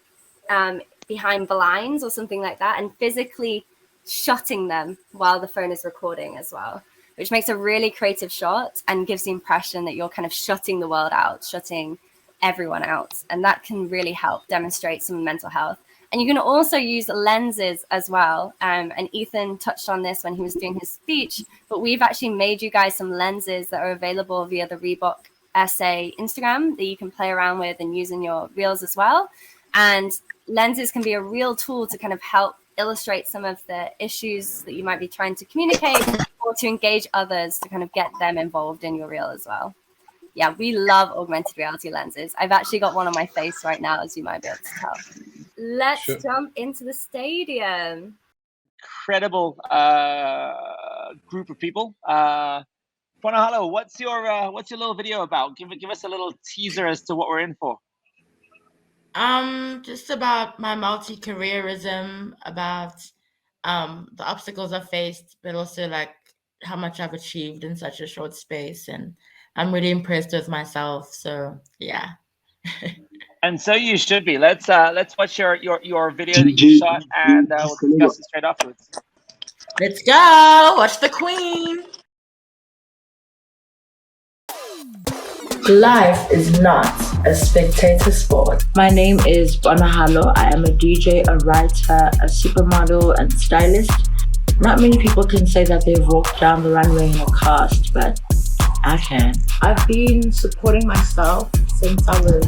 behind blinds or something like that, and physically shutting them while the phone is recording as well, which makes a really creative shot and gives the impression that you're kind of shutting the world out, shutting everyone else. And that can really help demonstrate some mental health. And you can also use lenses as well. And Ethan touched on this when he was doing his speech, but we've actually made you guys some lenses that are available via the Reebok SA Instagram that you can play around with and use in your reels as well. And lenses can be a real tool to kind of help illustrate some of the issues that you might be trying to communicate, or to engage others to kind of get them involved in your reel as well. Yeah, we love augmented reality lenses. I've actually got one on my face right now, as you might be able to tell. Let's jump into the stadium. Incredible group of people. Bonahalo, what's your little video about? Give us a little teaser as to what we're in for. Just about my multi-careerism, about the obstacles I've faced, but also like how much I've achieved in such a short space, and I'm really impressed with myself. So yeah. And so you should be. Let's watch your video that you shot, and we'll discuss it straight afterwards. Let's go. Watch the queen. Life is not a spectator sport. My name is Bonahalo. I am a DJ, a writer, a supermodel, and stylist. Not many people can say that they've walked down the runway in a cast, but I can. I've been supporting myself since I was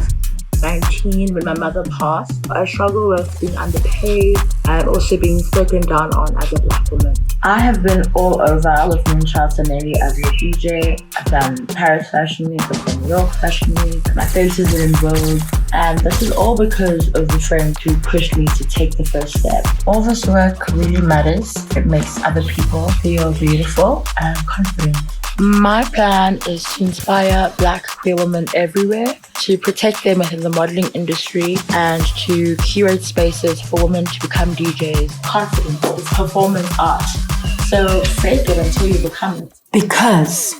19 when my mother passed. I struggle with being underpaid and also being spoken down on as a Black woman. I have been all over with Moonchild Sanelli as a DJ. I've done Paris Fashion Week, I've done New York Fashion Week, my face is in Vogue, and this is all because of the friend who pushed me to take the first step. All this work really matters. It makes other people feel beautiful and confident. My plan is to inspire Black queer women everywhere, to protect them within the modeling industry, and to curate spaces for women to become DJs. Confidence is performance art, so fake it until you become it. Because.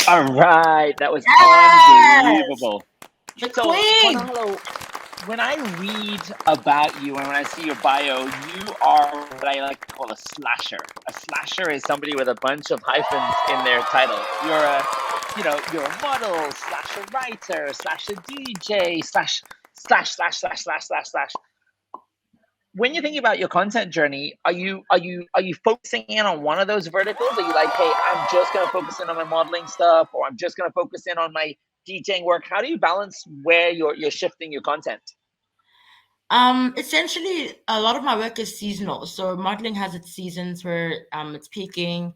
All right, that was unbelievable. The queen. Bonahalo, when I read about you and when I see your bio, you are what I like to call a slasher. A slasher is somebody with a bunch of hyphens in their title. You're a model, slash a writer, slash a DJ, slash. When you think about your content journey, are you focusing in on one of those verticals? Are you like, hey, I'm just gonna focus in on my modeling stuff, or I'm just gonna focus in on my DJing work? How do you balance where you're shifting your content? Essentially, a lot of my work is seasonal. So modeling has its seasons where it's peaking.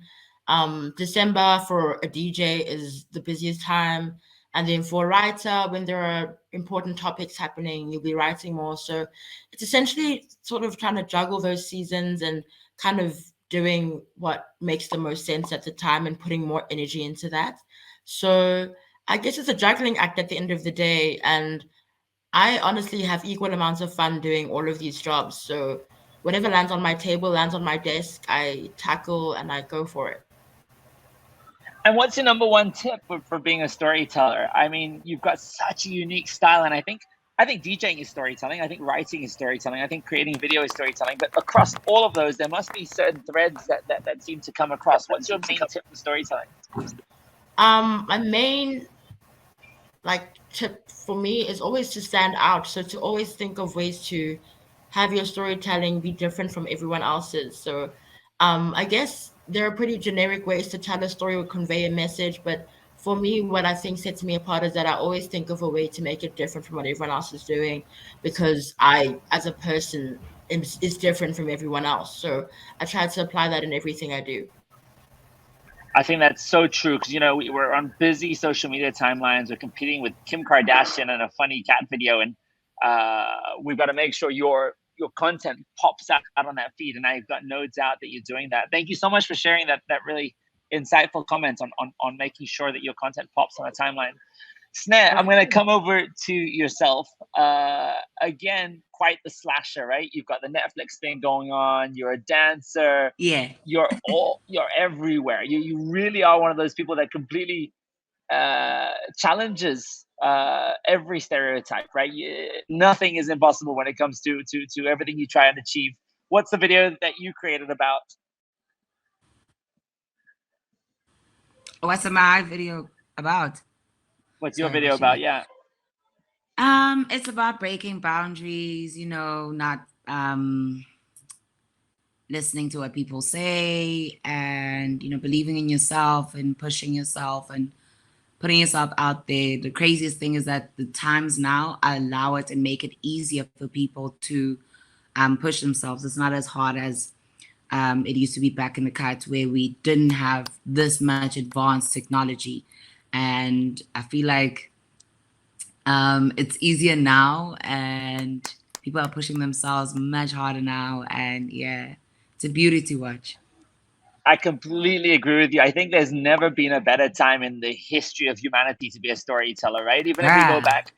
December for a DJ is the busiest time. And then for a writer, when there are important topics happening, you'll be writing more. So it's essentially sort of trying to juggle those seasons and kind of doing what makes the most sense at the time and putting more energy into that. So I guess it's a juggling act at the end of the day. And I honestly have equal amounts of fun doing all of these jobs. So whatever lands on my table, lands on my desk, I tackle and I go for it. And what's your number one tip for being a storyteller? I mean, you've got such a unique style, and I think DJing is storytelling. I think writing is storytelling. I think creating video is storytelling. But across all of those, there must be certain threads that seem to come across. What's your main tip for storytelling? My main tip for me is always to stand out. So to always think of ways to have your storytelling be different from everyone else's. So I guess there are pretty generic ways to tell a story or convey a message, but for me, what I think sets me apart is that I always think of a way to make it different from what everyone else is doing, because I, as a person, is different from everyone else. So I try to apply that in everything I do. I think that's so true, because we're on busy social media timelines. We're competing with Kim Kardashian and a funny cat video, and we've got to make sure your content pops out on that feed. And I've got no doubt that you're doing that. Thank you so much for sharing that really insightful comment on making sure that your content pops on a timeline. Snare, I'm going to come over to yourself. Again, quite the slasher, right? You've got the Netflix thing going on. You're a dancer. Yeah. You're everywhere. You really are one of those people that completely challenges every stereotype, right? Nothing is impossible when it comes to everything you try and achieve. What's the video that you created about? What's my video about? What's your video about? Yeah. It's about breaking boundaries, not listening to what people say, and believing in yourself and pushing yourself and putting yourself out there. The craziest thing is that the times now allow it and make it easier for people to push themselves. It's not as hard as it used to be back in the cuts, where we didn't have this much advanced technology. And I feel like it's easier now, and people are pushing themselves much harder now. And yeah, it's a beauty to watch. I completely agree with you. I think there's never been a better time in the history of humanity to be a storyteller, right? Even if we go back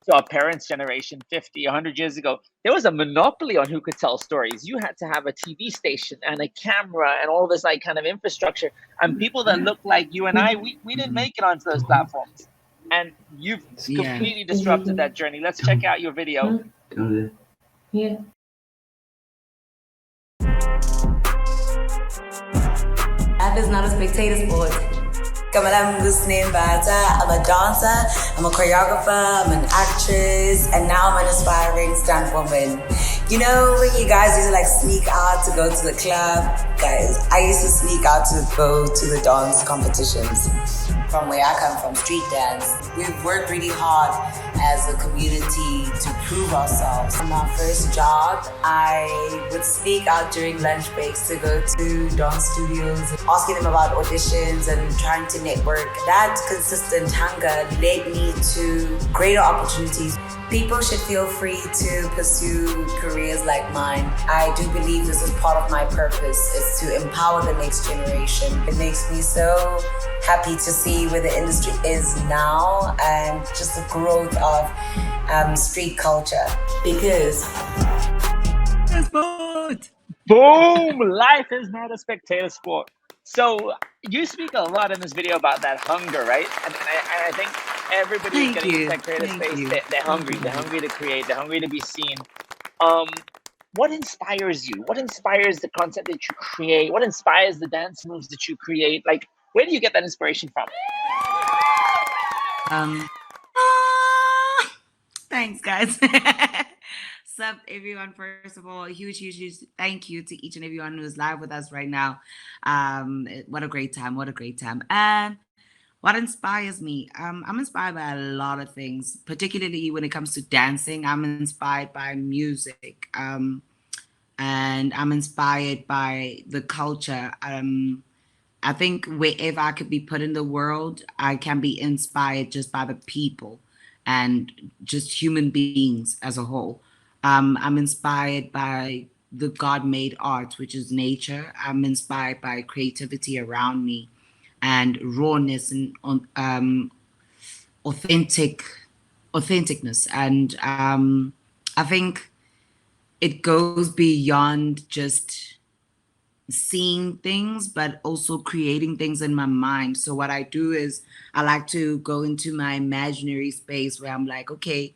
to our parents' generation, 50, 100 years ago, there was a monopoly on who could tell stories. You had to have a TV station and a camera and all this like kind of infrastructure. And people that look like you and I, we didn't make it onto those platforms. And you've completely disrupted that journey. Let's check out your video. Yeah. Life is not a spectator sport. I'm a dancer, I'm a choreographer, I'm an actress, and now I'm an aspiring stunt woman. You know when you guys used to like sneak out to go to the club? Guys, I used to sneak out to go to the dance competitions. From where I come from, street dance, we've worked really hard as a community to prove ourselves. In my first job, I would sneak out during lunch breaks to go to dance studios, asking them about auditions and trying to network. That consistent hunger led me to greater opportunities. People should feel free to pursue careers like mine. I do believe this is part of my purpose, is to empower the next generation. It makes me so happy to see where the industry is now and just the growth of street culture. Because boom, life is not a spectator sport. So you speak a lot in this video about that hunger, right? And I think everybody getting into that creative space, they're hungry. They're hungry to create. They're hungry to be seen. What inspires you? What inspires the content that you create? What inspires the dance moves that you create? Like, where do you get that inspiration from? Thanks, guys. Sup, everyone. First of all, a huge thank you to each and everyone who's live with us right now. What a great time. What a great time. And what inspires me? I'm inspired by a lot of things, particularly when it comes to dancing. I'm inspired by music. And I'm inspired by the culture. I think wherever I could be put in the world, I can be inspired just by the people and just human beings as a whole. I'm inspired by the God-made art, which is nature. I'm inspired by creativity around me and rawness and authenticness. And I think it goes beyond just seeing things, but also creating things in my mind. So what I do is I like to go into my imaginary space where I'm like, okay,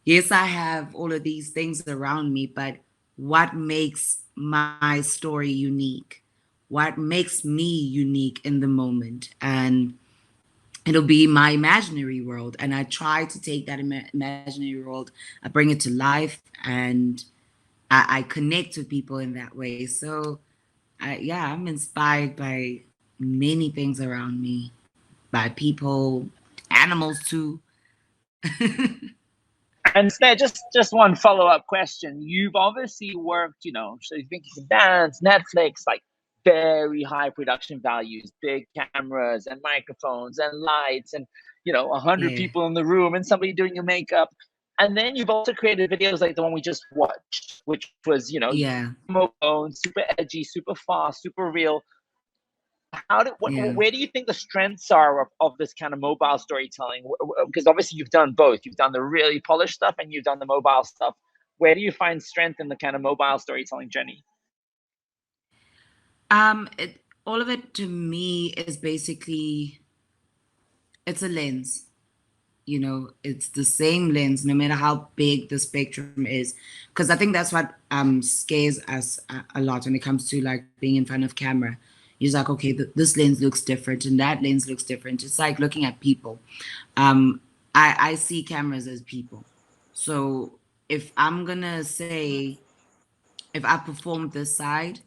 yes, I have all of these things around me, but what makes my story unique? What makes me unique in the moment? And it'll be my imaginary world. And I try to take that imaginary world, I bring it to life, and I connect with people in that way. So I'm inspired by many things around me, by people, animals too. And Snare, just one follow-up question. You've obviously worked, so you think you can dance, Netflix, like very high production values, big cameras and microphones and lights and, 100 people in the room and somebody doing your makeup. And then you've also created videos like the one we just watched, which was, mobile phone, super edgy, super fast, super real. Where do you think the strengths are of this kind of mobile storytelling? Because obviously you've done both. You've done the really polished stuff and you've done the mobile stuff. Where do you find strength in the kind of mobile storytelling journey? All of it to me is basically, it's a lens. It's the same lens, no matter how big the spectrum is. Because I think that's what scares us a lot when it comes to like being in front of camera. It's like, okay, this lens looks different and that lens looks different. It's like looking at people. I see cameras as people. So if I'm gonna say, if I performed this side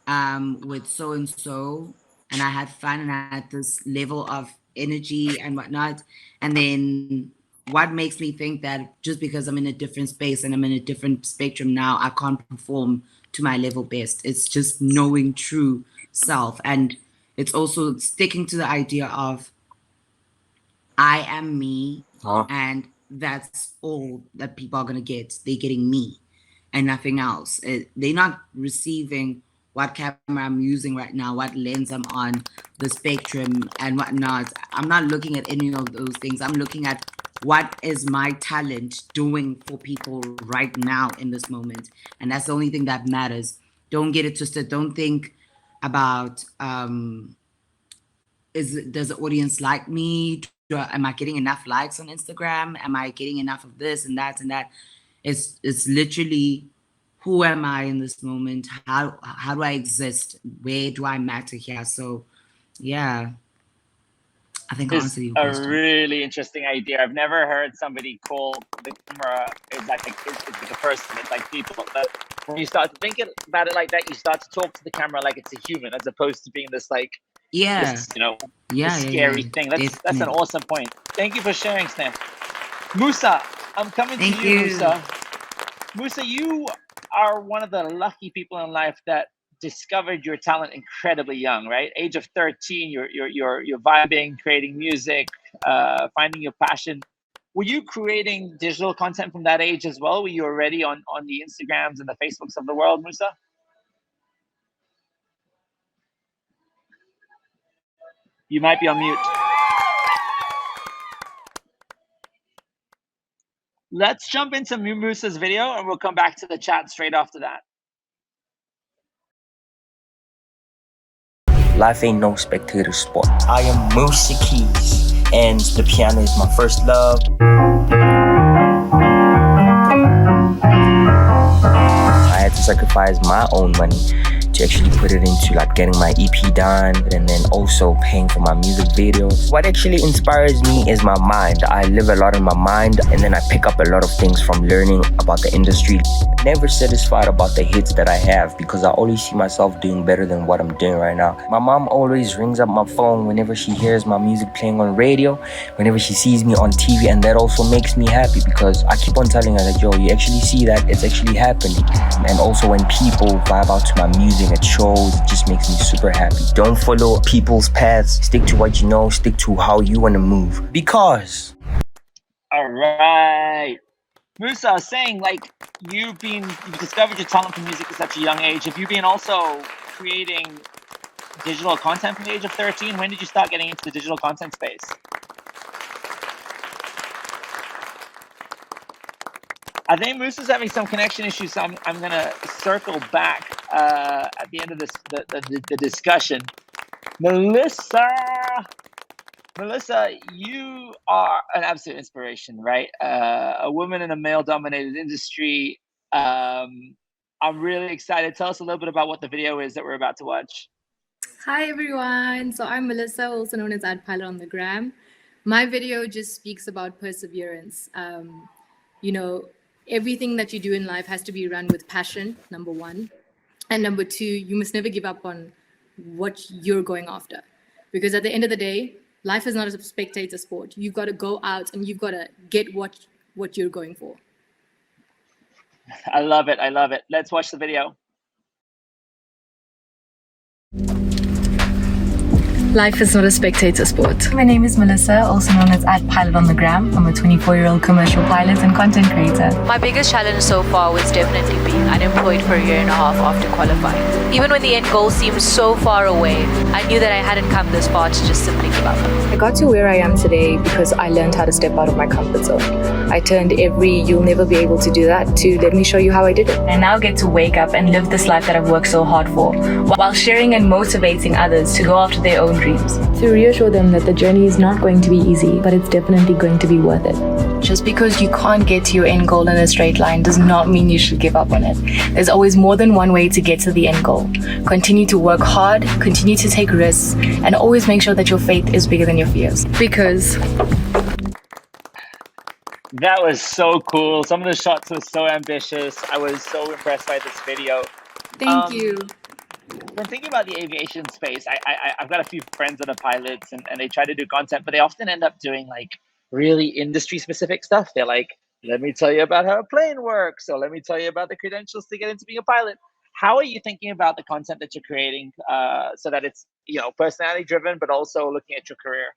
with so and so, and I had fun and I had this level of energy and whatnot, and then what makes me think that just because I'm in a different space and I'm in a different spectrum now, I can't perform to my level best? It's just knowing true self, and it's also sticking to the idea of I am me, and that's all that people are gonna get. They're getting me and nothing else. They're not receiving what camera I'm using right now, what lens I'm on, the spectrum and whatnot. I'm not looking at any of those things. I'm looking at what is my talent doing for people right now in this moment. And that's the only thing that matters. Don't get it twisted. Don't think about, does the audience like me? Am I getting enough likes on Instagram? Am I getting enough of this and that and that? It's literally, who am I in this moment? How do I exist? Where do I matter here? So, yeah, I think I answered your question. A really interesting idea. I've never heard somebody call the camera it's like a person. It's like people. But when you start to think about it like that, you start to talk to the camera like it's a human, as opposed to being this like this, scary thing. That's an awesome point. Thank you for sharing, Snem. Musa, I'm coming to you, Musa. Musa, you are one of the lucky people in life that discovered your talent incredibly young, right? Age of 13, you're vibing, creating music, finding your passion. Were you creating digital content from that age as well? Were you already on the Instagrams and the Facebooks of the world, Musa? You might be on mute. Let's jump into Musa's video and we'll come back to the chat straight after that. Life ain't no spectator sport. I am Musa Keys, and the piano is my first love. I had to sacrifice my own money to actually put it into like getting my EP done and then also paying for my music videos. What actually inspires me is my mind. I live a lot in my mind and then I pick up a lot of things from learning about the industry. Never satisfied about the hits that I have because I always see myself doing better than what I'm doing right now. My mom always rings up my phone whenever she hears my music playing on radio, whenever she sees me on TV, and that also makes me happy because I keep on telling her that, yo, you actually see that, it's actually happening. And also when people vibe out to my music at shows, it just makes me super happy. Don't follow people's paths. Stick to what you know. Stick to how you want to move. Because. All right. Musa, I was saying, like, you've discovered your talent for music at such a young age. Have you been also creating digital content from the age of 13? When did you start getting into the digital content space? I think Musa's having some connection issues, so I'm gonna circle back at the end of this the discussion. Melissa, you are an absolute inspiration, right? A woman in a male-dominated industry. I'm really excited. Tell us a little bit about what the video is that we're about to watch. Hi, everyone. So I'm Melissa, also known as @pilot on the gram. My video just speaks about perseverance. Everything that you do in life has to be run with passion, number one. And number two, you must never give up on what you're going after. Because at the end of the day, life is not a spectator sport. You've got to go out and you've got to get what you're going for. I love it. I love it. Let's watch the video. Life is not a spectator sport. My name is Melissa, also known as @pilot on the gram. I'm a 24-year-old commercial pilot and content creator. My biggest challenge so far was definitely being unemployed for a year and a half after qualifying. Even when the end goal seemed so far away, I knew that I hadn't come this far to just simply give up. I got to where I am today because I learned how to step out of my comfort zone. I turned every "you'll never be able to do that" to "let me show you how I did it." I now get to wake up and live this life that I've worked so hard for, while sharing and motivating others to go after their own dreams. To reassure them that the journey is not going to be easy, but it's definitely going to be worth it. Just because you can't get to your end goal in a straight line does not mean you should give up on it. There's always more than one way to get to the end goal. Continue to work hard, continue to take risks, and always make sure that your faith is bigger than your fears. Because That was so cool. Some of the shots were so ambitious. I was so impressed by this video. Thank you. When thinking about the aviation space, I've got a few friends that are pilots and they try to do content, but they often end up doing like really industry specific stuff. They're like, let me tell you about how a plane works, or let me tell you about the credentials to get into being a pilot. How are you thinking about the content that you're creating so that it's, personality driven, but also looking at your career?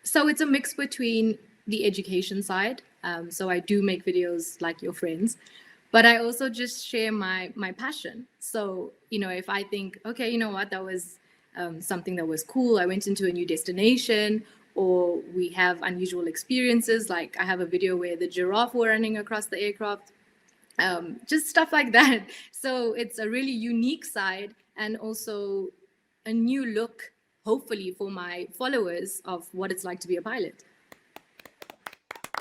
So it's a mix between the education side. So I do make videos like your friends, but I also just share my passion. So, if I think, okay, you know what, that was something that was cool. I went into a new destination, or we have unusual experiences. Like I have a video where the giraffe were running across the aircraft, just stuff like that. So it's a really unique side and also a new look, hopefully, for my followers of what it's like to be a pilot.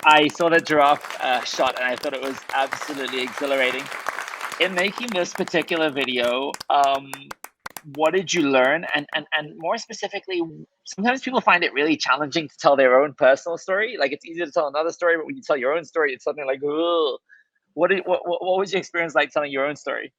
I saw the giraffe shot and I thought it was absolutely exhilarating. In making this particular video, what did you learn? And more specifically, sometimes people find it really challenging to tell their own personal story. Like it's easy to tell another story, but when you tell your own story, it's something like, ugh. What was your experience like telling your own story?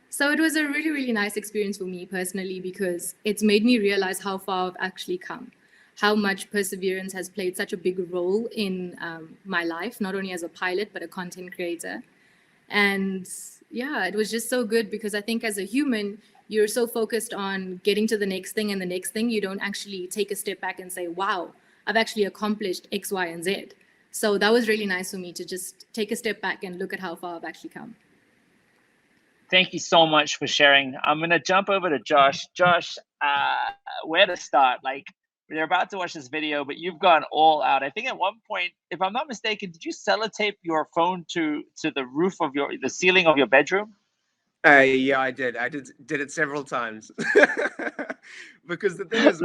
So it was a really, really nice experience for me personally, because it's made me realize how far I've actually come, how much perseverance has played such a big role in my life, not only as a pilot, but a content creator. And yeah, it was just so good, because I think as a human, you're so focused on getting to the next thing and the next thing, you don't actually take a step back and say, wow, I've actually accomplished X, Y, and Z. So that was really nice for me to just take a step back and look at how far I've actually come. Thank you so much for sharing. I'm going to jump over to Josh. Josh, where to start? Like, they're about to watch this video, but you've gone all out. I think at one point, if I'm not mistaken, did you sellotape your phone to the roof of the ceiling of your bedroom? Yeah, I did. I did it several times. Because the thing is,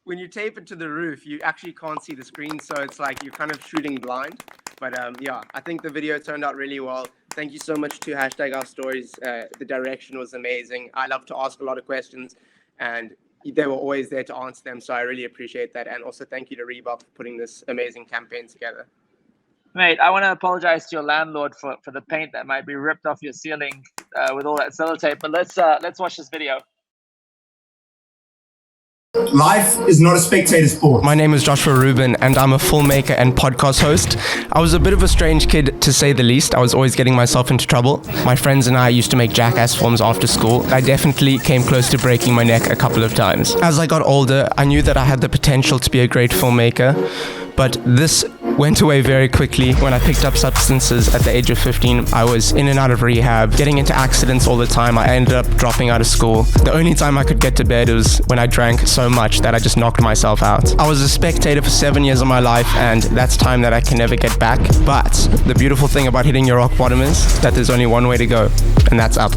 when you tape it to the roof, you actually can't see the screen, so it's like you're kind of shooting blind. But yeah, I think the video turned out really well. Thank you so much to #OurStories. The direction was amazing. I love to ask a lot of questions, and they were always there to answer them, so I really appreciate that. And also thank you to Reebok for putting this amazing campaign together. Mate, I want to apologize to your landlord for the paint that might be ripped off your ceiling with all that sellotape. But let's watch this video. Life is not a spectator sport. My name is Joshua Rubin, and I'm a filmmaker and podcast host. I was a bit of a strange kid, to say the least. I was always getting myself into trouble. My friends and I used to make jackass films after school. I definitely came close to breaking my neck a couple of times. As I got older, I knew that I had the potential to be a great filmmaker, but this went away very quickly. When I picked up substances at the age of 15, I was in and out of rehab, getting into accidents all the time. I ended up dropping out of school. The only time I could get to bed was when I drank so much that I just knocked myself out. I was a spectator for 7 years of my life, and that's time that I can never get back. But the beautiful thing about hitting your rock bottom is that there's only one way to go, and that's up.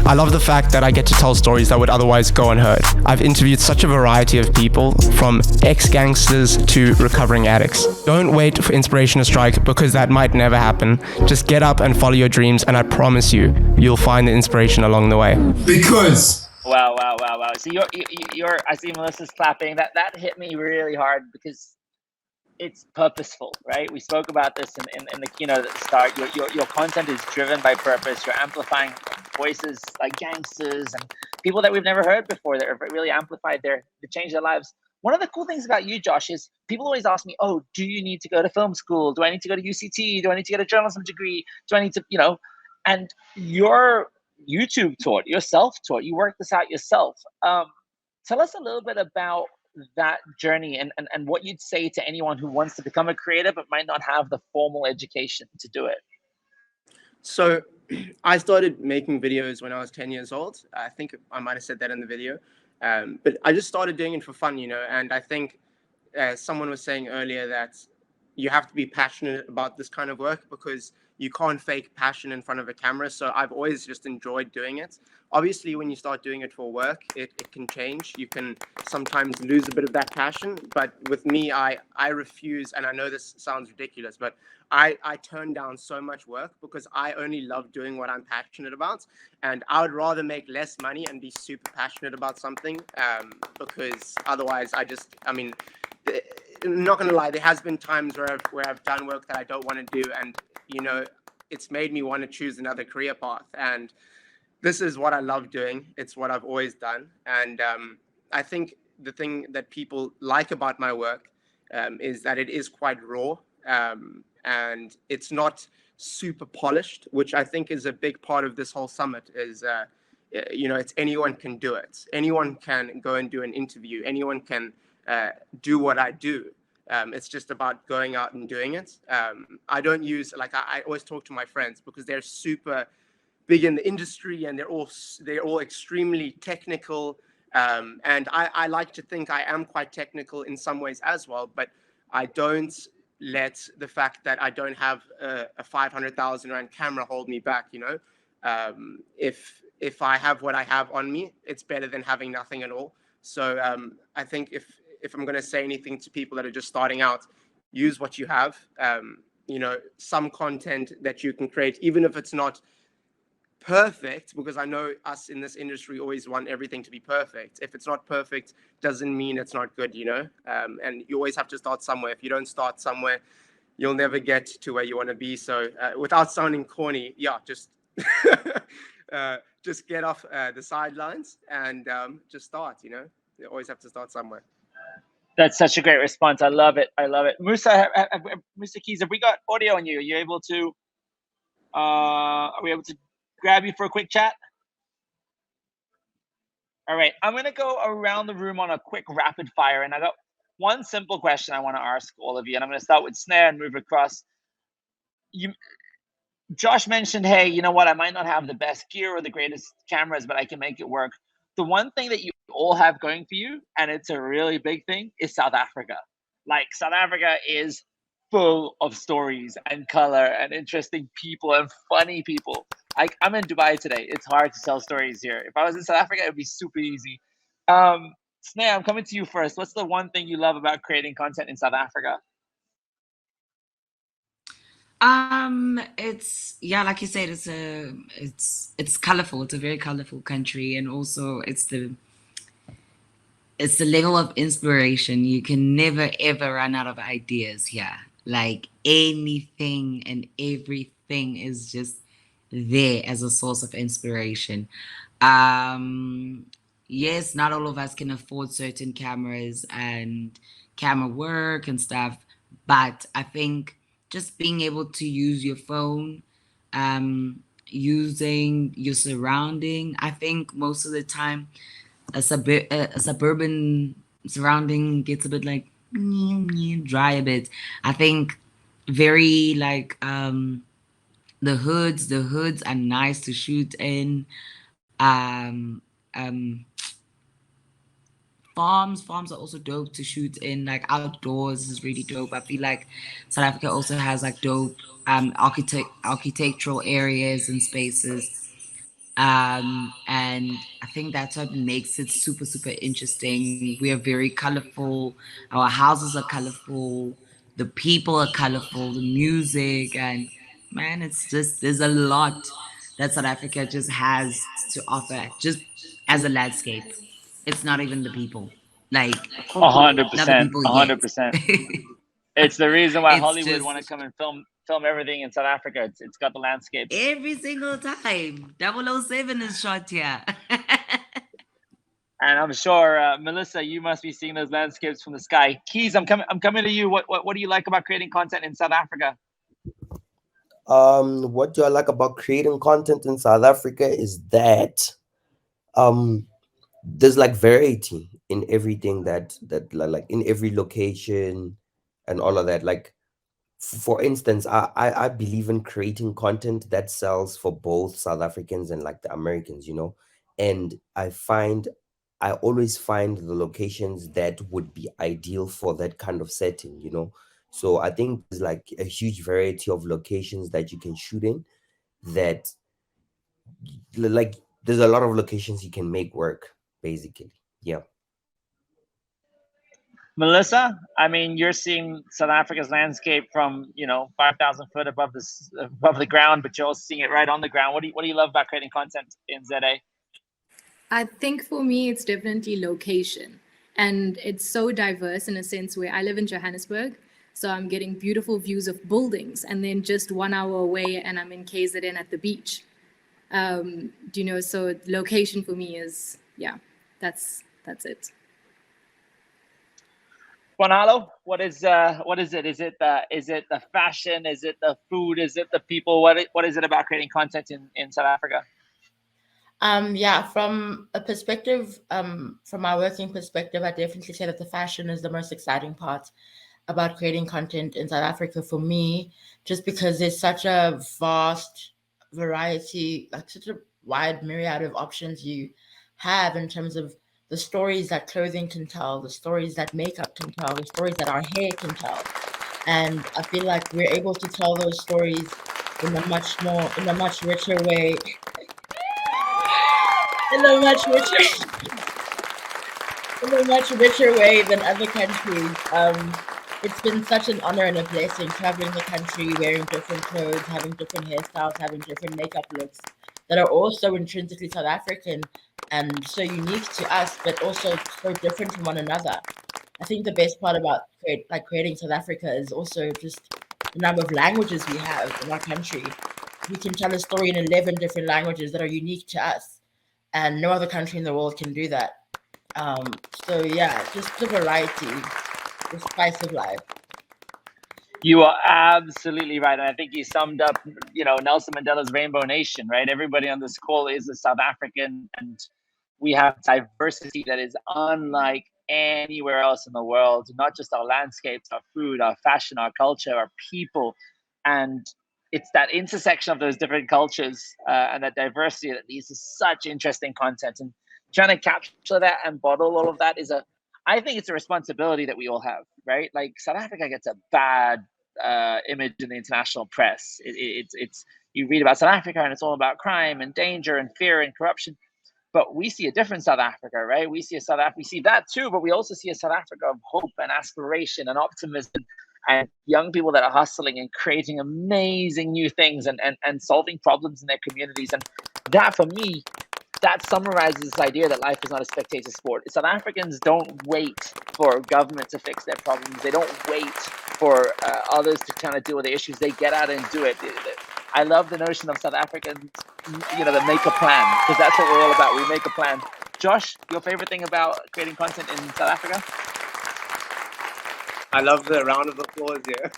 I love the fact that I get to tell stories that would otherwise go unheard. I've interviewed such a variety of people, from ex-gangsters to recovering addicts. Don't wait for inspiration to strike, because that might never happen. Just get up and follow your dreams, and I promise you, you'll find the inspiration along the way. Because wow. So you're I see Melissa's clapping. That hit me really hard, because it's purposeful, right? We spoke about this in the keynote at the start. Your content is driven by purpose. You're amplifying voices like gangsters and people that we've never heard before that have really amplified to change their lives. One of the cool things about you, Josh, is people always ask me, oh, do you need to go to film school? Do I need to go to UCT? Do I need to get a journalism degree? Do I need to, and you're YouTube taught, you're self-taught, you worked this out yourself. Tell us a little bit about that journey and what you'd say to anyone who wants to become a creator but might not have the formal education to do it. So I started making videos when I was 10 years old. I think I might have said that in the video. But I just started doing it for fun, and I think someone was saying earlier that you have to be passionate about this kind of work, because you can't fake passion in front of a camera. So I've always just enjoyed doing it. Obviously, when you start doing it for work, it can change. You can sometimes lose a bit of that passion. But with me, I refuse, and I know this sounds ridiculous, but I turn down so much work because I only love doing what I'm passionate about. And I would rather make less money and be super passionate about something, because otherwise not gonna lie, there has been times where I've done work that I don't want to do, and you know, it's made me want to choose another career path. And this is what I love doing. It's what I've always done, and I think the thing that people like about my work is that it is quite raw, and it's not super polished, which I think is a big part of this whole summit. Is you know, it's anyone can do it. Anyone can go and do an interview. Anyone can do what I do. It's just about going out and doing it. I don't use, like, I always talk to my friends because they're super big in the industry and they're all extremely technical. And I like to think I am quite technical in some ways as well, but I don't let the fact that I don't have a 500,000 rand camera hold me back. You know, if I have what I have on me, it's better than having nothing at all. So I think if I'm going to say anything to people that are just starting out, use what you have. You know, some content that you can create, even if it's not perfect, because I know us in this industry always want everything to be perfect. If it's not perfect, doesn't mean it's not good, you know? And you always have to start somewhere. If you don't start somewhere, you'll never get to where you want to be. So without sounding corny, yeah, just get off the sidelines and just start, you know? You always have to start somewhere. That's such a great response. I love it. I love it. Musa, Mr. Keys, have we got audio on you? Are you able to, are we able to grab you for a quick chat? All right, I'm gonna go around the room on a quick rapid fire, and I got one simple question I wanna ask all of you, and I'm gonna start with Snare and move across. Josh mentioned, hey, you know what, I might not have the best gear or the greatest cameras, but I can make it work. The one thing that you all have going for you, and it's a really big thing, is South Africa. Like, South Africa is full of stories and color and interesting people and funny people. I'm in Dubai today. It's hard to tell stories here. If I was in South Africa, it would be super easy. Snare, I'm coming to you first. What's the one thing you love about creating content in South Africa? It's, yeah, like you said, it's colorful. It's a very colorful country, and also it's the level of inspiration. You can never ever run out of ideas here. Like, anything and everything is just there as a source of inspiration. Yes, not all of us can afford certain cameras and camera work and stuff, but I think just being able to use your phone, using your surrounding. I think most of the time a suburban surrounding gets a bit like dry a bit. I think very like the hoods are nice to shoot in. Farms are also dope to shoot in. Like, outdoors is really dope. I feel like South Africa also has like dope architectural areas and spaces. And I think that's what makes it super, super interesting. We are very colorful. Our houses are colorful. The people are colorful. The music, and man, it's just, there's a lot that South Africa just has to offer, just as a landscape. It's not even the people. Like, 100%. people yet. 100%. It's the reason why It's Hollywood just- want to come and film everything in South Africa. It's got the landscape. Every single time. 007 is shot here. And I'm sure, Melissa, you must be seeing those landscapes from the sky. Keys, I'm coming to you. What do you like about creating content in South Africa? What do I like about creating content in South Africa is that there's like variety in everything that like in every location and all of that. Like, for instance, I believe in creating content that sells for both South Africans and like the Americans, you know. And I always find the locations that would be ideal for that kind of setting, you know. So I think there's like a huge variety of locations that you can shoot in, that like there's a lot of locations you can make work, basically. Yeah. Melissa, I mean, you're seeing South Africa's landscape from 5,000 foot above the ground, but you're also seeing it right on the ground. What do you love about creating content in ZA? I think for me, it's definitely location. And it's so diverse in a sense where I live in Johannesburg. So I'm getting beautiful views of buildings, and then just 1 hour away and I'm in KZN at the beach. So location for me is, that's it. Bonalo, what is it? Is it the fashion? Is it the food? Is it the people? What is it about creating content in South Africa? From a perspective, from my working perspective, I definitely say that the fashion is the most exciting part about creating content in South Africa for me, just because there's such a vast variety, like such a wide myriad of options you have in terms of the stories that clothing can tell, the stories that makeup can tell, the stories that our hair can tell. And I feel like we're able to tell those stories in a much richer way. In a much richer way than other countries. It's been such an honor and a blessing traveling the country, wearing different clothes, having different hairstyles, having different makeup looks that are all so intrinsically South African and so unique to us, but also so different from one another. I think the best part about creating South Africa is also just the number of languages we have in our country. We can tell a story in 11 different languages that are unique to us, and no other country in the world can do that. Just the variety, the spice of life. You are absolutely right, and I think you summed up, Nelson Mandela's Rainbow Nation, right? Everybody on this call is a South African, and we have diversity that is unlike anywhere else in the world. Not just our landscapes, our food, our fashion, our culture, our people, and it's that intersection of those different cultures and that diversity that leads to such interesting content. And trying to capture that and bottle all of that I think it's a responsibility that we all have, right? Like South Africa gets a bad image in the international press. It's you read about South Africa and it's all about crime and danger and fear and corruption. But we see a different South Africa, right? We see we see that too, but we also see a South Africa of hope and aspiration and optimism and young people that are hustling and creating amazing new things and solving problems in their communities. And that, for me, that summarizes this idea that life is not a spectator sport. South Africans don't wait for government to fix their problems. They don't wait for others to kind of deal with the issues. They get out and do it. I love the notion of South Africans, that make a plan, because that's what we're all about. We make a plan. Josh, your favorite thing about creating content in South Africa? I love the round of applause here.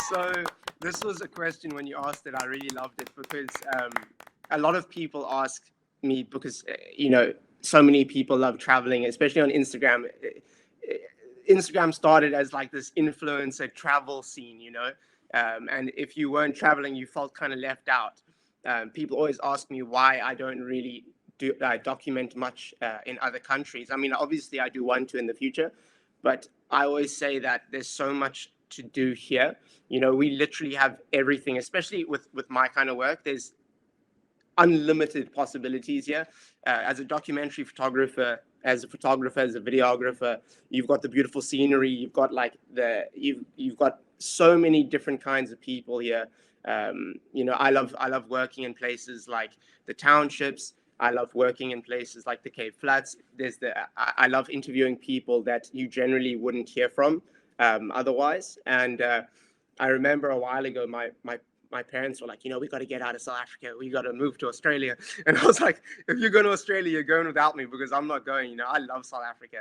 So this was a question when you asked it, I really loved it because a lot of people ask me because, so many people love traveling, especially on Instagram. Instagram started as like this influencer travel scene, and if you weren't traveling, you felt kind of left out. People always ask me why I don't really document much in other countries. I mean, obviously I do want to in the future, but I always say that there's so much to do here. We literally have everything, especially with my kind of work. There's unlimited possibilities here. As a documentary photographer, as a videographer, you've got the beautiful scenery. You've got you've got so many different kinds of people here. I love working in places like the townships. I love working in places like the Cape Flats. I love interviewing people that you generally wouldn't hear from otherwise. And I remember a while ago, my parents were like, we got to get out of South Africa. We got to move to Australia. And I was like, if you're going to Australia, you're going without me because I'm not going. I love South Africa.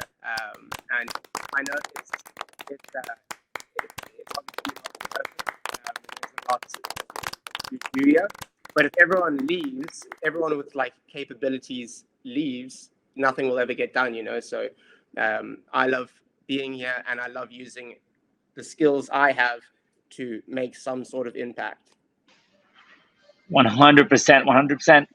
And I know it's obviously not perfect. There's a lot to do here. But if everyone leaves, everyone with capabilities leaves, nothing will ever get done, So I love being here and I love using the skills I have to make some sort of impact. 100%.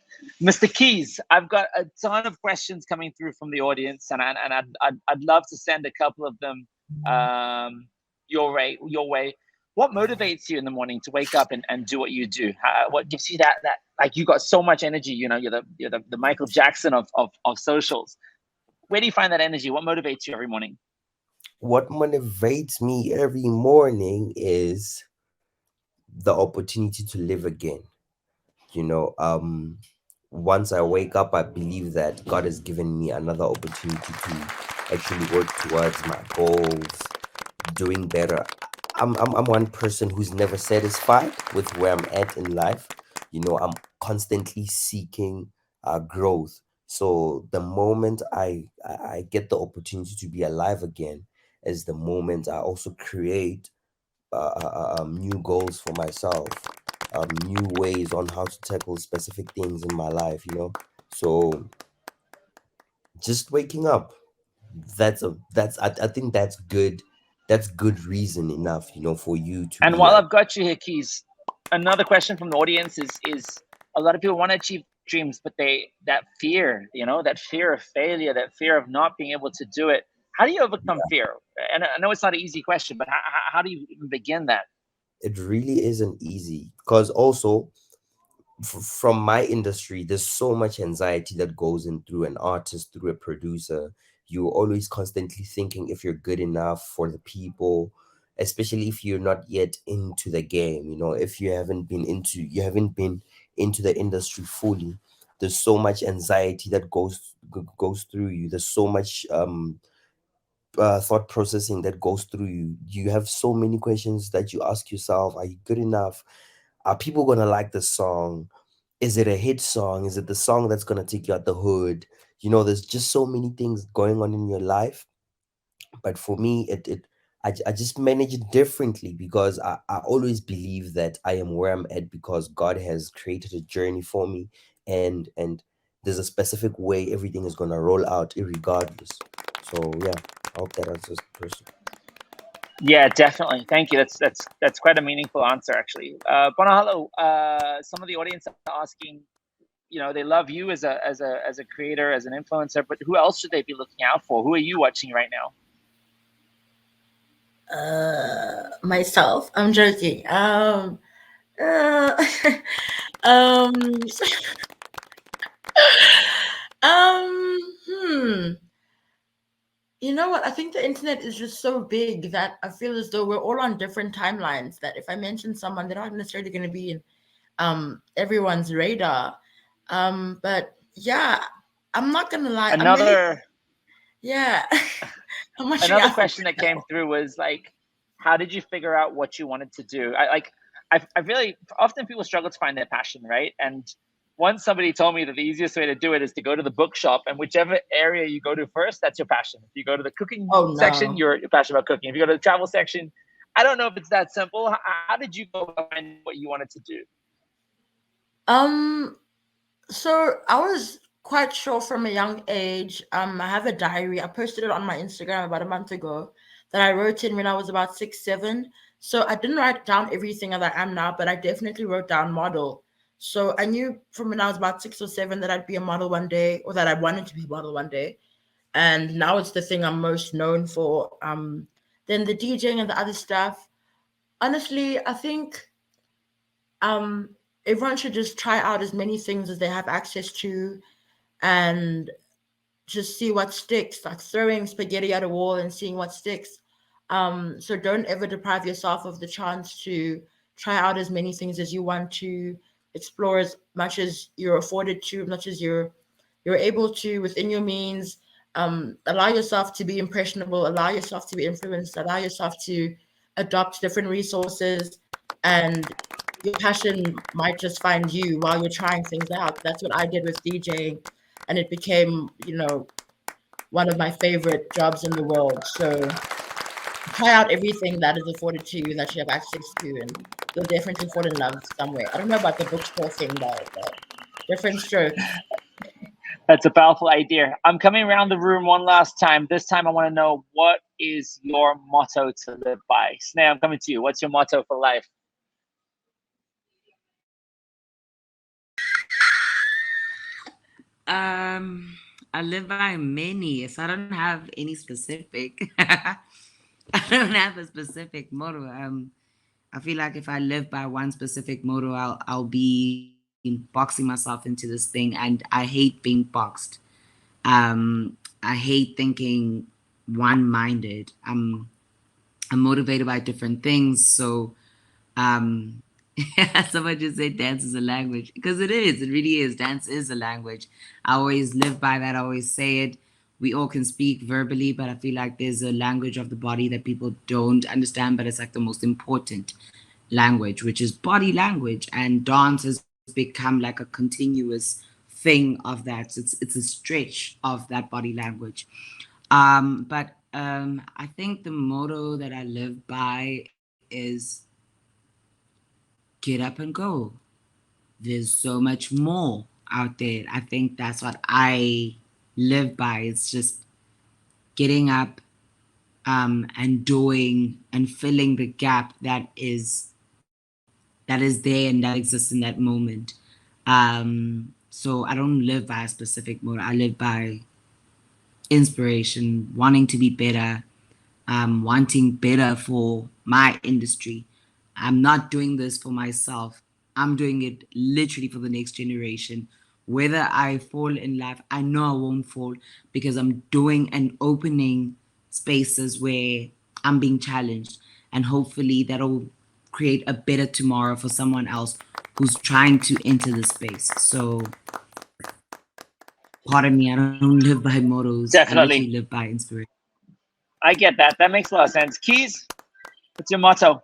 Mr. Keys, I've got a ton of questions coming through from the audience, and I'd love to send a couple of them your way. What motivates you in the morning to wake up and do what you do? What gives you that you got so much energy? You're the Michael Jackson of socials. Where do you find that energy? What motivates you every morning? What motivates me every morning is the opportunity to live again. once I wake up, I believe that God has given me another opportunity to actually work towards my goals, doing better. I'm one person who's never satisfied with where I'm at in life. You know, I'm constantly seeking growth. So the moment I get the opportunity to be alive again is the moment I also create new goals for myself, new ways on how to tackle specific things in my life, you know. So just waking up, I think that's good. That's good reason enough, you know, for you to And be while like, I've got you here, Keys, another question from the audience is a lot of people want to achieve dreams, but that fear, that fear of failure, that fear of not being able to do it. How do you overcome fear? And I know it's not an easy question, but how do you even begin that? it really isn't easy because also from my industry, there's so much anxiety that goes in through an artist, through a producer. You're always constantly thinking if you're good enough for the people, especially if you're not yet into the game. You know, if you haven't been into the industry fully. There's so much anxiety that goes through you. There's so much thought processing that goes through you. You have so many questions that you ask yourself: are you good enough? Are people gonna like the song? Is it a hit song? Is it the song that's gonna take you out the hood? You know, there's just so many things going on in your life. But for me, I just manage it differently because I always believe that I am where I'm at because God has created a journey for me, and there's a specific way everything is gonna roll out, irregardless. So yeah, I hope that answers the question. Yeah, definitely. Thank you. That's quite a meaningful answer, actually. Bonahalo, some of the audience are asking, they love you as a creator, as an influencer, but who else should they be looking out for? Who are you watching right now? Myself. I'm joking. Um, hmm. You know what? I think the internet is just so big that I feel as though we're all on different timelines. That if I mention someone, they're not necessarily going to be in everyone's radar. But yeah, I'm not gonna lie. Yeah. I'm watching Another out for question that came through was like, how did you figure out what you wanted to do? I really often people struggle to find their passion, right? And once somebody told me that the easiest way to do it is to go to the bookshop, and whichever area you go to first, that's your passion. If you go to the cooking section, you're passionate about cooking. If you go to the travel section, I don't know if it's that simple. How did you go about finding what you wanted to do? So I was quite sure from a young age. I have a diary. I posted it on my Instagram about a month ago that I wrote in when I was about 6, 7. So I didn't write down everything that I am now, but I definitely wrote down model. So I knew from when I was about 6 or 7 that I'd be a model one day, or that I wanted to be a model one day. And now it's the thing I'm most known for. Then the DJing and the other stuff. Honestly, I think everyone should just try out as many things as they have access to and just see what sticks, like throwing spaghetti at a wall and seeing what sticks. So don't ever deprive yourself of the chance to try out as many things as you want to, explore as much as you're afforded to, as much as you're able to within your means. Allow yourself to be impressionable, allow yourself to be influenced, allow yourself to adopt different resources, and your passion might just find you while you're trying things out. That's what I did with DJing, and it became, one of my favorite jobs in the world. So try out everything that is afforded to you, that you have access to, and you'll definitely fall in love somewhere. I don't know about the bookstore thing though, but different strokes. That's a powerful idea. I'm coming around the room one last time. This time I want to know, what is your motto to live by? Sneh, I'm coming to you. What's your motto for life? I live by many, so I don't have any specific. I don't have a specific motto. I feel like if I live by one specific motto, I'll be boxing myself into this thing, and I hate being boxed. I hate thinking one-minded. I'm motivated by different things, so Someone just said dance is a language because it is. It really is. Dance is a language. I always live by that. I always say it. We all can speak verbally, but I feel like there's a language of the body that people don't understand, but it's like the most important language, which is body language. And dance has become like a continuous thing of that. So it's a stretch of that body language. But I think the motto that I live by is get up and go. There's so much more out there. I think that's what I live by. It's just getting up and doing and filling the gap that is there and that exists in that moment. So I don't live by a specific motto. I live by inspiration, wanting to be better, wanting better for my industry. I'm not doing this for myself. I'm doing it literally for the next generation. Whether I fall in life, I know I won't fall because I'm doing and opening spaces where I'm being challenged. And hopefully that'll create a better tomorrow for someone else who's trying to enter the space. So, pardon me, I don't live by mottos. Definitely. I literally live by inspiration. I get that. That makes a lot of sense. Keys, what's your motto?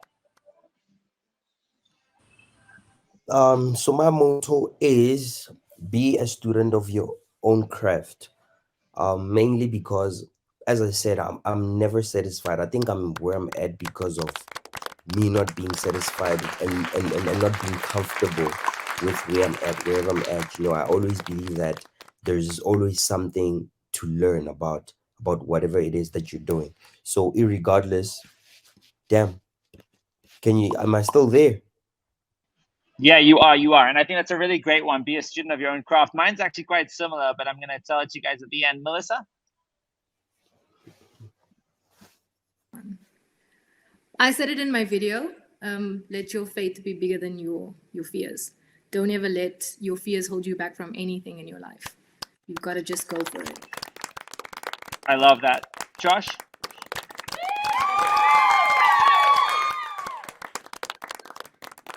So my motto is be a student of your own craft. Mainly because, as I said, I'm never satisfied. I think I'm where I'm at because of me not being satisfied and not being comfortable with where I'm at, wherever I'm at. You know, I always believe that there's always something to learn about whatever it is that you're doing. So irregardless, damn, am I still there? Yeah, you are. And I think that's a really great one. Be a student of your own craft. Mine's actually quite similar, but I'm going to tell it to you guys at the end. Melissa? I said it in my video. Let your faith be bigger than your fears. Don't ever let your fears hold you back from anything in your life. You've got to just go for it. I love that. Josh?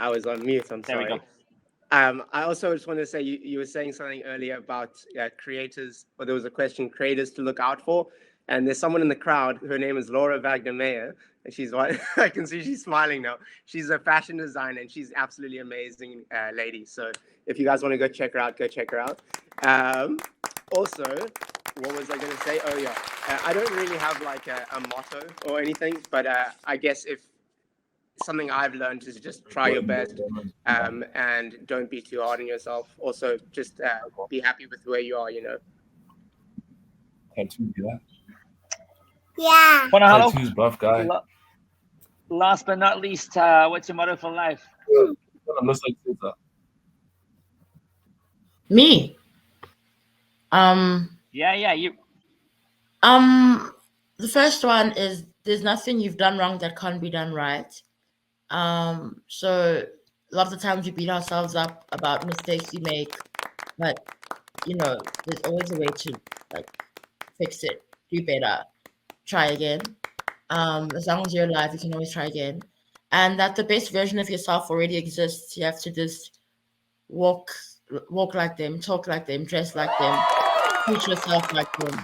I was on mute. I'm sorry. There we go. I also just want to say you were saying something earlier about creators, or there was a question, creators to look out for. And there's someone in the crowd. Her name is Laura Wagner-Meyer, and she's one. I can see she's smiling now. She's a fashion designer, and she's absolutely amazing lady. So if you guys want to go check her out, go check her out. Also, what was I going to say? Oh yeah, I don't really have like a motto or anything, but I guess if something I've learned is just try your best and don't be too hard on yourself. Also, just be happy with where you are, you know. Tattoo, that? Yeah. Tattoos, buff guy. Last but not least, what's your motto for life? Me. Yeah, you. The first one is there's nothing you've done wrong that can't be done right. So a lot of the times we beat ourselves up about mistakes we make, but you know, there's always a way to like fix it, do better, try again. As long as you're alive, you can always try again. And that the best version of yourself already exists. You have to just walk like them, talk like them, dress like them, treat yourself like them,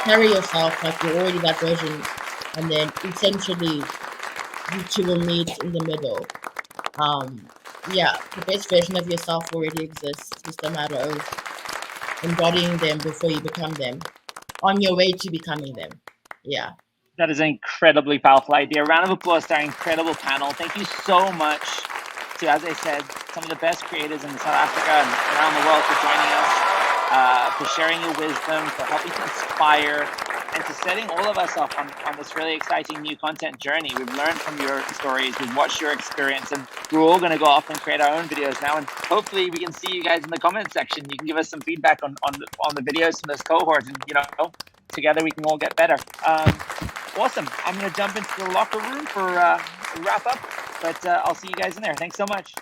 carry yourself like you're already that version, and then essentially you two will meet in the middle. Yeah, the best version of yourself already exists. It's just a matter of embodying them before you become them, on your way to becoming them. Yeah. That is an incredibly powerful idea. Round of applause to our incredible panel. Thank you so much to, as I said, some of the best creators in South Africa and around the world for joining us, for sharing your wisdom, for helping to inspire, and to setting all of us up on this really exciting new content journey. We've learned from your stories, we've watched your experience, and we're all going to go off and create our own videos now. And hopefully we can see you guys in the comment section. You can give us some feedback on the videos from this cohort, and together we can all get better. Awesome. I'm going to jump into the locker room for a wrap up, but I'll see you guys in there. Thanks so much.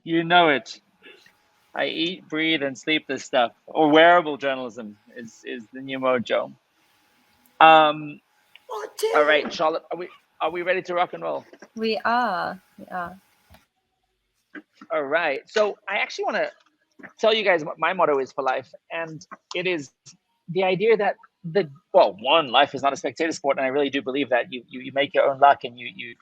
You know it. I eat, breathe, and sleep this stuff. Or wearable journalism is the new mojo. All right, Charlotte, are we ready to rock and roll? We are. We are. All right. So I actually want to tell you guys what my motto is for life, and it is the idea that life is not a spectator sport, and I really do believe that you make your own luck and you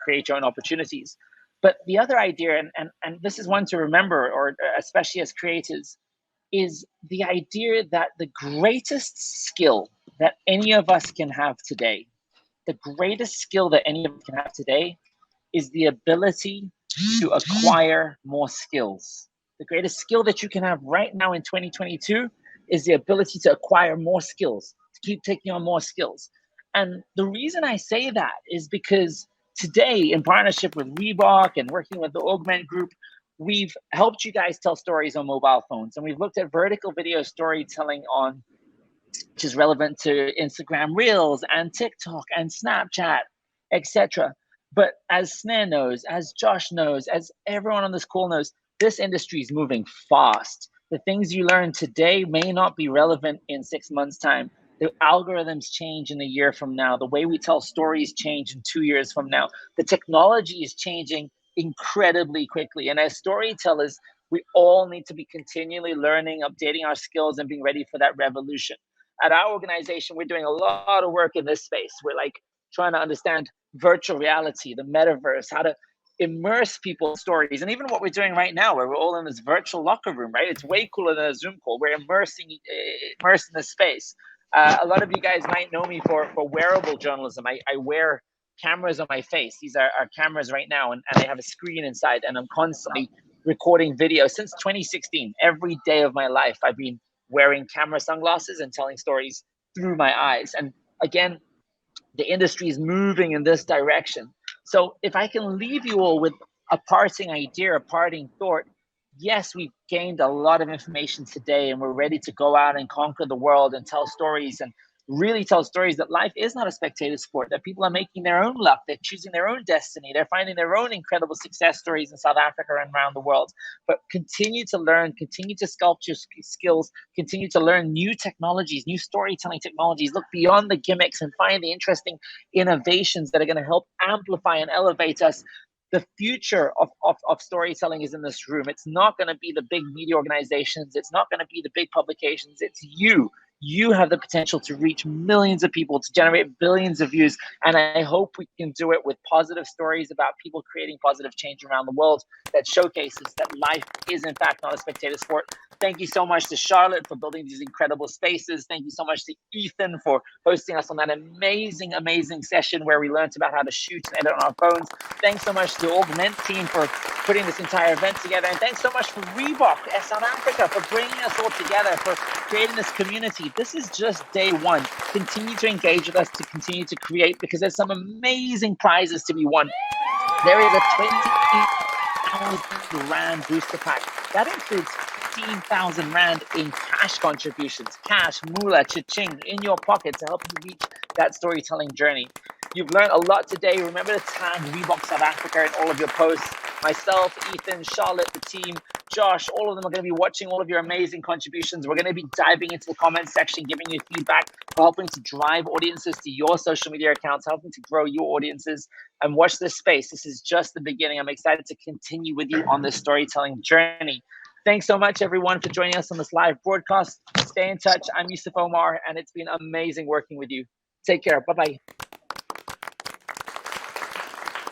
create your own opportunities. But the other idea, and this is one to remember, or especially as creators, is the idea that the greatest skill that any of us can have today, the greatest skill that any of us can have today, is the ability to acquire more skills. The greatest skill that you can have right now in 2022 is the ability to acquire more skills, to keep taking on more skills. And the reason I say that is because today, in partnership with Reebok and working with the Augment Group, we've helped you guys tell stories on mobile phones. And we've looked at vertical video storytelling on, which is relevant to Instagram Reels and TikTok and Snapchat, etc. But as Snare knows, as Josh knows, as everyone on this call knows, this industry is moving fast. The things you learn today may not be relevant in 6 months' time. The algorithms change in a year from now. The way we tell stories change in 2 years from now. The technology is changing incredibly quickly. And as storytellers, we all need to be continually learning, updating our skills, and being ready for that revolution. At our organization, we're doing a lot of work in this space. We're like trying to understand virtual reality, the metaverse, how to immerse people's stories. And even what we're doing right now, where we're all in this virtual locker room, right? It's way cooler than a Zoom call. We're immersed in this space. A lot of you guys might know me for wearable journalism. I wear cameras on my face. These are cameras right now, and they have a screen inside, and I'm constantly recording video since 2016. Every day of my life, I've been wearing camera sunglasses and telling stories through my eyes. And again, the industry is moving in this direction. So if I can leave you all with a parting idea, a parting thought, yes, we've gained a lot of information today, and we're ready to go out and conquer the world and tell stories, and really tell stories that life is not a spectator sport, that people are making their own luck, they're choosing their own destiny, they're finding their own incredible success stories in South Africa and around the world. But continue to learn, continue to sculpt your skills, continue to learn new technologies, new storytelling technologies, look beyond the gimmicks and find the interesting innovations that are going to help amplify and elevate us. The future of storytelling is in this room. It's not going to be the big media organizations. It's not going to be the big publications. It's you. You have the potential to reach millions of people, to generate billions of views. And I hope we can do it with positive stories about people creating positive change around the world that showcases that life is, in fact, not a spectator sport. Thank you so much to Charlotte for building these incredible spaces. Thank you so much to Ethan for hosting us on that amazing, amazing session where we learned about how to shoot and edit on our phones. Thanks so much to the Augment team for putting this entire event together. And thanks so much for Reebok South Africa for bringing us all together, for creating this community. This is just day one. Continue to engage with us, to continue to create, because there's some amazing prizes to be won. There is a 20,000 Rand booster pack. That includes 15,000 Rand in cash contributions, cash, moolah, cha-ching in your pocket to help you reach that storytelling journey. You've learned a lot today. Remember to tag Reebok South Africa in all of your posts. Myself, Ethan, Charlotte, the team, Josh, all of them are going to be watching all of your amazing contributions. We're going to be diving into the comments section, giving you feedback, helping to drive audiences to your social media accounts, helping to grow your audiences. And watch this space. This is just the beginning. I'm excited to continue with you on this storytelling journey. Thanks so much, everyone, for joining us on this live broadcast. Stay in touch. I'm Yusuf Omar, and it's been amazing working with you. Take care. Bye-bye.